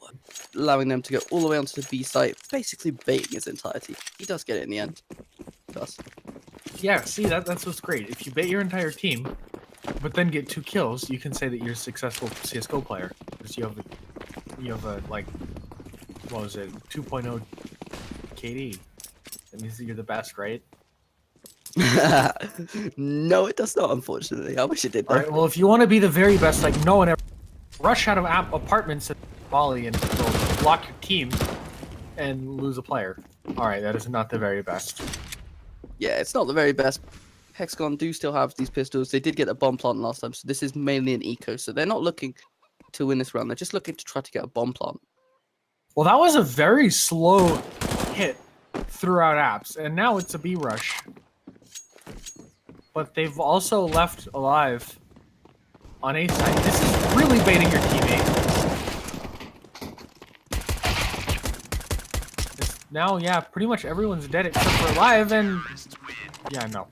the way onto the B site, basically baiting his entirety. He does get it in the end. He does. Yeah, see, that's what's great. If you bait your entire team, but then get 2 kills, you can say that you're a successful CSGO player. Because you have a like, what was it, 2.0 KD. That means that you're the best, right? No, it does not, unfortunately. I wish it did, though. Alright, well, if you want to be the very best, like no one ever, rush out of apartments at Bali and block your team and lose a player. Alright, that is not the very best. Yeah, it's not the very best. HXAGON do still have these pistols. They did get a bomb plant last time, so this is mainly an eco. So they're not looking to win this round. They're just looking to try to get a bomb plant. Well, that was a very slow hit throughout apps, and now it's a B rush. But they've also left alive on A side. This is really baiting your teammate. Now, yeah, pretty much everyone's dead except for alive, and yeah, no,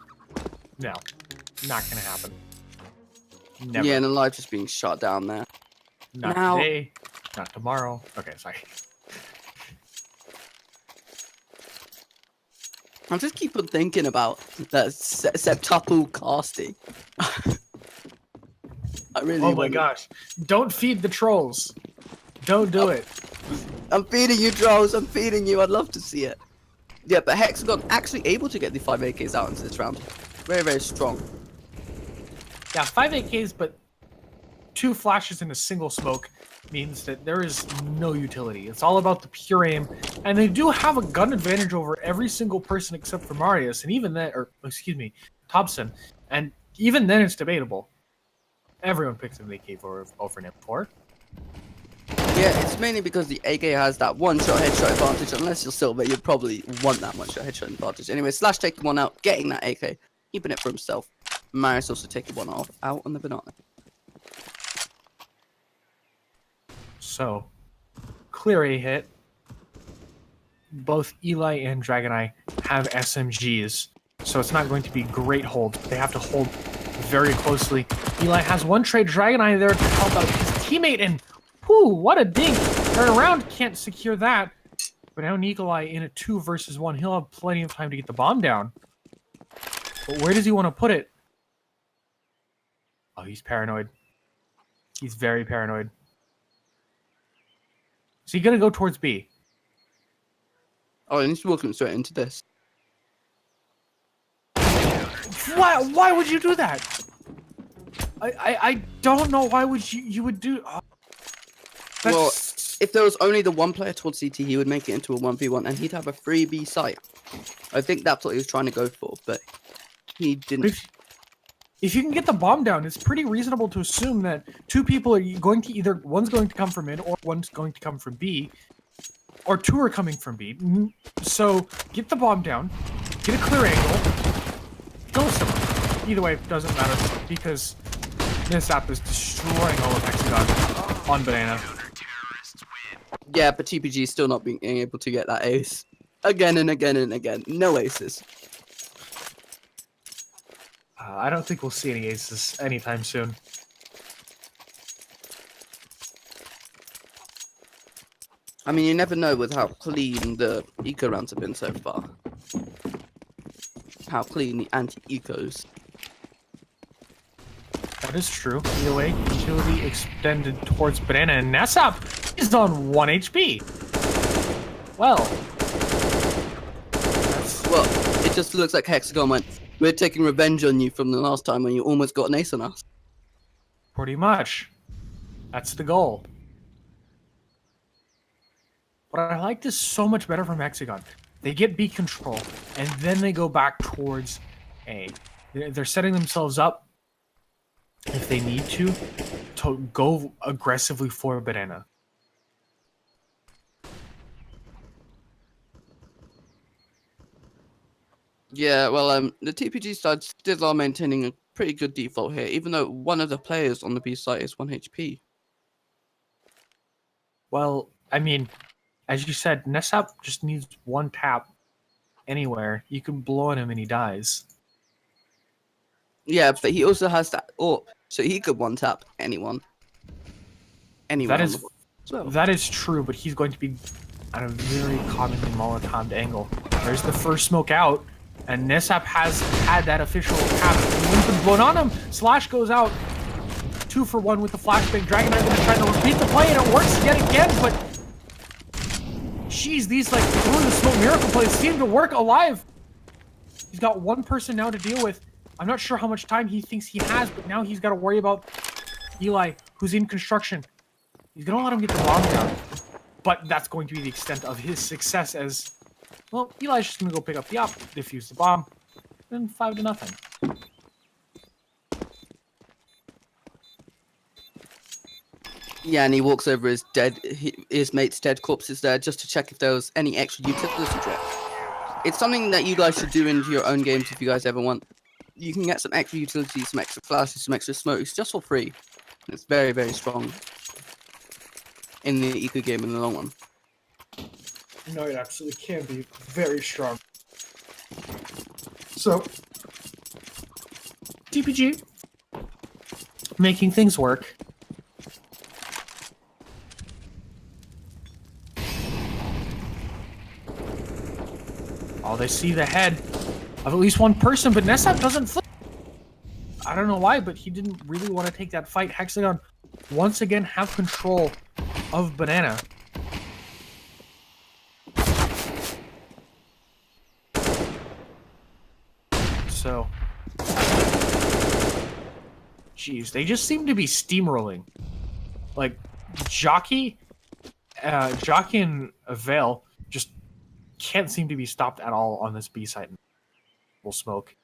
not gonna happen. Never. Yeah, and alive just being shot down there. Not now... today, not tomorrow. Okay, sorry. I just keep on thinking about that septuple casting. I really. Oh my gosh! Don't feed the trolls. Don't do it. I'm feeding you, trolls. I'm feeding you. I'd love to see it. Yeah, but HXAGON actually able to get the 5 AKs out into this round. Very, very strong. Yeah, 5 AKs, but 2 flashes in a single smoke means that there is no utility. It's all about the pure aim, and they do have a gun advantage over every single person except for Marius, and even then, or excuse me, Thompson, and even then it's debatable. Everyone picks an AK over an M4. Yeah, it's mainly because the AK has that one-shot headshot advantage. Unless you're Silver, you'd probably want that one-shot headshot advantage. Anyway, Slash taking one out, getting that AK, keeping it for himself. Marius also taking one off, out on the banana. So, clear A hit. Both Eli and Dragoneye have SMGs, so it's not going to be great hold. They have to hold very closely. Eli has one trade. Dragoneye there to help out his teammate, and whew, what a dink. Turn around, can't secure that. But now Nikolai in a 2 versus 1. He'll have plenty of time to get the bomb down. But where does he want to put it? Oh, he's paranoid. He's very paranoid. Is he going to go towards B? Oh, and he's walking straight into this. Why would you do that? I don't know why would you would do. Well, if there was only the one player towards CT, he would make it into a 1v1 and he'd have a 3B site. I think that's what he was trying to go for, but he didn't. If you can get the bomb down, it's pretty reasonable to assume that two people are going to either one's going to come from mid or one's going to come from B, or two are coming from B. So get the bomb down, get a clear angle, go somewhere. Either way, it doesn't matter because this app is destroying all of HXAGON on Banana. Yeah, but TPG is still not being able to get that ace. Again and again and again. No aces. I don't think we'll see any aces anytime soon. I mean, you never know with how clean the eco rounds have been so far. How clean the anti-ecos. That is true. Either way, utility extended towards Banana, and Nesap is on 1 HP. Well, it just looks like HXAGON went, we're taking revenge on you from the last time when you almost got an ace on us. Pretty much. That's the goal. But I like this so much better from HXAGON. They get B control, and then they go back towards A. They're setting themselves up, if they need to go aggressively for Banana. Yeah, well, the TPG side still are maintaining a pretty good default here, even though one of the players on the B side is 1 HP. Well, I mean, as you said, Nesap just needs one tap anywhere. You can blow on him and he dies. Yeah, but he also has that AWP, so he could one-tap anyone. Anyone. That is true, but he's going to be at a very commonly Molotov angle. There's the first smoke out. And Nesap has had that official tap. One's been blown on him. Slash goes out. 2 for 1 with the flashbang. Dragon are going to try to repeat the play, and it works yet again. But jeez, these like through the smoke miracle plays seem to work alive. He's got one person now to deal with. I'm not sure how much time he thinks he has, but now he's got to worry about Eli, who's in construction. He's going to let him get the bomb down. But that's going to be the extent of his success as... Well, Eli's just going to go pick up the op, defuse the bomb, and 5-0. Yeah, and he walks over his mate's dead corpses there just to check if there was any extra utility drip. It's something that you guys should do into your own games if you guys ever want. You can get some extra utilities, some extra flashes, some extra smokes just for free. It's very, very strong in the eco game in the long run. No, it absolutely can be very strong. So, TPG making things work. Oh, they see the head of at least one person, but Nesap doesn't flip. I don't know why, but he didn't really want to take that fight. HXAGON once again have control of Banana. So, jeez, they just seem to be steamrolling. Like, Jockey and Vale just can't seem to be stopped at all on this B side. Will smoke.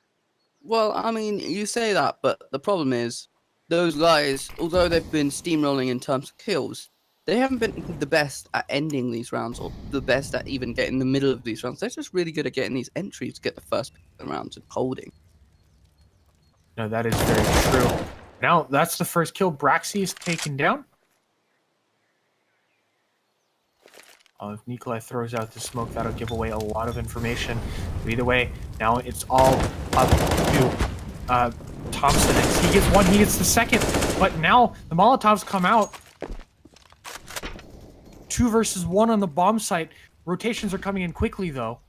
Well, I mean, you say that, but the problem is, those guys, although they've been steamrolling in terms of kills, they haven't been the best at ending these rounds, or the best at even getting the middle of these rounds. They're just really good at getting these entries to get the first rounds and holding. No, that is very true. Now, that's the first kill. Braxy is taken down. If Nikolai throws out the smoke, that'll give away a lot of information. But either way, now it's all up to Thompson. As he gets one, he gets the second. But now the Molotovs come out. 2 versus 1 on the bomb site. Rotations are coming in quickly, though.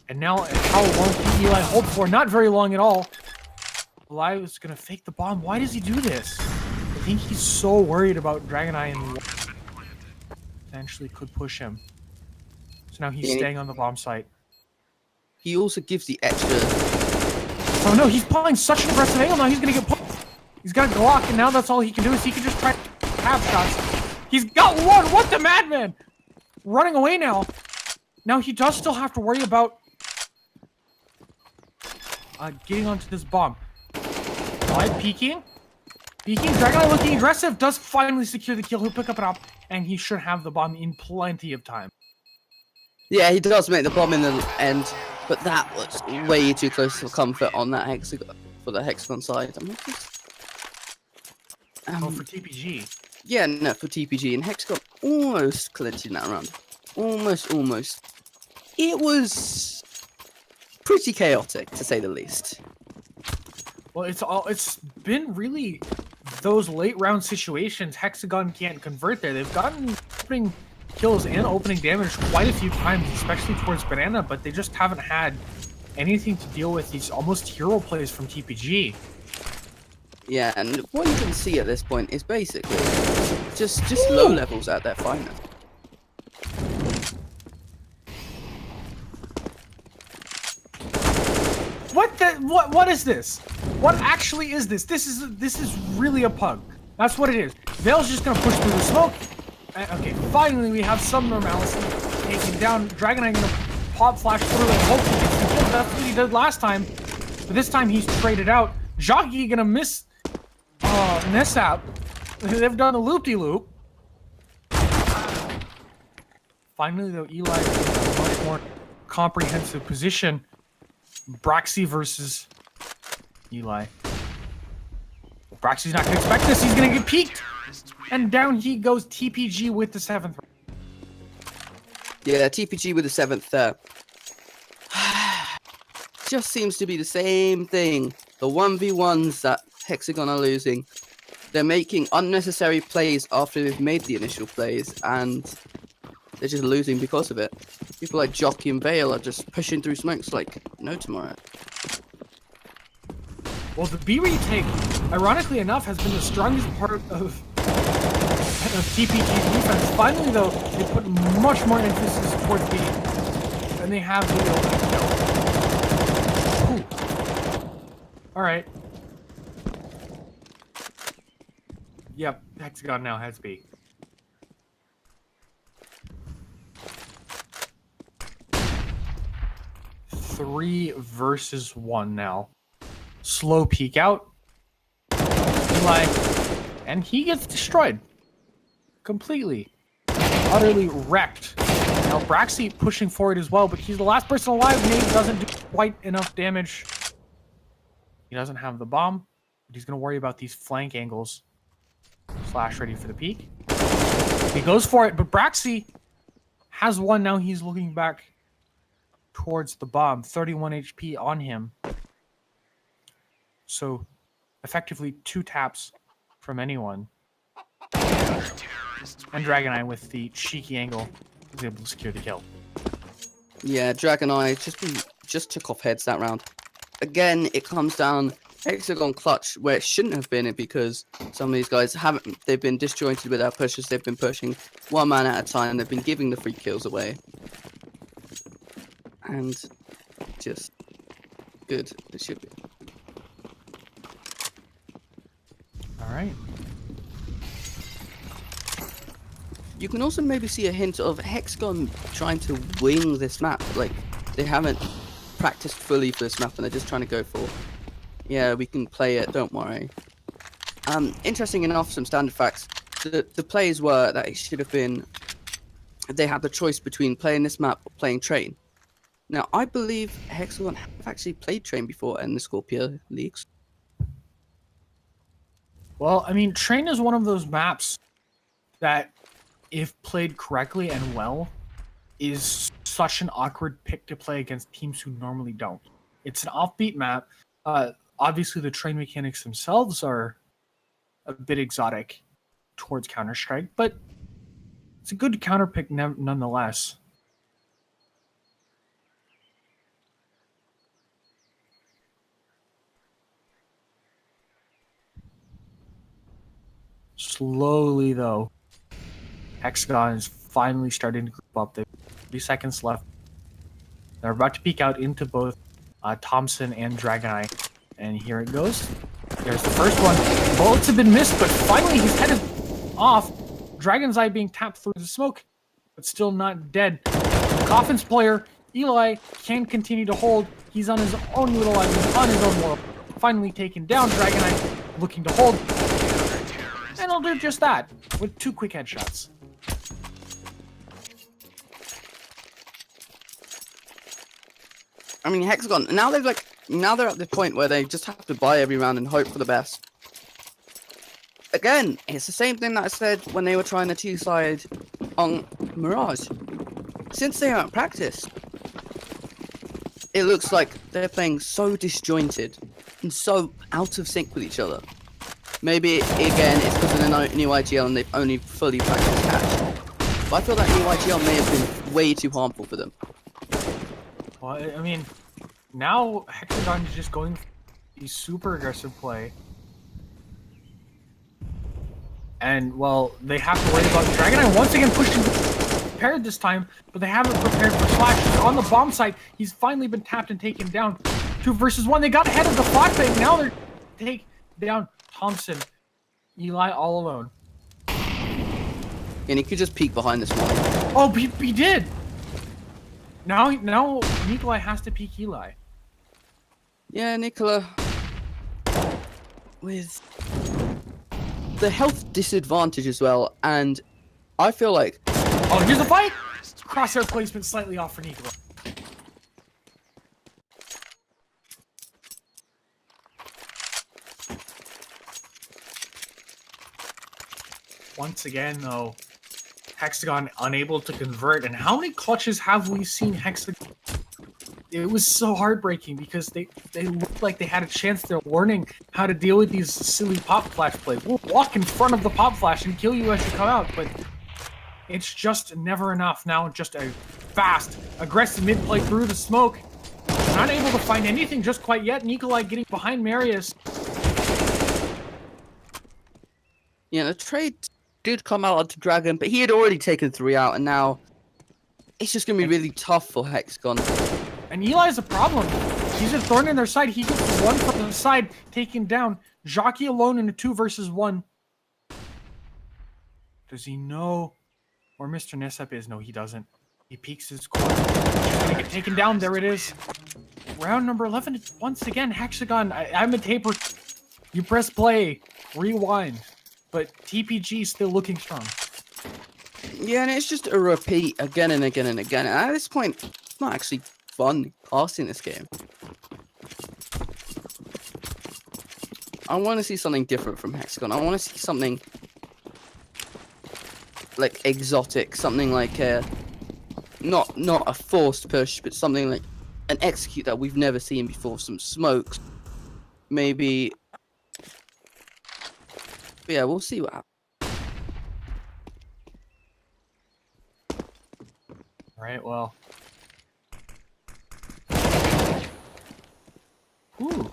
And now, how long can Eli hold for? Not very long at all. Eli is going to fake the bomb. Why does he do this? I think he's so worried about Dragon Eye and potentially could push him. So now he's staying on the bomb site. He also gives the extra... Oh no, he's pulling such an aggressive angle now. He's going to get pushed. He's got a Glock, and now that's all he can do is he can just try tap shots. He's got one! What the madman? Running away now. Now he does still have to worry about getting onto this bomb. Peeking. Dragon looking aggressive. Does finally secure the kill. He'll pick up an op, and he should have the bomb in plenty of time. Yeah, he does make the bomb in the end, but that was way too close for comfort on that hexagon for the hexagon side. For TPG. Yeah, no, for TPG and hexagon almost clinching that round. Almost. It was pretty chaotic, to say the least. Well, it's been really those late round situations. Hexagon can't convert there. They've gotten opening kills and opening damage quite a few times, especially towards Banana, but they just haven't had anything to deal with these almost hero plays from TPG. Yeah, and what you can see at this point is basically just low levels at their finest. What is this? What actually is this? This is really a pug. That's what it is. Vale's just gonna push through the smoke. Okay, finally we have some normality. Taking down Dragonite, gonna pop flash through and hopefully get some kills. That's what he did last time. But this time he's traded out. Jockey gonna miss Nessap. They've done a loop-de-loop. Finally though, Eli is in a much more comprehensive position. Braxy versus Eli. Braxy's not gonna expect this. He's gonna get peeked, and down he goes. TPG with the 7th. Yeah, TPG with the 7th there. Just seems to be the same thing. The 1v1s that Hexagon are losing. They're making unnecessary plays after they've made the initial plays, and they're just losing because of it. People like Jockey and Vale are just pushing through smokes like no tomorrow. Well, the B retake, ironically enough, has been the strongest part of TPG's defense. Finally, though, they put much more emphasis towards B, and they have the kill. All right. Yep, Hexagon now has B. Three versus one now. Slow peek out. Eli, and he gets destroyed. Completely. Utterly wrecked. Now Braxy pushing forward as well, but he's the last person alive. Nate doesn't do quite enough damage. He doesn't have the bomb, but he's going to worry about these flank angles. Flash ready for the peek. He goes for it, but Braxy has one. Now he's looking back towards the bomb. 31 HP on him. So, effectively 2 taps from anyone. And Dragonite with the cheeky angle was able to secure the kill. Yeah, Dragonite just took off heads that round. Again, it comes down Hexagon clutch where it shouldn't have been, because some of these guys they've been disjointed with their pushes. They've been pushing one man at a time. They've been giving the free kills away. And just good. It should be. All right. You can also maybe see a hint of Hexagon trying to wing this map. Like, they haven't practiced fully for this map and they're just trying to go for, yeah, we can play it, don't worry. Interesting enough, some standard facts. The plays were that it should have been, they had the choice between playing this map or playing Train. Now, I believe Hexagon have actually played Train before in the Scorpia leagues. Well, I mean, Train is one of those maps that, if played correctly and well, is such an awkward pick to play against teams who normally don't. It's an offbeat map. Obviously, the train mechanics themselves are a bit exotic towards Counter-Strike, but it's a good counter pick nonetheless. Slowly, though, Hexagon is finally starting to group up. There are 3 seconds left. They're about to peek out into both Thompson and Dragonite. And here it goes. There's the first one. Bullets have been missed, but finally his head is off. Dragon's Eye being tapped through the smoke, but still not dead. Coffin's player, Eli, can continue to hold. He's on his own little island, on his own world. Finally taken down. Dragon Eye looking to hold. And he'll do just that with 2 quick headshots. I mean, HXAGON, now they're at the point where they just have to buy every round and hope for the best. Again, it's the same thing that I said when they were trying the 2-side on Mirage. Since they haven't practiced, it looks like they're playing so disjointed and so out of sync with each other. Maybe, again, it's because of the new IGL and they've only fully practiced catch. But I feel that new IGL may have been way too harmful for them. Well, I mean, now HXAGON is just going the super aggressive play. And, well, they have to worry about Dragon Eye once again pushing prepared this time, but they haven't prepared for Slash. On the bomb site, he's finally been tapped and taken down. 2 versus 1. They got ahead of the flashbang. Now they're take down Thompson. Eli all alone. And he could just peek behind this one. Oh, he did! Now Nikolai has to peek Eli. Yeah, Nicola, with the health disadvantage as well, and I feel like... Oh, here's the fight! Crosshair placement slightly off for Nikolai. Once again, though, HXAGON unable to convert. And how many clutches have we seen HXAGON? It was so heartbreaking because they looked like they had a chance. They're learning how to deal with these silly pop flash plays. We'll walk in front of the pop flash and kill you as you come out, but it's just never enough. Now just a fast, aggressive mid play through the smoke. Not able to find anything just quite yet. Nikolai getting behind Marius. Yeah, the trade did come out onto Dragon, but he had already taken 3 out, and now it's just going to be really tough for HXAGON. And Eli's a problem. He's a thorn in their side. He gets 1 from the side, taken down. Jockey alone in a 2 versus 1. Does he know where Mr. Nessep is? No, he doesn't. He peeks his corner. He's going to get taken down. There it is. Round number 11. Once again, HXAGON. I'm a taper. You press play. Rewind. But TPG still looking strong. Yeah, and it's just a repeat again and again and again. And at this point, it's not actually fun casting this game. I want to see something different from HXAGON. I want to see something like exotic, something like not a forced push, but something like an execute that we've never seen before. Some smokes, maybe. But yeah, we'll see what happens. Right, well. Ooh.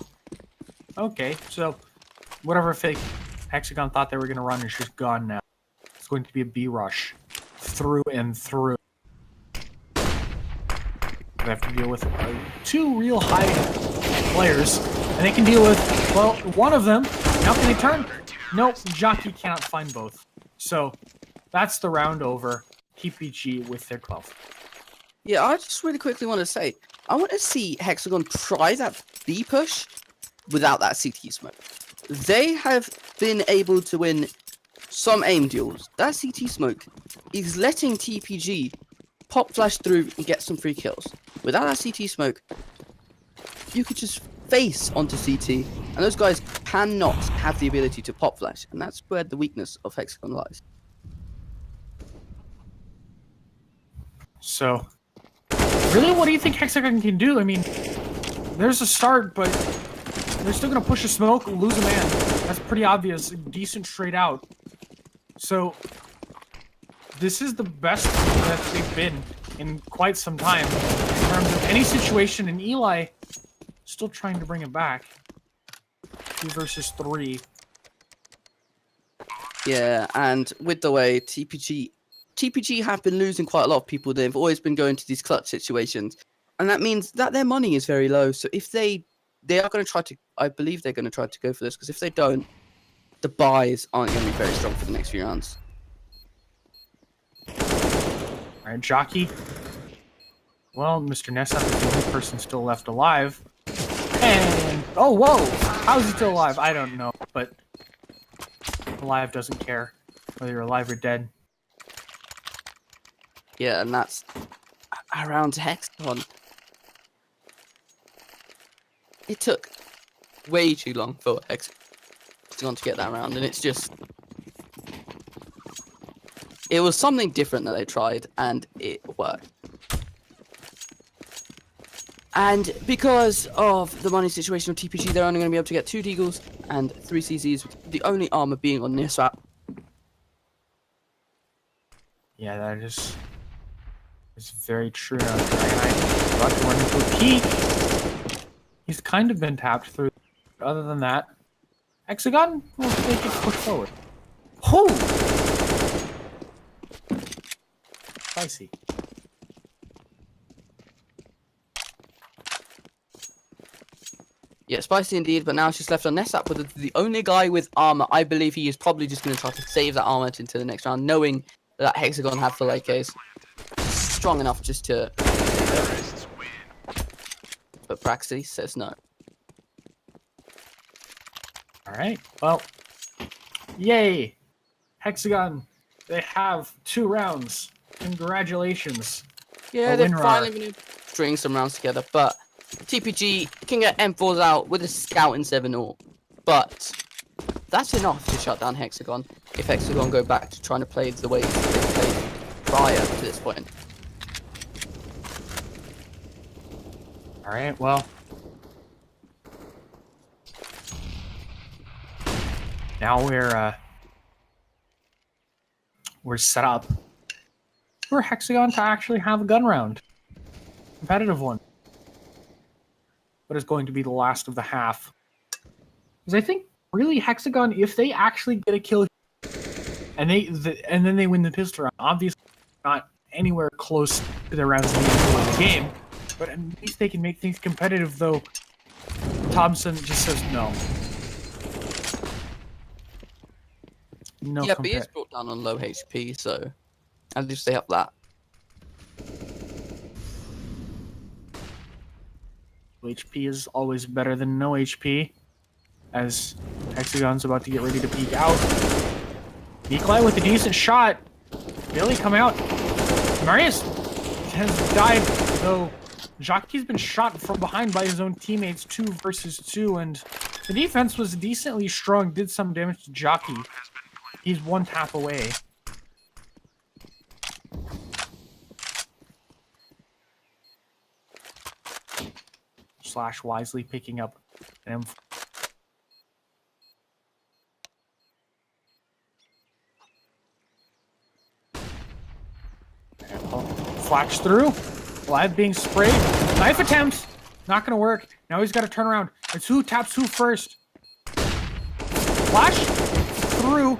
Okay, so whatever fake HXAGON thought they were going to run is just gone now. It's going to be a B rush. Through and through. They have to deal with 2 real high players. And they can deal with, well, one of them. Now can they turn? Nope, Jockey cannot find both. So, that's the round over. TPG with their 12. Yeah, I just really quickly want to say, I want to see HXAGON try that B push without that CT smoke. They have been able to win some aim duels. That CT smoke is letting TPG pop flash through and get some free kills. Without that CT smoke, you could just face onto CT, and those guys cannot have the ability to pop flash, and that's where the weakness of HXAGON lies. So, really, what do you think HXAGON can do? I mean, there's a start, but they're still going to push a smoke, lose a man. That's pretty obvious. Decent straight out. So, this is the best that they've been in quite some time in terms of any situation, and Eli still trying to bring it back. 2 versus 3. Yeah, and with the way TPG have been losing quite a lot of people, they've always been going to these clutch situations. And that means that their money is very low. So if they they are going to try to. I believe they're going to try to go for this because if they don't, the buys aren't going to be very strong for the next few rounds. All right, Jockey. Well, Mr. Nessap is the only person still left alive. And oh, whoa! How is he still alive? I don't know, but alive doesn't care whether you're alive or dead. Yeah, and that's around HXAGON. It took way too long for HXAGON to get that round, and it's just... It was something different that they tried, and it worked. And because of the money situation of TPG, they're only going to be able to get 2 Deagles and 3 CZs, with the only armor being on Niswap. Yeah, that is very true. Dragonite about to run into a peak. He's kind of been tapped through. Other than that, HXAGON will take it push forward. Oh! Spicy. Yeah, spicy indeed, but now she's left on Nessap with the only guy with armor. I believe he is probably just going to try to save that armor into the next round, knowing that HXAGON have full AKs. Strong enough just to... But Praxis says no. Alright, well, yay! HXAGON, they have 2 rounds. Congratulations. Yeah, A they've win finally rar. been able to string some rounds together, but TPG can get M4s out with a scout in 7-0. But that's enough to shut down HXAGON if HXAGON go back to trying to play the way they played prior to this point. Alright, well. Now we're set up for HXAGON to actually have a gun round. Competitive one. But it's going to be the last of the half. Because I think really HXAGON, if they actually get a kill and then they win the pistol round, obviously not anywhere close to their rounds in the game. But at least they can make things competitive, though. Thompson just says no. No. Yeah, but he is brought down on low HP, so at least they have that. HP is always better than no HP. As HXAGON's about to get ready to peek out. Nikolai with a decent shot. Billy come out. Marius has died, though. Jockey's been shot from behind by his own teammates, 2 versus 2, and the defense was decently strong, did some damage to Jockey. He's 1 tap away. Slash wisely picking up an M4. Flash through. Live being sprayed. Knife attempt. Not gonna work. Now he's got to turn around. It's who taps who first. Flash through.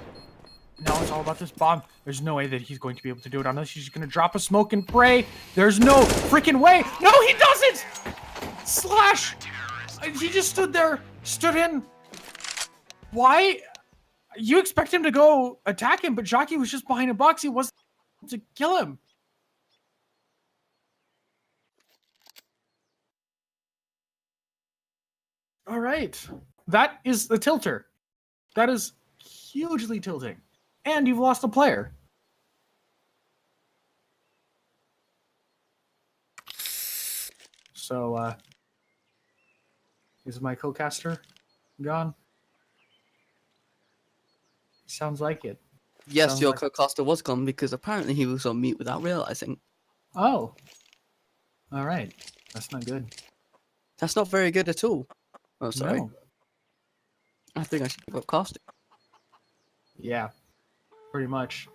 Now it's all about this bomb. There's no way that he's going to be able to do it unless he's gonna drop a smoke and pray. There's no freaking way. No, he doesn't. Slash. He just stood there. Stood in. Why? You expect him to go attack him, but Jockey was just behind a box. He wasn't able to kill him. All right. That is the tilter. That is hugely tilting. And you've lost a player. So, is my co-caster gone? Sounds like it. Yes, Sounds your like... co-caster was gone because apparently he was on mute without realizing. Oh. All right. That's not good. That's not very good at all. Oh, sorry. No. I think I should give up casting. Yeah. Pretty much.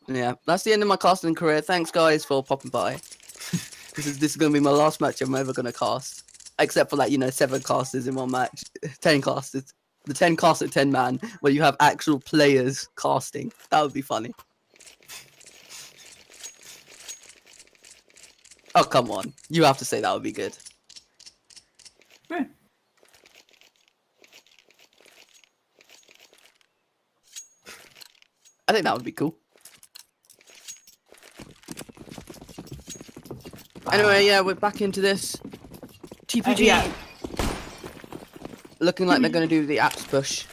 Yeah, that's the end of my casting career. Thanks, guys, for popping by. This is going to be my last match I'm ever going to cast. Except for, 7 casters in one match. 10 casters. The 10 caster 10 man, where you have actual players casting. That would be funny. Oh, come on. You have to say that would be good. think that would be cool. Anyway, yeah, we're back into this. TPG. Yeah. Looking like they're going to do the apps push.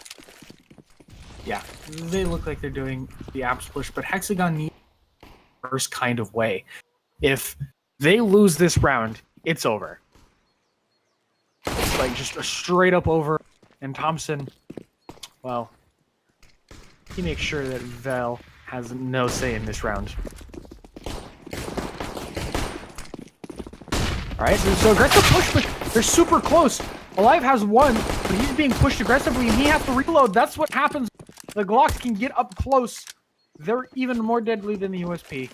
Yeah, they look like they're doing the apps push, but HXAGON needs a first kind of way. If they lose this round, it's over. It's like just a straight up over. And Thompson, well, he makes sure that Vel has no say in this round. Alright, so aggressive push, but they're super close. Alive has one, but he's being pushed aggressively and he has to reload. That's what happens. The Glocks can get up close. They're even more deadly than the USP.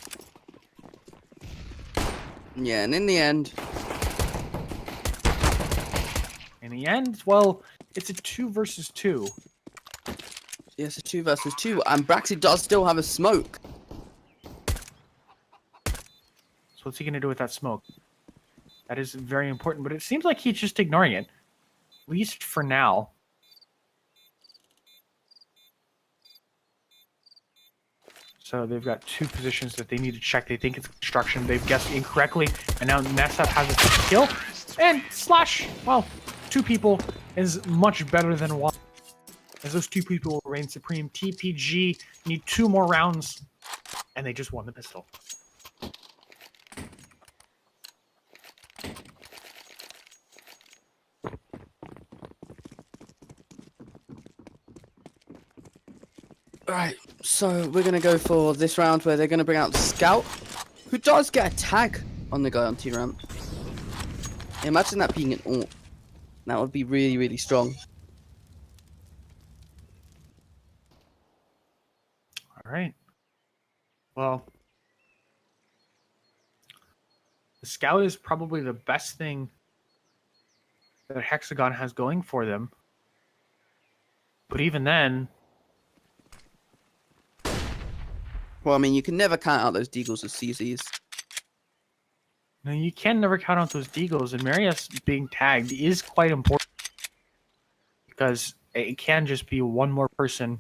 Yeah, and in the end, well, it's a 2 versus 2. yes, a 2 versus 2, and Braxy does still have a smoke. So what's he going to do with that smoke? That is very important, but it seems like he's just ignoring it. At least for now. So they've got 2 positions that they need to check. They think it's construction. They've guessed incorrectly, and now Nessaf has a kill. And Slash, well, 2 people is much better than 1. As those 2 people will reign supreme. TPG need 2 more rounds, and they just won the pistol. Alright, so we're going to go for this round where they're going to bring out the Scout, who does get a tag on the guy on T-Ramp. Imagine that being an AWP. That would be really, really strong. Alright. Well, the Scout is probably the best thing that HXAGON has going for them. But even then... Well, I mean, you can never count out those Deagles as CZs. No, you can never count out those Deagles, and Marius being tagged is quite important. Because it can just be one more person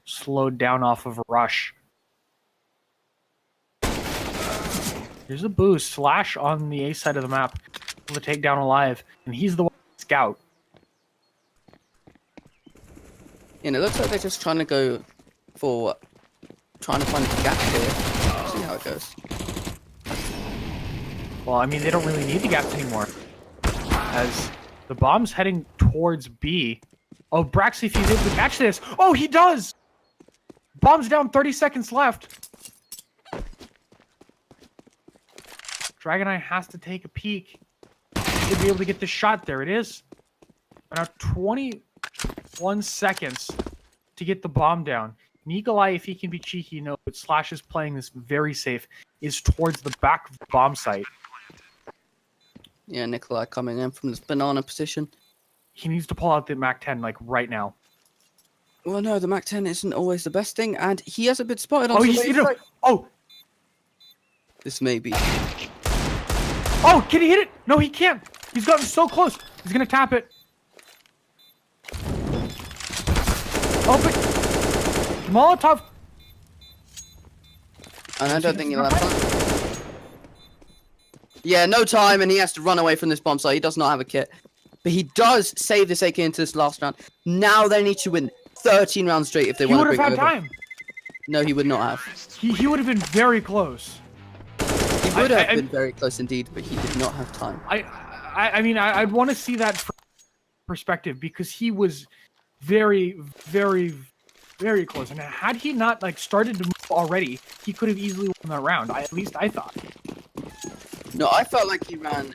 slowed down off of a rush. Here's a boost. Slash on the A side of the map. Able to take down Alive, and he's the one Scout. And it looks like they're just trying to go for trying to find a gap here. See how it goes. Well, I mean, they don't really need the gaps anymore. As the bomb's heading towards B. Oh, Braxy, if he's able to catch this. Oh, he does! Bomb's down, 30 seconds left. Dragonite has to take a peek to be able to get the shot. There it is. Now 21 seconds to get the bomb down. Nikolai, if he can be cheeky, no, but Slash is playing this very safe, is towards the back of the bomb site. Yeah, Nikolai coming in from this banana position. He needs to pull out the MAC-10, like, right now. Well, no, the MAC-10 isn't always the best thing, and he hasn't been spotted on Oh, the he's... left side. Oh! This may be. Oh, can he hit it? No, he can't. He's gotten so close. He's going to tap it. Oh, but... Molotov. And I don't think he'll have time. Yeah, no time, and he has to run away from this bomb site. He does not have a kit. But he does save this AK into this last round. Now they need to win 13 rounds straight if they want to bring it over. He would have had time. No, he would not have. He would have been very close. He would have been very close indeed, but he did not have time. I mean, I'd want to see that perspective because he was very, very, very close. And had he not like started to move already, he could have easily won that round. At least I thought. No, I felt like he ran.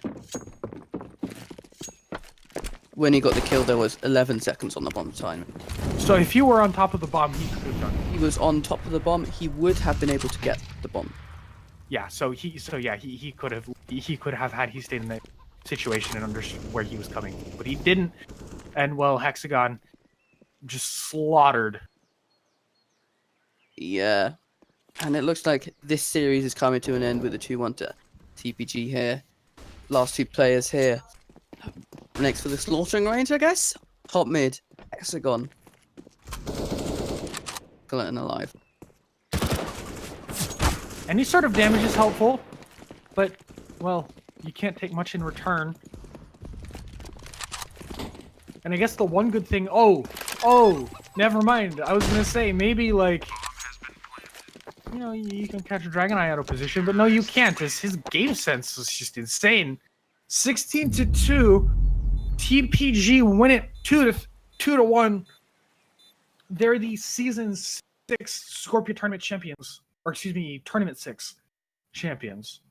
When he got the kill, there was 11 seconds on the bomb time. So if he were on top of the bomb, he could have done it. He was on top of the bomb. He would have been able to get the bomb. Yeah. So he could have had he stayed in that situation and understood where he was coming, but he didn't. And well, HXAGON just slaughtered. Yeah, and it looks like this series is coming to an end with a 2-1 to TPG here. Last 2 players here. Next for the slaughtering range, I guess. Top mid, HXAGON. skeleton alive. Any sort of damage is helpful, but, well, you can't take much in return. And I guess the one good thing... Oh, never mind. I was going to say, maybe, like... You know, you can catch a Dragon Eye out of position, but no, you can't. His game sense is just insane. 16-2. TPG win it 2-1. They're the Season 6 Scorpia Tournament champions. Or, excuse me, Tournament 6 champions.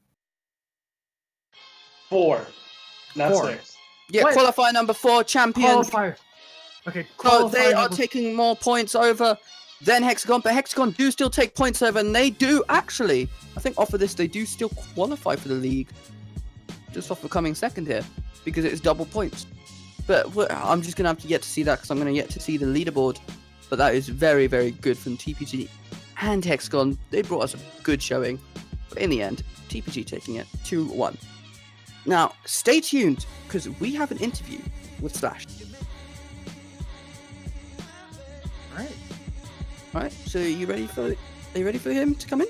4. Not 4. 6. Yeah, What? qualifier number 4 champion. Qualifier. Okay, So they are number- taking more points over than HXAGON, but HXAGON do still take points over, and they do actually, I think off of this, they do still qualify for the league. Just off of coming second here, because it's double points. But I'm just going to have to yet to see that, because I'm going to yet to see the leaderboard. But that is very, very good from TPG and HXAGON. They brought us a good showing. But in the end, TPG taking it 2-1. Now, stay tuned, because we have an interview with Slash. Alright. Alright, so are you ready for him to come in?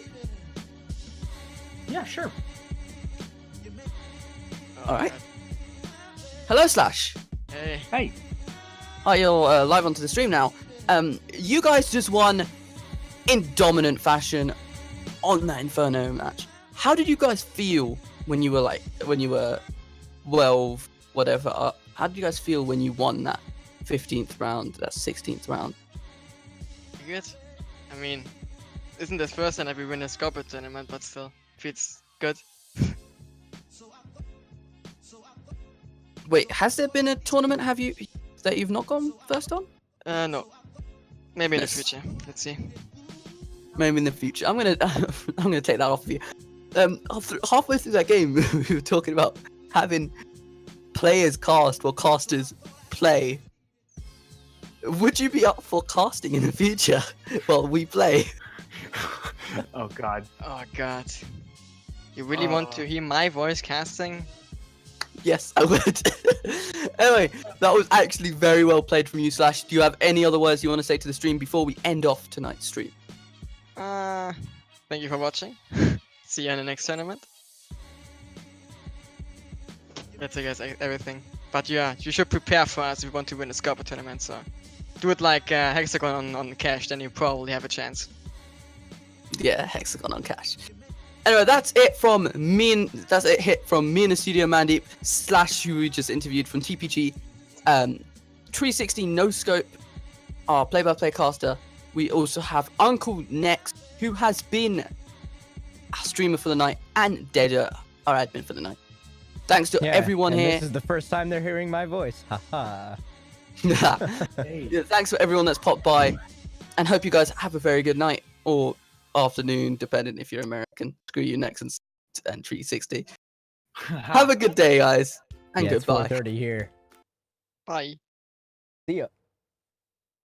Yeah, sure. Alright. Hello, Slash. Hey. Hey. Hi, you're live onto the stream now. You guys just won in dominant fashion on that Inferno match. How did you guys feel when you were 12, whatever up? How did you guys feel when you won that 15th round, that 16th round? Good. I mean, isn't this first time that we win a Scorpia tournament, but still, feels good. Wait, has there been a tournament that you've not gone first on? No. Maybe in the Yes. future. Let's see. Maybe in the future. I'm gonna take that off of you. Halfway through that game, we were talking about having players cast or casters play. Would you be up for casting in the future while we play? Oh god. Oh god. You really want to hear my voice casting? Yes, I would. Anyway, that was actually very well played from you, Slash. Do you have any other words you want to say to the stream before we end off tonight's stream? Thank you for watching. See you in the next tournament. That's I guess everything. But yeah, you should prepare for us if you want to win the Scorpia tournament, so do it like HXAGON on cash, then you probably have a chance. Yeah, HXAGON on cash. Anyway, that's it from me and the studio, Mandeep, Slash, who we just interviewed from TPG, 360 No Scope, our play-by-play caster. We also have Uncle Next, who has been our streamer for the night, and Deader, our admin for the night. Thanks to everyone and here. This is the first time they're hearing my voice. Haha. Hey. Yeah, thanks for everyone that's popped by, and hope you guys have a very good night or afternoon, depending if you're American. Screw you, Next and 360. Have a good day, guys, and Yeah, it's goodbye. 4:30 here. Bye. See ya.